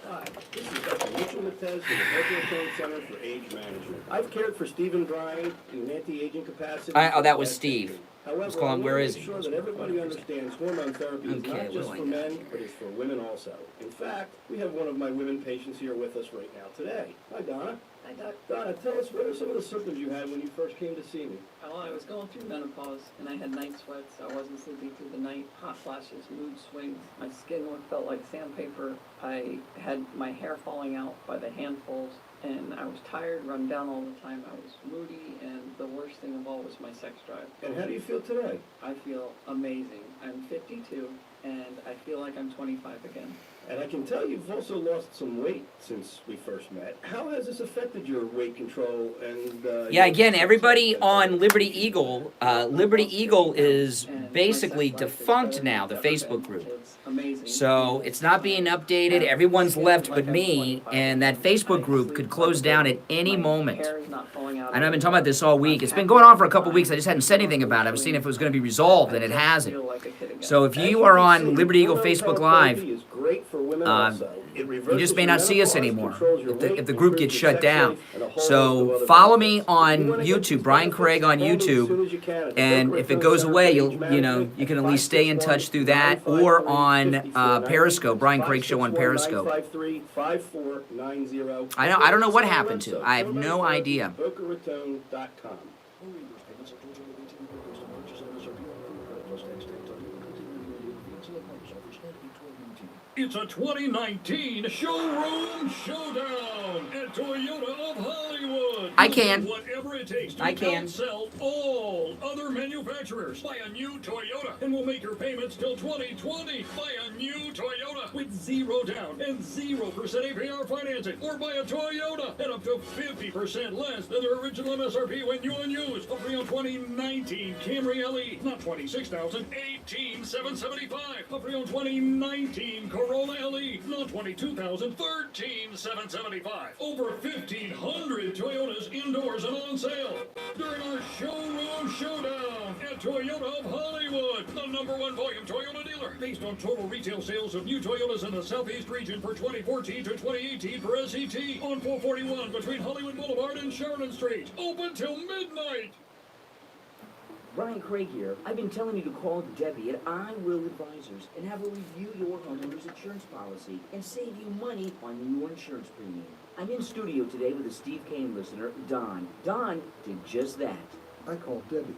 Hi, this is Dr. Mitchell Matez from the Boca Raton Center for Age Management. I've cared for Stephen Bryan in an anti-aging capacity. That was Steve. However, Let's call him. Where is he? I want to make sure that everybody understands hormone therapy is Okay, not just well, for men, but it's for women also. In fact, we have one of my women patients here with us right now today. Hi, Donna. Hi, Doc. Donna, tell us, what are some of the symptoms you had when you first came to see me? Well, I was going through menopause, and I had night sweats. I wasn't sleeping through the night, hot flashes, mood swings. My skin felt like sandpaper. I had my hair falling out by the handfuls, and I was tired, run down all the time. I was moody, and the worst thing of all was my sex drive. And how do you feel today? I feel amazing. I'm 52, and I feel like I'm 25 again. And I can tell you've also lost some weight since we first met. How has this affected your weight control and... Yeah, again, everybody on Liberty Eagle, Liberty Eagle is basically defunct now, the Facebook group. So it's not being updated. Everyone's left but me, and that Facebook group could close down at any moment. And I've been talking about this all week. It's been going on for a couple weeks. I just hadn't said anything about it. I was seeing if it was going to be resolved, and it hasn't. So if you are on Liberty Eagle Facebook Live, reverses You just may your not see us menopause, anymore controls your if weight, the group improves gets your shut sex down. life, and a whole host of So other follow me benefits. on You wanna get YouTube, these Brian Craig on benefits, call me as soon YouTube, as you can at the and Boca if it Raton goes Center away, for you'll Age you Management can at at least stay in touch through that, or on 561-953-5490, Periscope, Brian Craig Show on Periscope. 561-953-5490. I don't know what happened to it. I have no idea. BocaRaton.com. It's a 2019 showroom showdown at Toyota of Hollywood. I can. We'll do whatever it takes to I can. outsell all other manufacturers. Buy a new Toyota and we'll make your payments till 2020. Buy a new Toyota with 0 down and 0% APR financing. Or buy a Toyota at up to 50% less than their original MSRP when new and used. A pre-owned 2019 Camry LE, not $26,000, $18,775. A pre-owned 2019 Corolla LE, not $22,000, $13,775. Over 1,500 Toyotas indoors and on sale during our showroom showdown at Toyota of Hollywood, the #1 volume Toyota dealer. Based on total retail sales of new Toyotas in the Southeast region for 2014 to 2018 for SET on 441 between Hollywood Boulevard and Sheridan Street. Open till midnight. Brian Craig here. I've been telling you to call Debbie at I Will Advisors and have her review your homeowner's insurance policy and save you money on your insurance premium. I'm in studio today with a Steve Kane listener, Don. Don did just that. I called Debbie.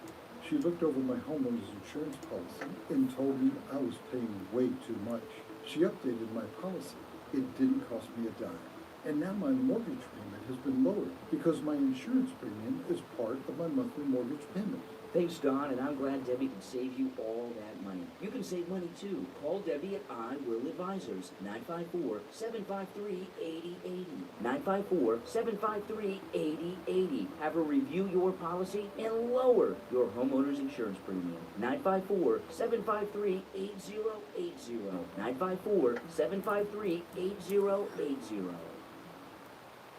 She looked over my homeowner's insurance policy and told me I was paying way too much. She updated my policy. It didn't cost me a dime. And now my mortgage payment has been lowered because my insurance premium is part of my monthly mortgage payment. Thanks, Don, and I'm glad Debbie can save you all that money. You can save money, too. Call Debbie at I Will Advisors, 954-753-8080. 954-753-8080. Have her review your policy and lower your homeowner's insurance premium. 954-753-8080. 954-753-8080.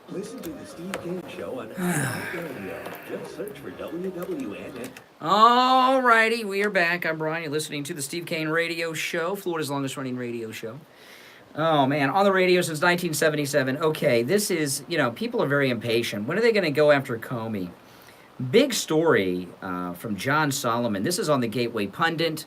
Listen to the Steve Kane Show on radio. Just search for WWN. All righty, we are back. I'm Brian. You're listening to the Steve Kane Radio Show, Florida's longest running radio show. Oh, man, on the radio since 1977. Okay, this is, people are very impatient. When are they going to go after Comey? Big story from John Solomon. This is on the Gateway Pundit.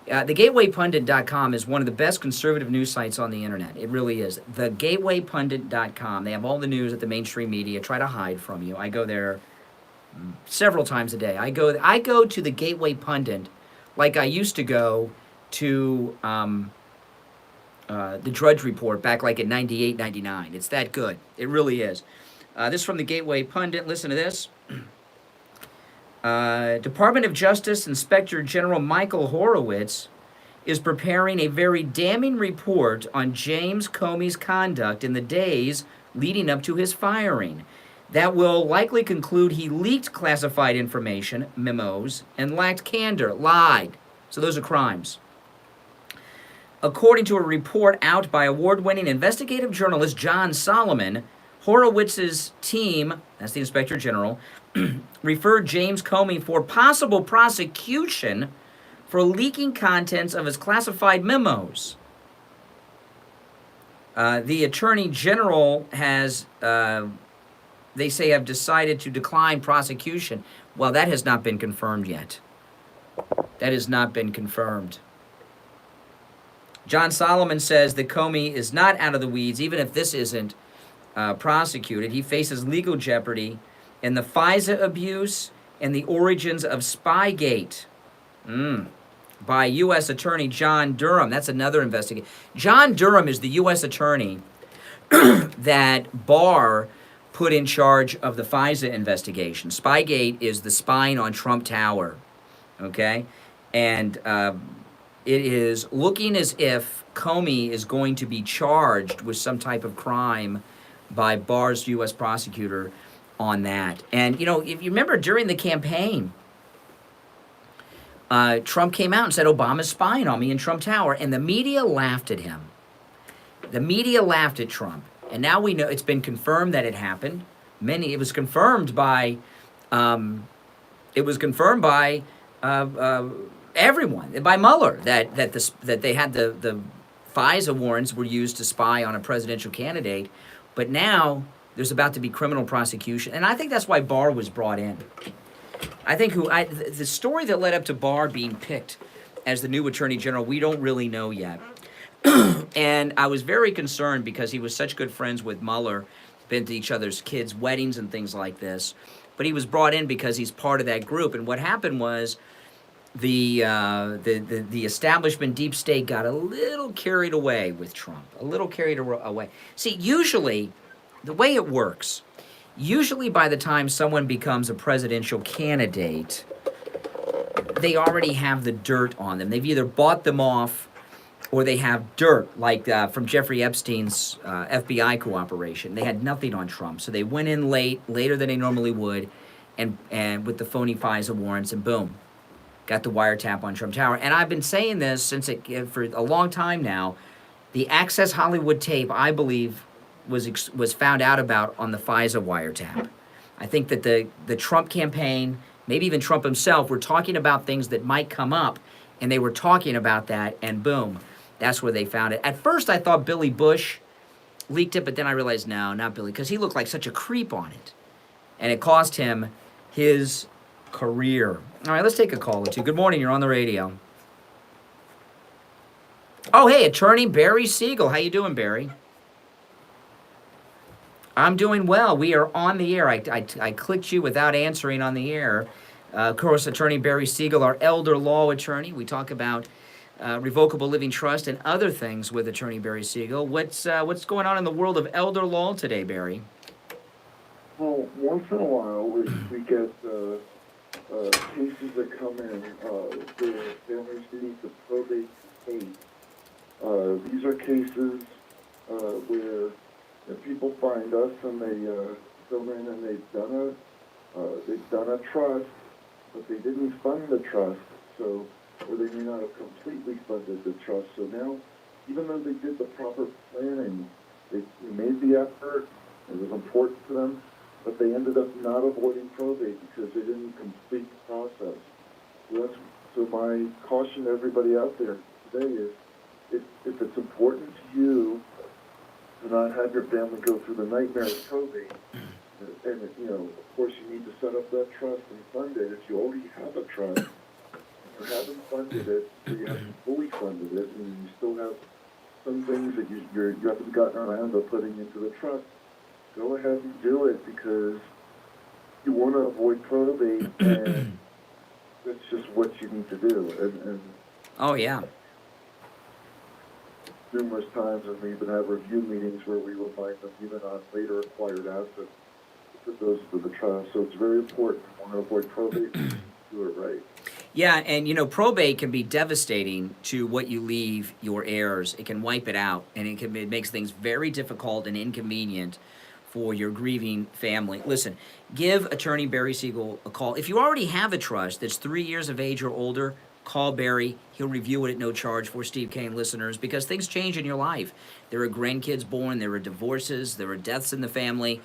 TheGatewayPundit.com is one of the best conservative news sites on the internet. It really is. TheGatewayPundit.com. They have all the news that the mainstream media try to hide from you. I go there several times a day. I go to the Gateway Pundit like I used to go to the Drudge Report back like in 98, 99. It's that good. It really is. This is from the Gateway Pundit. Listen to this. Department of Justice Inspector General Michael Horowitz is preparing a very damning report on James Comey's conduct in the days leading up to his firing. That will likely conclude he leaked classified information, memos, and lacked candor, lied. So those are crimes. According to a report out by award-winning investigative journalist John Solomon, Horowitz's team, that's the Inspector General, referred James Comey for possible prosecution for leaking contents of his classified memos. The Attorney General has, they say, have decided to decline prosecution. Well, that has not been confirmed yet. That has not been confirmed. John Solomon says that Comey is not out of the weeds, even if this isn't prosecuted. He faces legal jeopardy in the FISA abuse and the origins of Spygate by U.S. Attorney John Durham. That's another investigation. John Durham is the U.S. Attorney that Barr put in charge of the FISA investigation. Spygate is the spying on Trump Tower, okay? And it is looking as if Comey is going to be charged with some type of crime by Barr's U.S. prosecutor on that. And, if you remember during the campaign, Trump came out and said, Obama's spying on me in Trump Tower, and the media laughed at him. The media laughed at Trump. And now we know it's been confirmed that it happened. It was confirmed by everyone, by Mueller, that they had the FISA warrants were used to spy on a presidential candidate, but now there's about to be criminal prosecution, and I think that's why Barr was brought in. I think the story that led up to Barr being picked as the new Attorney General, we don't really know yet. And I was very concerned because he was such good friends with Mueller, been to each other's kids' weddings and things like this. But he was brought in because he's part of that group. And what happened was the establishment deep state got a little carried away with Trump, a little carried away. See, usually, the way it works, usually by the time someone becomes a presidential candidate, they already have the dirt on them. They've either bought them off or they have dirt, like from Jeffrey Epstein's FBI cooperation. They had nothing on Trump, so they went in later than they normally would, and with the phony FISA warrants, and boom, got the wiretap on Trump Tower. And I've been saying this for a long time now. The Access Hollywood tape, I believe, was found out about on the FISA wiretap. I think that the Trump campaign, maybe even Trump himself, were talking about things that might come up, and they were talking about that, and boom, that's where they found it. At first, I thought Billy Bush leaked it, but then I realized, no, not Billy, because he looked like such a creep on it, and it cost him his career. All right, let's take a call or two. Good morning, you're on the radio. Oh, hey, Attorney Barry Siegel. How you doing, Barry? I'm doing well. We are on the air. I clicked you without answering on the air. Of course, Attorney Barry Siegel, our elder law attorney. We talk about revocable living trust and other things with Attorney Barry Siegel. What's going on in the world of elder law today, Barry? Well, once in a while we get cases that come in where families need to probate estate. These are cases where people find us and they go in and they've done a trust, but they didn't fund the trust, so, or they may not have completely funded the trust. So now, even though they did the proper planning, they made the effort, it was important to them, but they ended up not avoiding probate because they didn't complete the process. So my caution to everybody out there today is, if it's important to you to not have your family go through the nightmare of probate, and of course you need to set up that trust and fund it. If you already have a trust, you haven't funded it, so you haven't fully funded it, and you still have some things that you haven't gotten around to putting into the trust, go ahead and do it because you want to avoid probate, and that's just what you need to do. And oh, yeah. Numerous times, and we even have review meetings where we remind them even on later acquired assets that those to the trust. So it's very important. You want to avoid probate, do it right. Yeah, and probate can be devastating to what you leave your heirs. It can wipe it out, and it makes things very difficult and inconvenient for your grieving family. Listen, give Attorney Barry Siegel a call. If you already have a trust that's 3 years of age or older, call Barry. He'll review it at no charge for Steve Kane listeners because things change in your life. There are grandkids born, there are divorces, there are deaths in the family.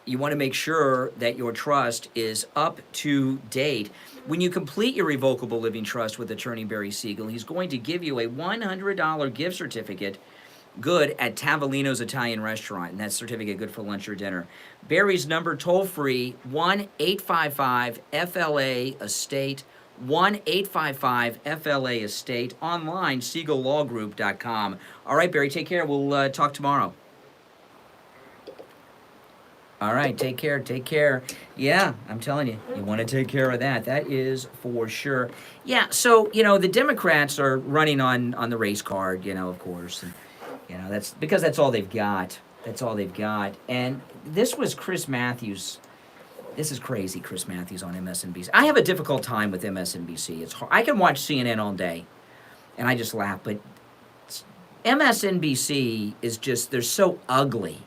You want to make sure that your trust is up to date. When you complete your revocable living trust with Attorney Barry Siegel, he's going to give you a $100 gift certificate good at Tavolino's Italian Restaurant, and that certificate good for lunch or dinner. Barry's number, toll-free, 1-855-FLA-ESTATE, 1-855-FLA-ESTATE, online, SiegelLawGroup.com. All right, Barry, take care. We'll talk tomorrow. All right, take care. Yeah, I'm telling you, you want to take care of that. That is for sure. Yeah, so, the Democrats are running on the race card, of course. And, that's because that's all they've got. That's all they've got. And this was Chris Matthews. This is crazy, Chris Matthews on MSNBC. I have a difficult time with MSNBC. It's hard. I can watch CNN all day, and I just laugh. But MSNBC is just, they're so ugly.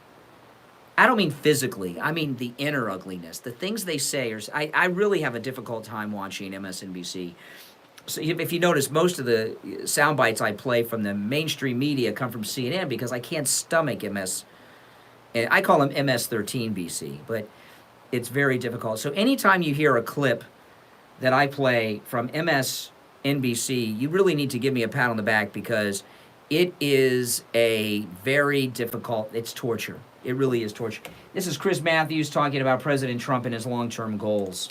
I don't mean physically. I mean the inner ugliness. The things they say are... I really have a difficult time watching MSNBC. So if you notice, most of the sound bites I play from the mainstream media come from CNN because I can't stomach MS. I call them MS-13BC, but it's very difficult. So anytime you hear a clip that I play from MSNBC, you really need to give me a pat on the back because It is a very difficult, it's torture. It really is torture. This is Chris Matthews talking about President Trump and his long-term goals.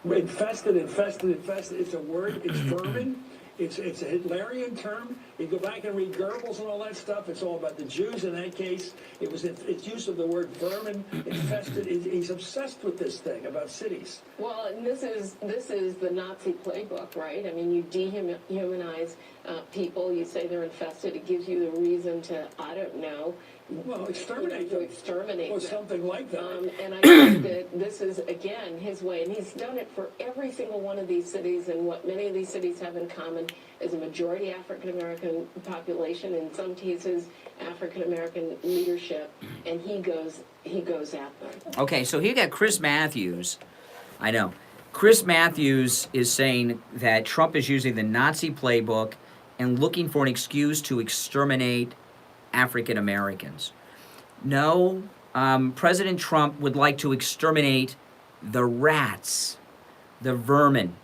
Infested. It's a word. It's vermin. It's a Hitlerian term. You go back and read Goebbels and all that stuff. It's all about the Jews in that case. It's use of the word vermin, infested. He's obsessed with this thing about cities. Well, and this is the Nazi playbook, right? I mean, you dehumanize people. You say they're infested. It gives you the reason to, I don't know. Well, exterminate them. To exterminate or them. something like that. And I think that this is, again, his way. And he's done it for every single one of these cities. And what many of these cities have in common is a majority African-American population, in some cases African-American leadership, and he goes at them. Okay, so here you got Chris Matthews. I know. Chris Matthews is saying that Trump is using the Nazi playbook and looking for an excuse to exterminate African Americans. No, President Trump would like to exterminate the rats, the vermin.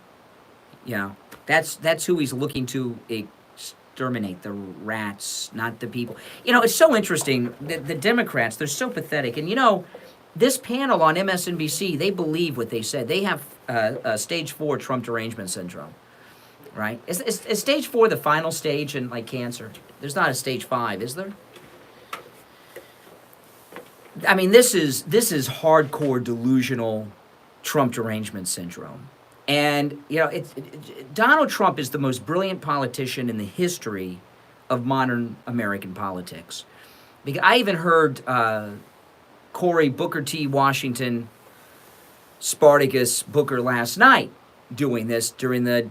You know, that's who he's looking to exterminate, the rats, not the people. You know, it's so interesting. The Democrats, they're so pathetic. And, you know, this panel on MSNBC, they believe what they said. They have stage 4 Trump derangement syndrome, right? Is stage 4 the final stage in, like, cancer? There's not a stage 5, is there? I mean, this is hardcore delusional Trump derangement syndrome. And, you know, Donald Trump is the most brilliant politician in the history of modern American politics. Because I even heard Cory Booker T. Washington, Spartacus Booker last night doing this during the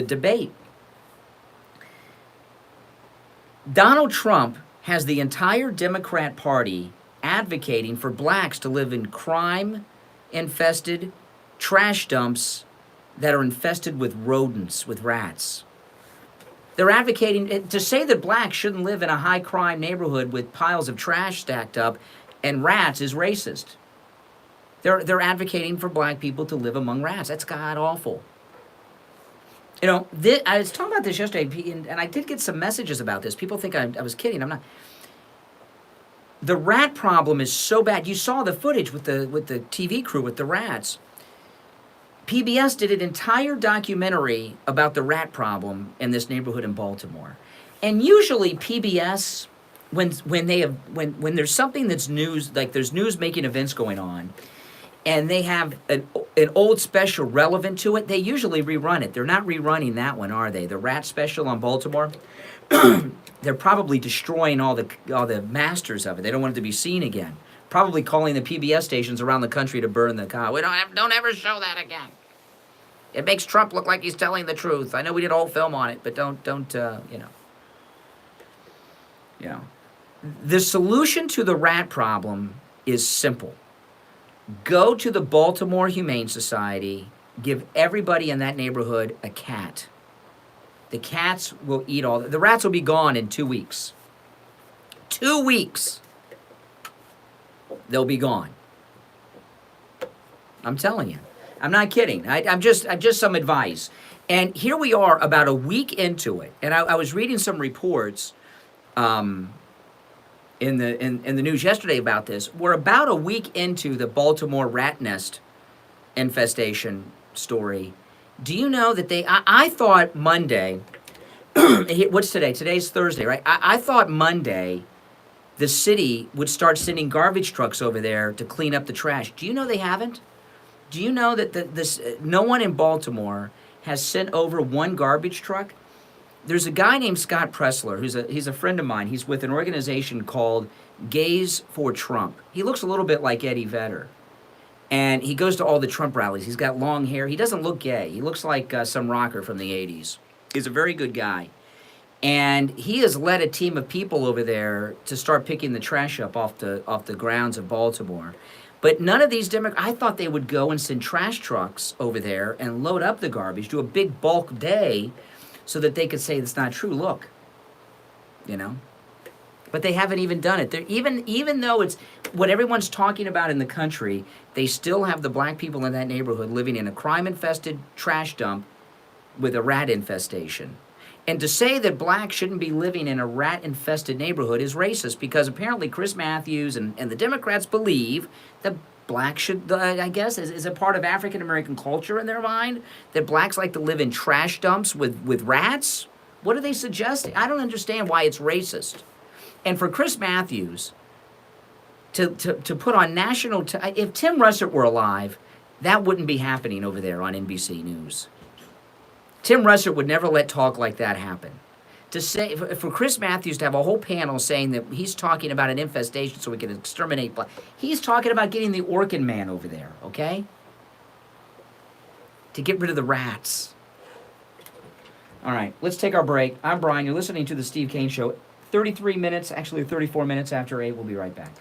debate. Donald Trump has the entire Democrat Party advocating for blacks to live in crime-infested trash dumps that are infested with rodents, with rats. They're advocating to say that blacks shouldn't live in a high-crime neighborhood with piles of trash stacked up and rats is racist. They're advocating for black people to live among rats. That's god-awful. You know, I was talking about this yesterday, and I did get some messages about this. People think I was kidding. I'm not. The rat problem is so bad. You saw the footage with the TV crew with the rats. PBS did an entire documentary about the rat problem in this neighborhood in Baltimore. And usually PBS, when there's something that's news, like there's news-making events going on, and they have an old special relevant to it, they usually rerun it. They're not rerunning that one, are they? The rat special on Baltimore? They're probably destroying all the masters of it. They don't want it to be seen again. Probably calling the PBS stations around the country to burn the car. We don't ever show that again. It makes Trump look like he's telling the truth. I know we did a whole film on it, but don't you know. You know. The solution to the rat problem is simple. Go to the Baltimore Humane Society, give everybody in that neighborhood a cat. The cats will eat all the rats will be gone in 2 weeks. 2 weeks. They'll be gone. I'm telling you. I'm not kidding. I'm just some advice. And here we are about a week into it. And I was reading some reports in the news yesterday about this. We're about a week into the Baltimore rat nest infestation story. Do you know that I thought Monday, what's today? Today's Thursday, right? I thought Monday the city would start sending garbage trucks over there to clean up the trash. Do you know they haven't? Do you know that no one in Baltimore has sent over one garbage truck? There's a guy named Scott Pressler, he's a friend of mine. He's with an organization called Gays for Trump. He looks a little bit like Eddie Vedder. And he goes to all the Trump rallies. He's got long hair. He doesn't look gay. He looks like some rocker from the 80s. He's a very good guy. And he has led a team of people over there to start picking the trash up off the grounds of Baltimore. But none of these I thought they would go and send trash trucks over there and load up the garbage, do a big bulk day, so that they could say it's not true. Look, you know. But they haven't even done it. They're even though it's what everyone's talking about in the country, they still have the black people in that neighborhood living in a crime-infested trash dump with a rat infestation. And to say that blacks shouldn't be living in a rat-infested neighborhood is racist, because apparently Chris Matthews and the Democrats believe that blacks should, I guess, is a part of African-American culture in their mind, that blacks like to live in trash dumps with rats. What are they suggesting? I don't understand why it's racist. And for Chris Matthews to put on national, if Tim Russert were alive, that wouldn't be happening over there on NBC News. Tim Russert would never let talk like that happen. To say, for Chris Matthews to have a whole panel saying that he's talking about an infestation so we can exterminate black, he's talking about getting the Orkin man over there, okay? To get rid of the rats. All right, let's take our break. I'm Brian. You're listening to The Steve Kane Show. 33 minutes, actually 34 minutes after 8. We'll be right back.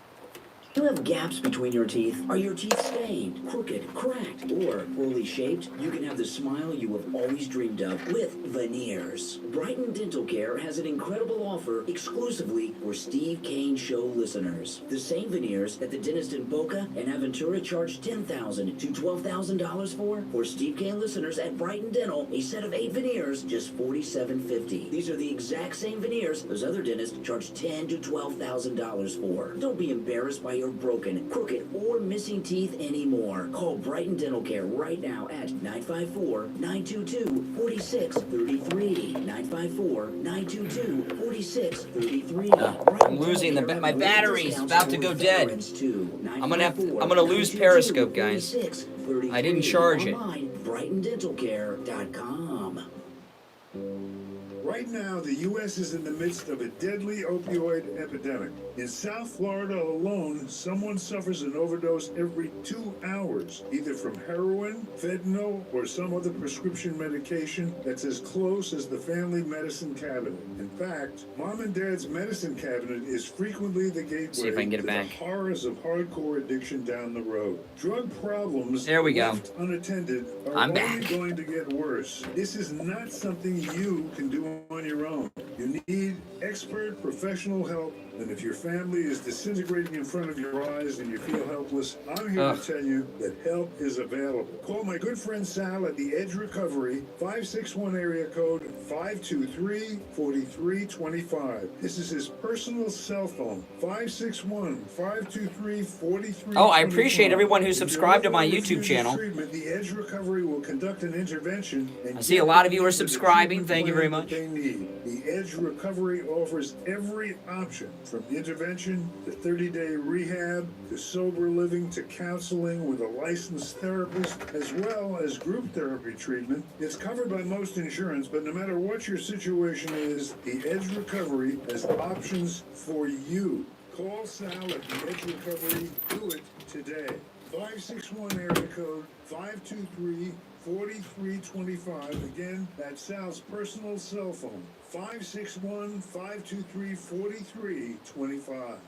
Do you have gaps between your teeth? Are your teeth stained, crooked, cracked, or poorly shaped? You can have the smile you have always dreamed of with veneers. Brighton Dental Care has an incredible offer exclusively for Steve Kane Show listeners. The same veneers that the dentist in Boca and Aventura charged $10,000 to $12,000 for Steve Kane listeners at Brighton Dental, a set of 8 veneers, just $47.50. These are the exact same veneers those other dentists charge $10,000 to $12,000 for. Don't be embarrassed by your broken, crooked, or missing teeth anymore. Call Brighton Dental Care right now at 954-922-4633. 954-922-4633. I'm losing my battery's about to go dead. I'm gonna lose Periscope, guys. I didn't charge it. BrightonDentalCare.com. Right now, the U.S. is in the midst of a deadly opioid epidemic. In South Florida alone, someone suffers an overdose every 2 hours, either from heroin, fentanyl, or some other prescription medication that's as close as the family medicine cabinet. In fact, Mom and Dad's medicine cabinet is frequently the gateway See if I can get it to back. the horrors of hardcore addiction down the road. Drug problems, There we go. left unattended, are I'm only back. going to get worse. This is not something you can do on your own. You need expert professional help, and if your family is disintegrating in front of your eyes and you feel helpless, I'm here to tell you that help is available. Call my good friend Sal at the Edge Recovery, 561 area code 523-4325. This is his personal cell phone, 561-523-4325. Oh, I appreciate everyone who subscribed to my YouTube channel. The Edge Recovery will conduct an intervention. I see a lot of you are subscribing. Thank you very much. They need. The Edge Recovery offers every option, from intervention to 30-day rehab to sober living to counseling with a licensed therapist, as well as group therapy treatment. It's covered by most insurance, but no matter what your situation is, the Edge Recovery has options for you. Call Sal at the Edge Recovery. Do it today. 561 area code 523-4325. Again, that's Sal's personal cell phone, 561-523-4325.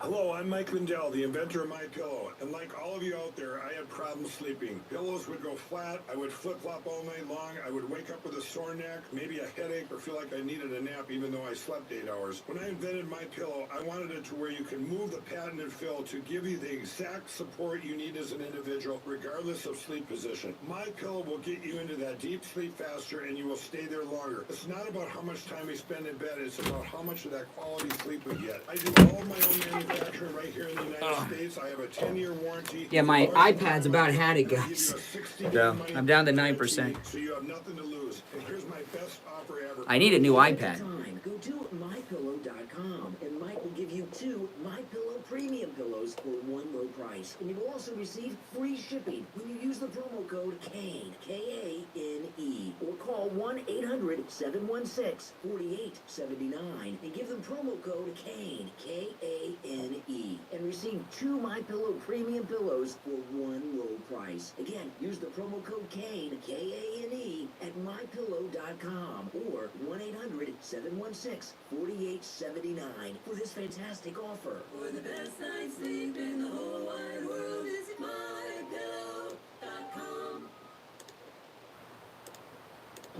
Hello, I'm Mike Lindell, the inventor of MyPillow, and like all of you out there, I had problems sleeping. Pillows would go flat, I would flip-flop all night long, I would wake up with a sore neck, maybe a headache, or feel like I needed a nap even though I slept 8 hours. When I invented MyPillow, I wanted it to where you can move the patented fill to give you the exact support you need as an individual, regardless of sleep position. MyPillow will get you into that deep sleep faster, and you will stay there longer. It's not about how much time we spend in bed, it's about how much of that quality sleep we get. I do all of my own manufacturing right here in the United States. I have a 10-year warranty. Yeah, my iPad's about had it, guys. So I'm down to 9%. So you have nothing to lose. And here's my best offer ever. I need a new iPad. Go to MyPillow.com and Mike will give you 2 MyPillow premium pillows for one low price. And you will also receive free shipping when you use the promo code KANE, K-A-N-E, or call 1-800-716-4879 and give them promo code KANE, K-A-N-E, and receive 2 MyPillow premium pillows for one low price. Again, use the promo code KANE, K-A-N-E, at MyPillow.com or 1-800-716-4879 for this fantastic offer. For the best night's sleep in the whole wide world, visit MyPillow.com.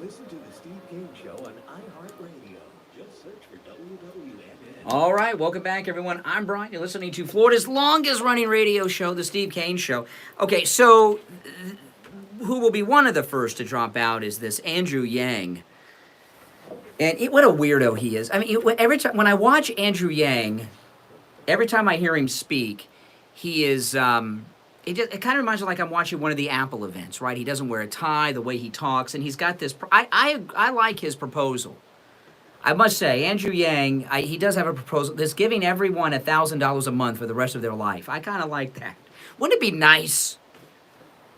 Listen to the Steve Kane Show on iHeartRadio. Just search for WWNN. All right, welcome back, everyone. I'm Brian. You're listening to Florida's longest-running radio show, The Steve Kane Show. Okay, so who will be one of the first to drop out is this Andrew Yang. And what a weirdo he is. I mean, every time when I watch Andrew Yang, every time I hear him speak, he is, it kind of reminds me like I'm watching one of the Apple events, right? He doesn't wear a tie, the way he talks, and he's got this, I like his proposal. I must say, Andrew Yang, he does have a proposal that's giving everyone $1,000 a month for the rest of their life. I kind of like that. Wouldn't it be nice?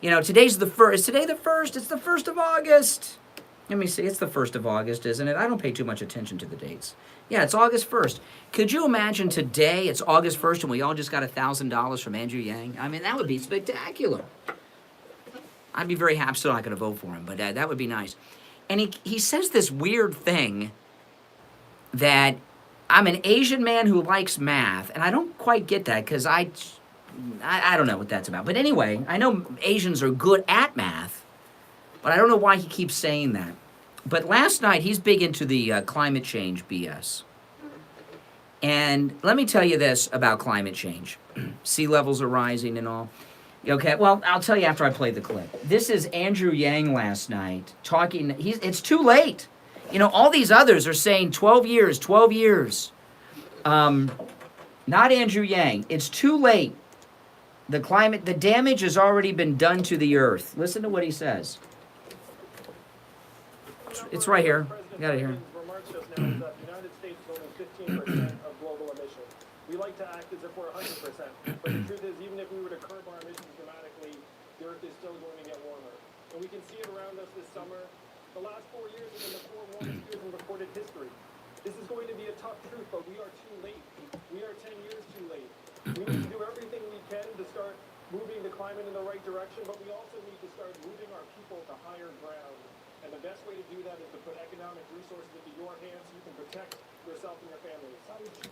You know, today's the 1st. Is today the 1st? It's the 1st of August. Let me see. It's the 1st of August, isn't it? I don't pay too much attention to the dates. Yeah, it's August 1st. Could you imagine today it's August 1st and we all just got $1,000 from Andrew Yang? I mean, that would be spectacular. I'd be very happy. I'm still not going to vote for him, but that would be nice. And he says this weird thing that I'm an Asian man who likes math, and I don't quite get that because I don't know what that's about. But anyway, I know Asians are good at math, but I don't know why he keeps saying that. But last night, he's big into the climate change BS. And let me tell you this about climate change. Sea levels are rising and all. Okay, well, I'll tell you after I play the clip. This is Andrew Yang last night talking. It's too late. You know, all these others are saying 12 years, 12 years. Not Andrew Yang. It's too late. The damage has already been done to the earth. Listen to what he says. It's right here. You got it here. Remarks just now is that the United States is only 15% of global emissions. We like to act as if we're 100%, but the truth is, even if we were to curb our emissions dramatically, the Earth is still going to get warmer. And we can see it around us this summer. The last 4 years have been the 4 warmest years in recorded history. This is going to be a tough truth, but we are too late. We are 10 years too late. We need to do everything we can to start moving the climate in the right direction, but we also need to start moving our people to higher ground. And the best way to do that is to put economic resources into your hands so you can protect yourself and your family.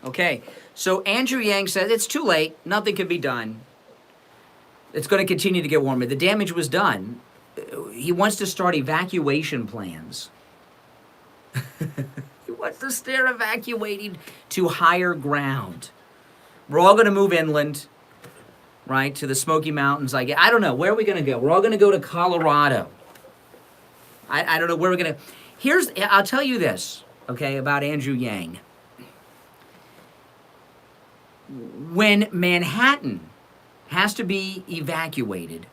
Okay, so Andrew Yang says it's too late. Nothing can be done. It's going to continue to get warmer. The damage was done. He wants to start evacuation plans. He wants to start evacuating to higher ground. We're all going to move inland, right, to the Smoky Mountains. I don't know. Where are we going to go? We're all going to go to Colorado. I don't know where we're going to... I'll tell you this, okay, about Andrew Yang. When Manhattan has to be evacuated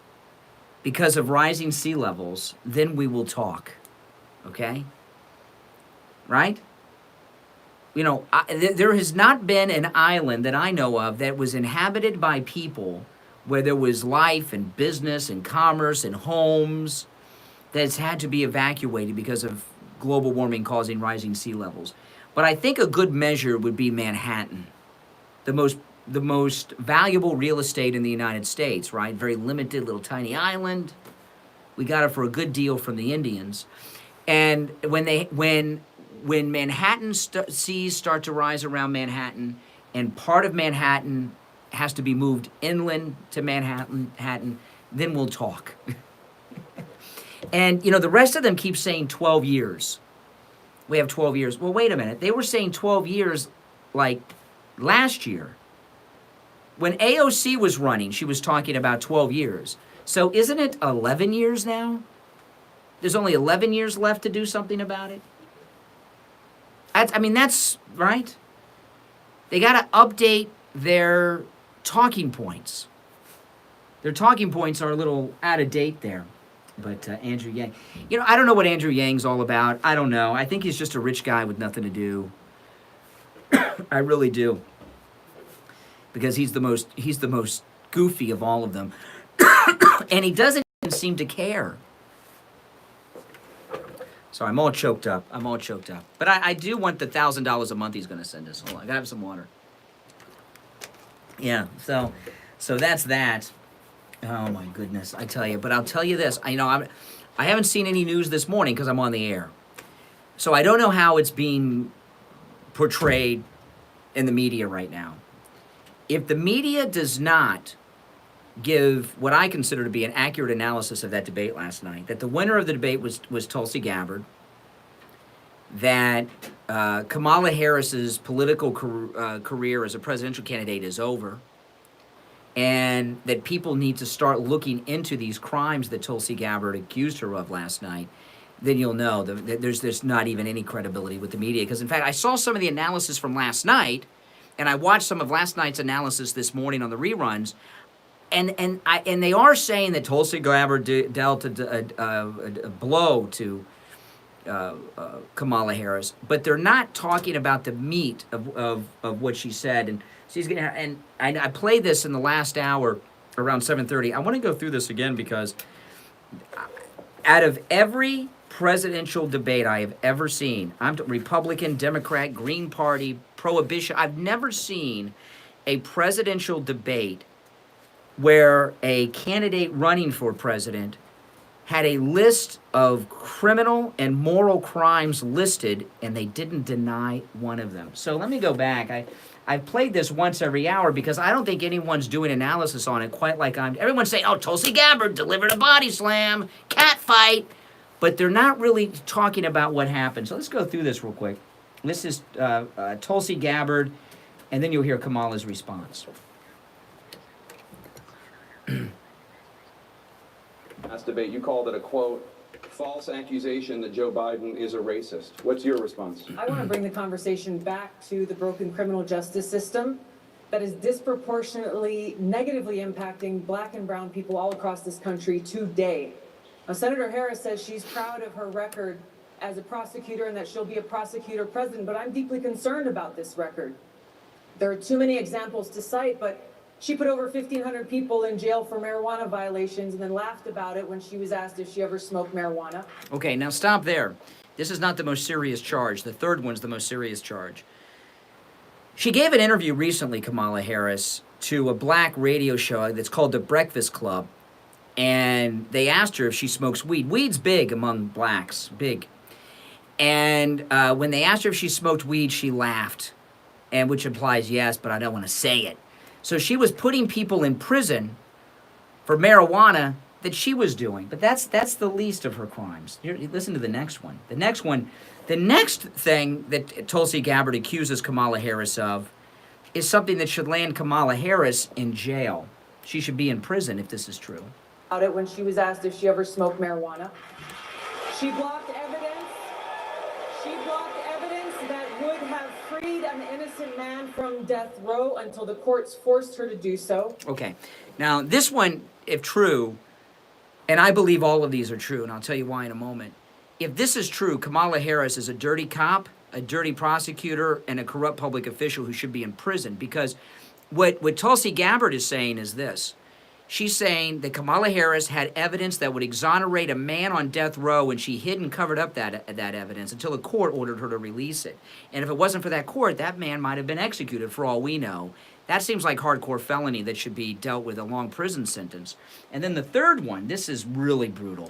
because of rising sea levels, then we will talk, okay? Right? You know, there has not been an island that I know of that was inhabited by people where there was life and business and commerce and homes that's had to be evacuated because of global warming causing rising sea levels. But I think a good measure would be Manhattan, the most valuable real estate in the United States, right? Very limited little tiny island. We got it for a good deal from the Indians. And when Manhattan seas start to rise around Manhattan, and part of Manhattan has to be moved inland to Manhattan, then we'll talk. And, you know, the rest of them keep saying 12 years. We have 12 years. Well, wait a minute. They were saying 12 years like last year. When AOC was running, she was talking about 12 years. So isn't it 11 years now? There's only 11 years left to do something about it? That's right. They got to update their talking points. Their talking points are a little out of date there. But Andrew Yang, you know, I don't know what Andrew Yang's all about. I don't know. I think he's just a rich guy with nothing to do. I really do. Because he's the most goofy of all of them. And he doesn't even seem to care. Sorry, I'm all choked up. But I do want the $1,000 a month he's going to send us. Hold on, I got to have some water. Yeah, so that's that. Oh my goodness, I tell you. But I'll tell you this. I haven't seen any news this morning because I'm on the air. So I don't know how it's being portrayed in the media right now. If the media does not give what I consider to be an accurate analysis of that debate last night, that the winner of the debate was Tulsi Gabbard, that Kamala Harris's political career as a presidential candidate is over, and that people need to start looking into these crimes that Tulsi Gabbard accused her of last night, then you'll know that there's not even any credibility with the media. Because, in fact, I saw some of the analysis from last night, and I watched some of last night's analysis this morning on the reruns, and they are saying that Tulsi Gabbard dealt a blow to Kamala Harris, but they're not talking about the meat of what she said. And she's gonna, and I played this in the last hour around 7:30. I want to go through this again because out of every presidential debate I have ever seen, I'm Republican, Democrat, Green Party, Prohibition, I've never seen a presidential debate where a candidate running for president had a list of criminal and moral crimes listed, and they didn't deny one of them. So let me go back. I've played this once every hour because I don't think anyone's doing analysis on it quite like I'm. Everyone's saying, oh, Tulsi Gabbard delivered a body slam, cat fight, but they're not really talking about what happened. So let's go through this real quick. This is Tulsi Gabbard, and then you'll hear Kamala's response. Last debate, you called it a, quote, false accusation that Joe Biden is a racist. What's your response? I want to bring the conversation back to the broken criminal justice system that is disproportionately negatively impacting black and brown people all across this country today. Now, Senator Harris says she's proud of her record as a prosecutor and that she'll be a prosecutor president, but I'm deeply concerned about this record. There are too many examples to cite, but she put over 1,500 people in jail for marijuana violations and then laughed about it when she was asked if she ever smoked marijuana. Okay, now stop there. This is not the most serious charge. The third one's the most serious charge. She gave an interview recently, Kamala Harris, to a black radio show that's called The Breakfast Club, and they asked her if she smokes weed. Weed's big among blacks, big. And when they asked her if she smoked weed, she laughed, and which implies yes, but I don't want to say it. So she was putting people in prison for marijuana that she was doing. But that's the least of her crimes. Here, listen to the next one. The next thing that Tulsi Gabbard accuses Kamala Harris of is something that should land Kamala Harris in jail. She should be in prison if this is true. About it when she was asked if she ever smoked marijuana. She blocked evidence. She blocked evidence that would have freed an innocent man from death row until the courts forced her to do so. Okay. Now, this one, if true, and I believe all of these are true, and I'll tell you why in a moment. If this is true, Kamala Harris is a dirty cop, a dirty prosecutor, and a corrupt public official who should be in prison. Because what Tulsi Gabbard is saying is this. She's saying that Kamala Harris had evidence that would exonerate a man on death row, and she hid and covered up that evidence until a court ordered her to release it. And if it wasn't for that court, that man might have been executed for all we know. That seems like hardcore felony that should be dealt with a long prison sentence. And then the third one, this is really brutal.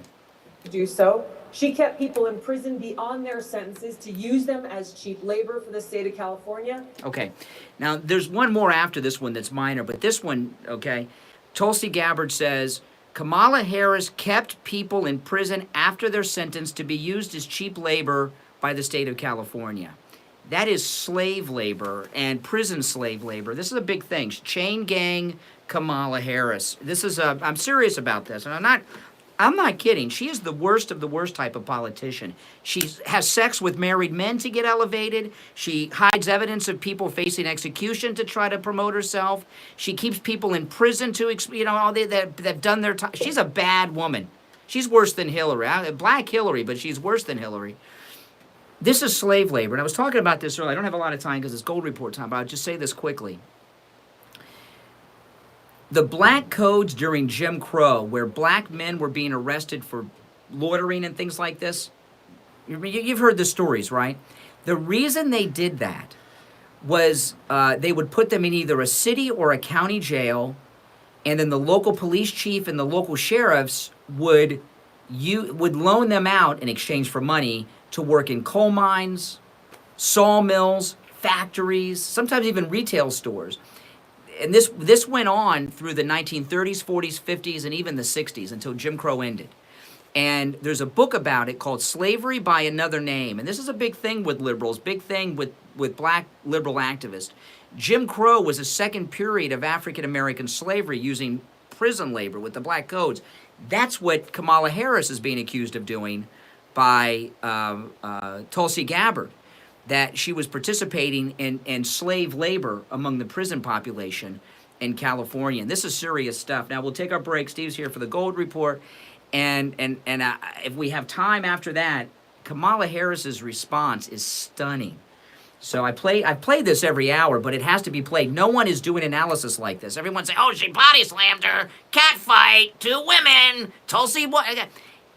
To do so, she kept people in prison beyond their sentences to use them as cheap labor for the state of California. Okay. Now, there's one more after this one that's minor, but this one, okay, Tulsi Gabbard says, Kamala Harris kept people in prison after their sentence to be used as cheap labor by the state of California. That is slave labor and prison slave labor. This is a big thing. Chain gang Kamala Harris. This is I'm serious about this, and I'm not kidding. She is the worst of the worst type of politician. She has sex with married men to get elevated. She hides evidence of people facing execution to try to promote herself. She keeps people in prison to, all they've done their time. She's a bad woman. She's worse than Hillary. Black Hillary, but she's worse than Hillary. This is slave labor, and I was talking about this earlier. I don't have a lot of time because it's Gold Report time, but I'll just say this quickly. The black codes during Jim Crow, where black men were being arrested for loitering and things like this, you've heard the stories, right? The reason they did that was they would put them in either a city or a county jail, and then the local police chief and the local sheriffs would loan them out in exchange for money to work in coal mines, sawmills, factories, sometimes even retail stores. And this went on through the 1930s, 40s, 50s, and even the 60s until Jim Crow ended. And there's a book about it called Slavery by Another Name. And this is a big thing with liberals, big thing with black liberal activists. Jim Crow was a second period of African American slavery using prison labor with the black codes. That's what Kamala Harris is being accused of doing by Tulsi Gabbard, that she was participating in slave labor among the prison population in California. And this is serious stuff. Now, we'll take our break. Steve's here for the Gold Report. And if we have time after that, Kamala Harris's response is stunning. So I play this every hour, but it has to be played. No one is doing analysis like this. Everyone's saying, oh, she body slammed her, cat fight, 2 women, Tulsi, what?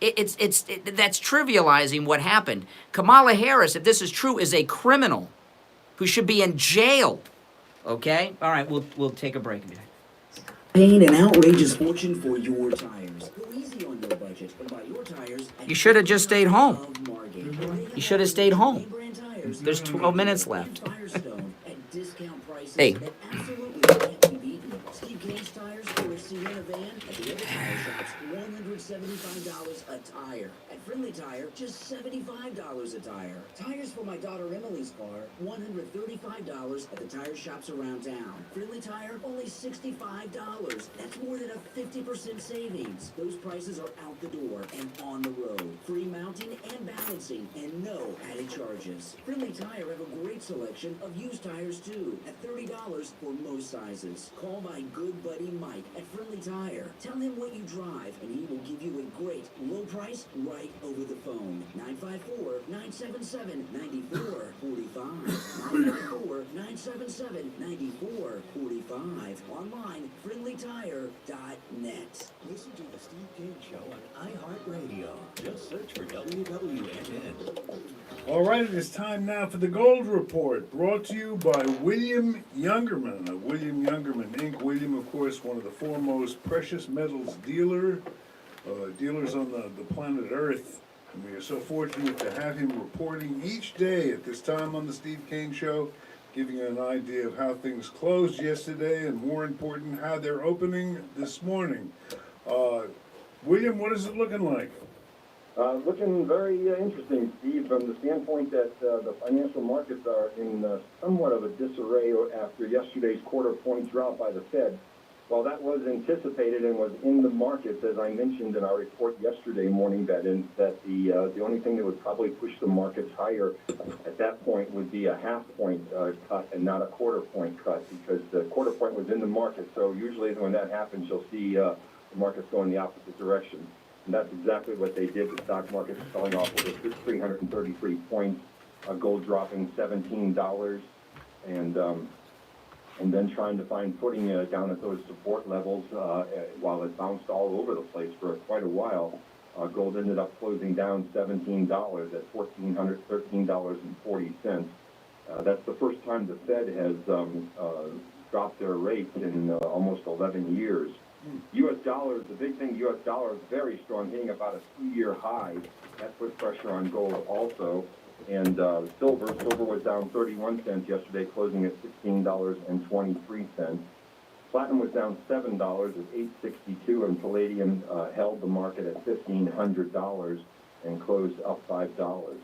That's trivializing what happened. Kamala Harris, if this is true, is a criminal who should be in jail. Okay? All right, we'll take a break. Paying an outrageous fortune for your tires. Go easy on your budget and buy your tires. You should have just stayed home. You should have stayed home. There's 12 minutes left. Hey. Steve Kane's tires for a Sienna van at the other tire shops, $175 a tire. At Friendly Tire, just $75 a tire. Tires for my daughter Emily's car, $135 at the tire shops around town. Friendly Tire, only $65. That's more than a 50% savings. Those prices are out the door and on the road. Free mounting and balancing and no added charges. Friendly Tire have a great selection of used tires too, at $30 for most sizes. Call my good buddy Mike at Friendly Tire. Tell him what you drive and he will give you a great low price right over the phone. 954-977-9445. 954-977-9445. Online, friendlytire.net. Listen to the Steve King Show on iHeartRadio. Just search for WWNN. All right, it is time now for the Gold Report, brought to you by William Youngerman of William Youngerman, Inc. William, of course, one of the foremost precious metals dealers on the planet Earth. And we are so fortunate to have him reporting each day at this time on the Steve King Show, giving you an idea of how things closed yesterday and, more important, how they're opening this morning. William, what is it looking like? Looking very interesting, Steve, from the standpoint that the financial markets are in somewhat of a disarray after yesterday's quarter-point drop by the Fed. While that was anticipated and was in the markets, as I mentioned in our report yesterday morning, that the only thing that would probably push the markets higher at that point would be a half-point cut and not a quarter-point cut, because the quarter-point was in the market. So usually when that happens, you'll see the markets go in the opposite direction. And that's exactly what they did. The stock market is selling off over 333 points, gold dropping $17, and then trying to find footing down at those support levels while it bounced all over the place for quite a while. Gold ended up closing down $17 at $1,413.40. That's the first time the Fed has dropped their rates in almost 11 years. U.S. dollars, the big thing, U.S. dollar is very strong, hitting about a 2-year high. That put pressure on gold also. And silver was down 31 cents yesterday, closing at $16.23. Platinum was down $7 at $8.62, and palladium held the market at $1,500 and closed up $5.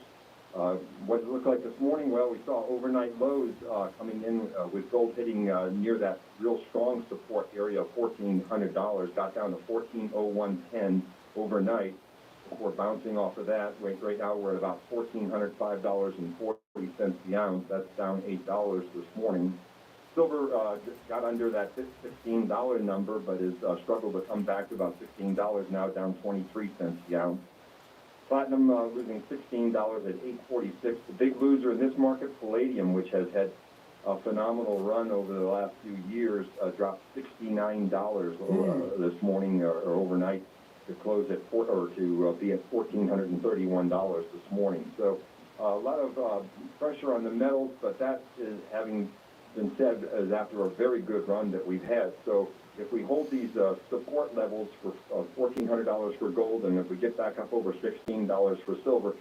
What did it look like this morning? Well, we saw overnight lows coming in with gold hitting near that real strong support area of $1,400, got down to $14.0110 overnight before bouncing off of that. Right now we're at about $1,405.40 the ounce. That's down $8 this morning. Silver got under that $16 number, but has struggled to come back to about $16 now, down 23 cents the ounce. Platinum losing $16 at $8.46. The big loser in this market, palladium, which has had a phenomenal run over the last few years, dropped $69 this morning or overnight to close at be at $1,431 this morning. So a lot of pressure on the metals, but that is, having been said, is after a very good run that we've had. So if we hold these support levels for $1,400 for gold, and if we get back up over $16 for silver,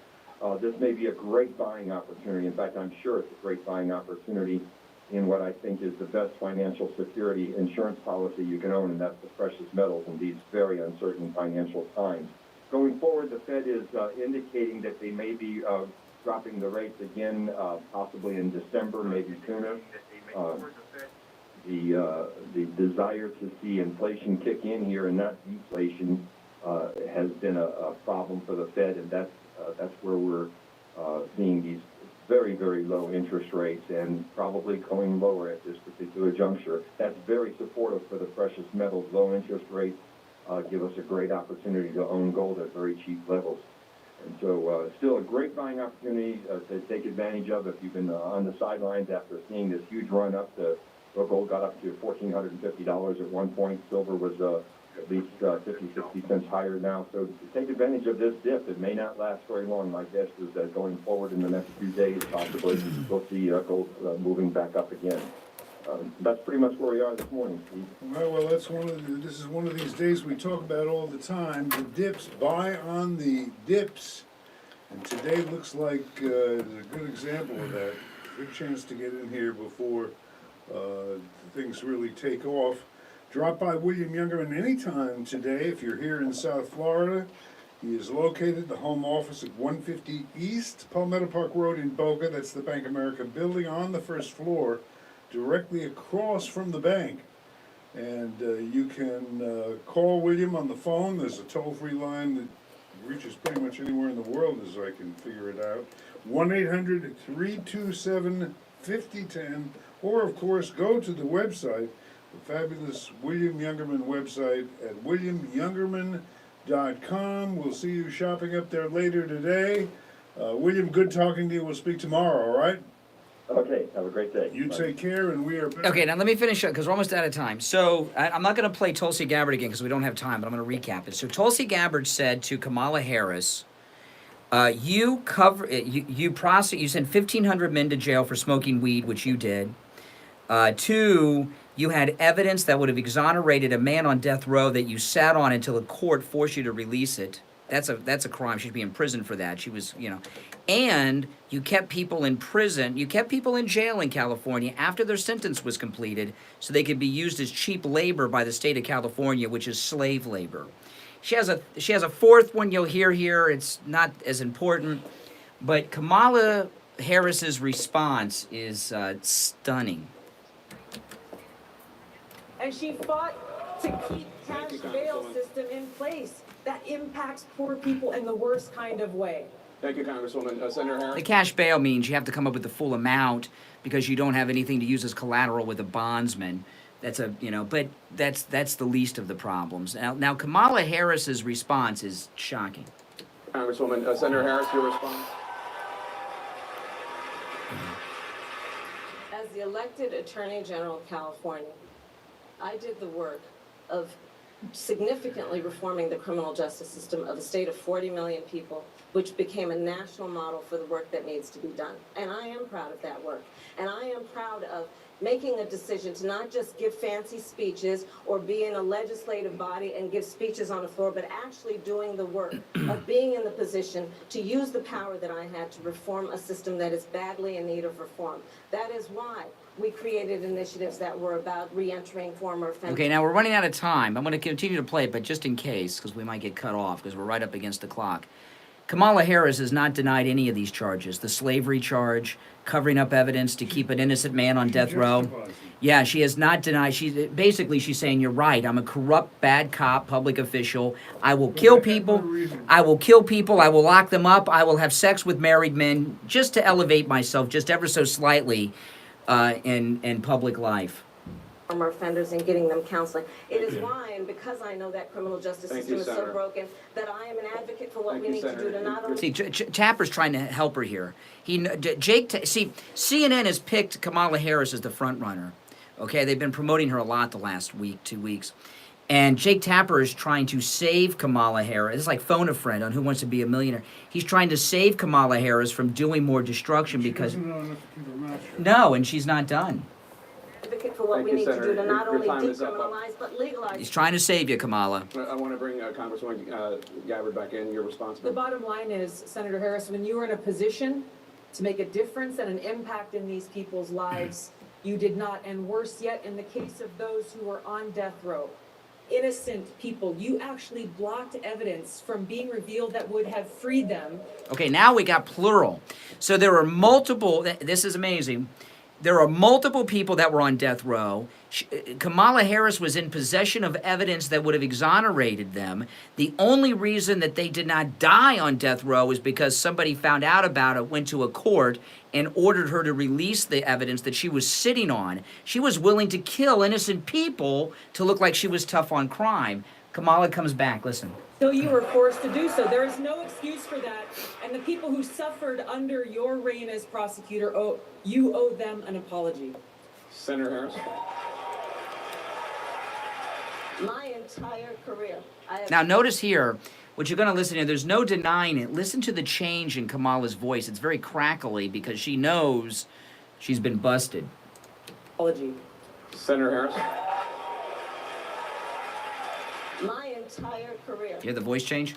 this may be a great buying opportunity. In fact, I'm sure it's a great buying opportunity in what I think is the best financial security insurance policy you can own, and that's the precious metals in these very uncertain financial times. Going forward, the Fed is indicating that they may be dropping the rates again, possibly in December, maybe sooner. the desire to see inflation kick in here and not deflation has been a problem for the Fed, and that's where we're seeing these very, very low interest rates and probably going lower at this particular juncture. That's very supportive for the precious metals. Low interest rates give us a great opportunity to own gold at very cheap levels. And so still a great buying opportunity to take advantage of if you've been on the sidelines after seeing this huge run up to, well, gold got up to $1,450 at one point. Silver was at least 50, 60 cents higher now. So to take advantage of this dip, it may not last very long. My guess is that going forward in the next few days, possibly we'll see gold moving back up again. That's pretty much where we are this morning, Steve. Well, that's this is one of these days we talk about all the time. The dips, buy on the dips. And today looks like is a good example of that. Good chance to get in here before things really take off. Drop by William Youngerman anytime today if you're here in South Florida. He is located at the home office at 150 East Palmetto Park Road in Boca. That's the Bank of America building on the first floor, directly across from the bank. And you can call William on the phone. There's a toll-free line that reaches pretty much anywhere in the world as I can figure it out. 1-800-327-5010. Or, of course, go to the website, the fabulous William Youngerman website at williamyoungerman.com. We'll see you shopping up there later today. William, good talking to you. We'll speak tomorrow, all right? Okay, have a great day. You take care, and we are back. Okay, now let me finish up because we're almost out of time. So I'm not going to play Tulsi Gabbard again because we don't have time, but I'm going to recap it. So Tulsi Gabbard said to Kamala Harris, you sent 1,500 men to jail for smoking weed, which you did. 2, you had evidence that would have exonerated a man on death row that you sat on until the court forced you to release it. That's a crime. She'd be in prison for that. She was, and you kept people in prison. You kept people in jail in California after their sentence was completed so they could be used as cheap labor by the state of California, which is slave labor. She has a fourth one you'll hear here. It's not as important, but Kamala Harris's response is stunning. And she fought to keep cash bail system in place. That impacts poor people in the worst kind of way. Thank you, Congresswoman. Senator Harris. The cash bail means you have to come up with the full amount because you don't have anything to use as collateral with a bondsman. That's but that's the least of the problems. Now Kamala Harris's response is shocking. Congresswoman, Senator Harris, your response. As the elected Attorney General of California, I did the work of significantly reforming the criminal justice system of a state of 40 million people, which became a national model for the work that needs to be done. And I am proud of that work. And I am proud of making a decision to not just give fancy speeches or be in a legislative body and give speeches on the floor, but actually doing the work of being in the position to use the power that I had to reform a system that is badly in need of reform. That is why we created initiatives that were about re-entering former offenders. Okay, now we're running out of time. I'm going to continue to play it, but just in case, because we might get cut off, because we're right up against the clock. Kamala Harris has not denied any of these charges. The slavery charge, covering up evidence to keep an innocent man on death row. Yeah, she has not denied. She's saying, you're right. I'm a corrupt, bad cop, public official. I will kill people. I will kill people. I will lock them up. I will have sex with married men just to elevate myself just ever so slightly in public life. Former offenders and getting them counseling. It is why, and because I know that criminal justice system is so broken, that I am an advocate for what we need to do to not only... See, Tapper's trying to help her here. CNN has picked Kamala Harris as the front runner. Okay, they've been promoting her a lot the last week, 2 weeks. And Jake Tapper is trying to save Kamala Harris. It's like Phone a Friend on Who Wants to Be a Millionaire. He's trying to save Kamala Harris from doing more destruction because... No, and she's not done. Advocate for what we need to do to not only decriminalize but legalize. He's trying to save you, Kamala. I want to bring Congresswoman Gabbard back in. Your response. The bottom line is, Senator Harris, when you were in a position to make a difference and an impact in these people's lives, you did not. And worse yet, in the case of those who were on death row, innocent people, you actually blocked evidence from being revealed that would have freed them. Okay, now we got plural. So there are multiple, this is amazing. There are multiple people that were on death row. Kamala Harris was in possession of evidence that would have exonerated them. The only reason that they did not die on death row is because somebody found out about it, went to a court, and ordered her to release the evidence that she was sitting on. She was willing to kill innocent people to look like she was tough on crime. Kamala comes back. Listen. So you were forced to do so. There is no excuse for that. And the people who suffered under your reign as prosecutor, you owe them an apology. Senator Harris. My entire career. Now notice here, what you're going to listen to, there's no denying it. Listen to the change in Kamala's voice. It's very crackly because she knows she's been busted. Apology. Senator Harris. My entire career. You hear the voice change?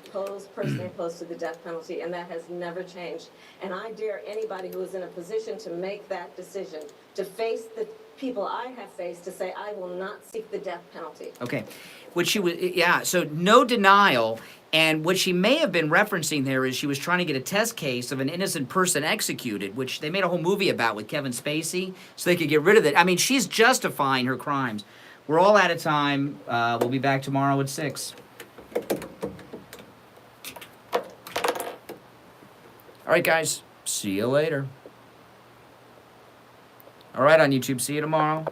Personally opposed to the death penalty, and that has never changed. And I dare anybody who is in a position to make that decision, to face the people I have faced, to say, I will not seek the death penalty. Okay. What she was, yeah, so no denial. And what she may have been referencing there is she was trying to get a test case of an innocent person executed, which they made a whole movie about with Kevin Spacey, so they could get rid of it. I mean, she's justifying her crimes. We're all out of time. We'll be back tomorrow at 6. All right, guys. See you later. All right, on YouTube. See you tomorrow.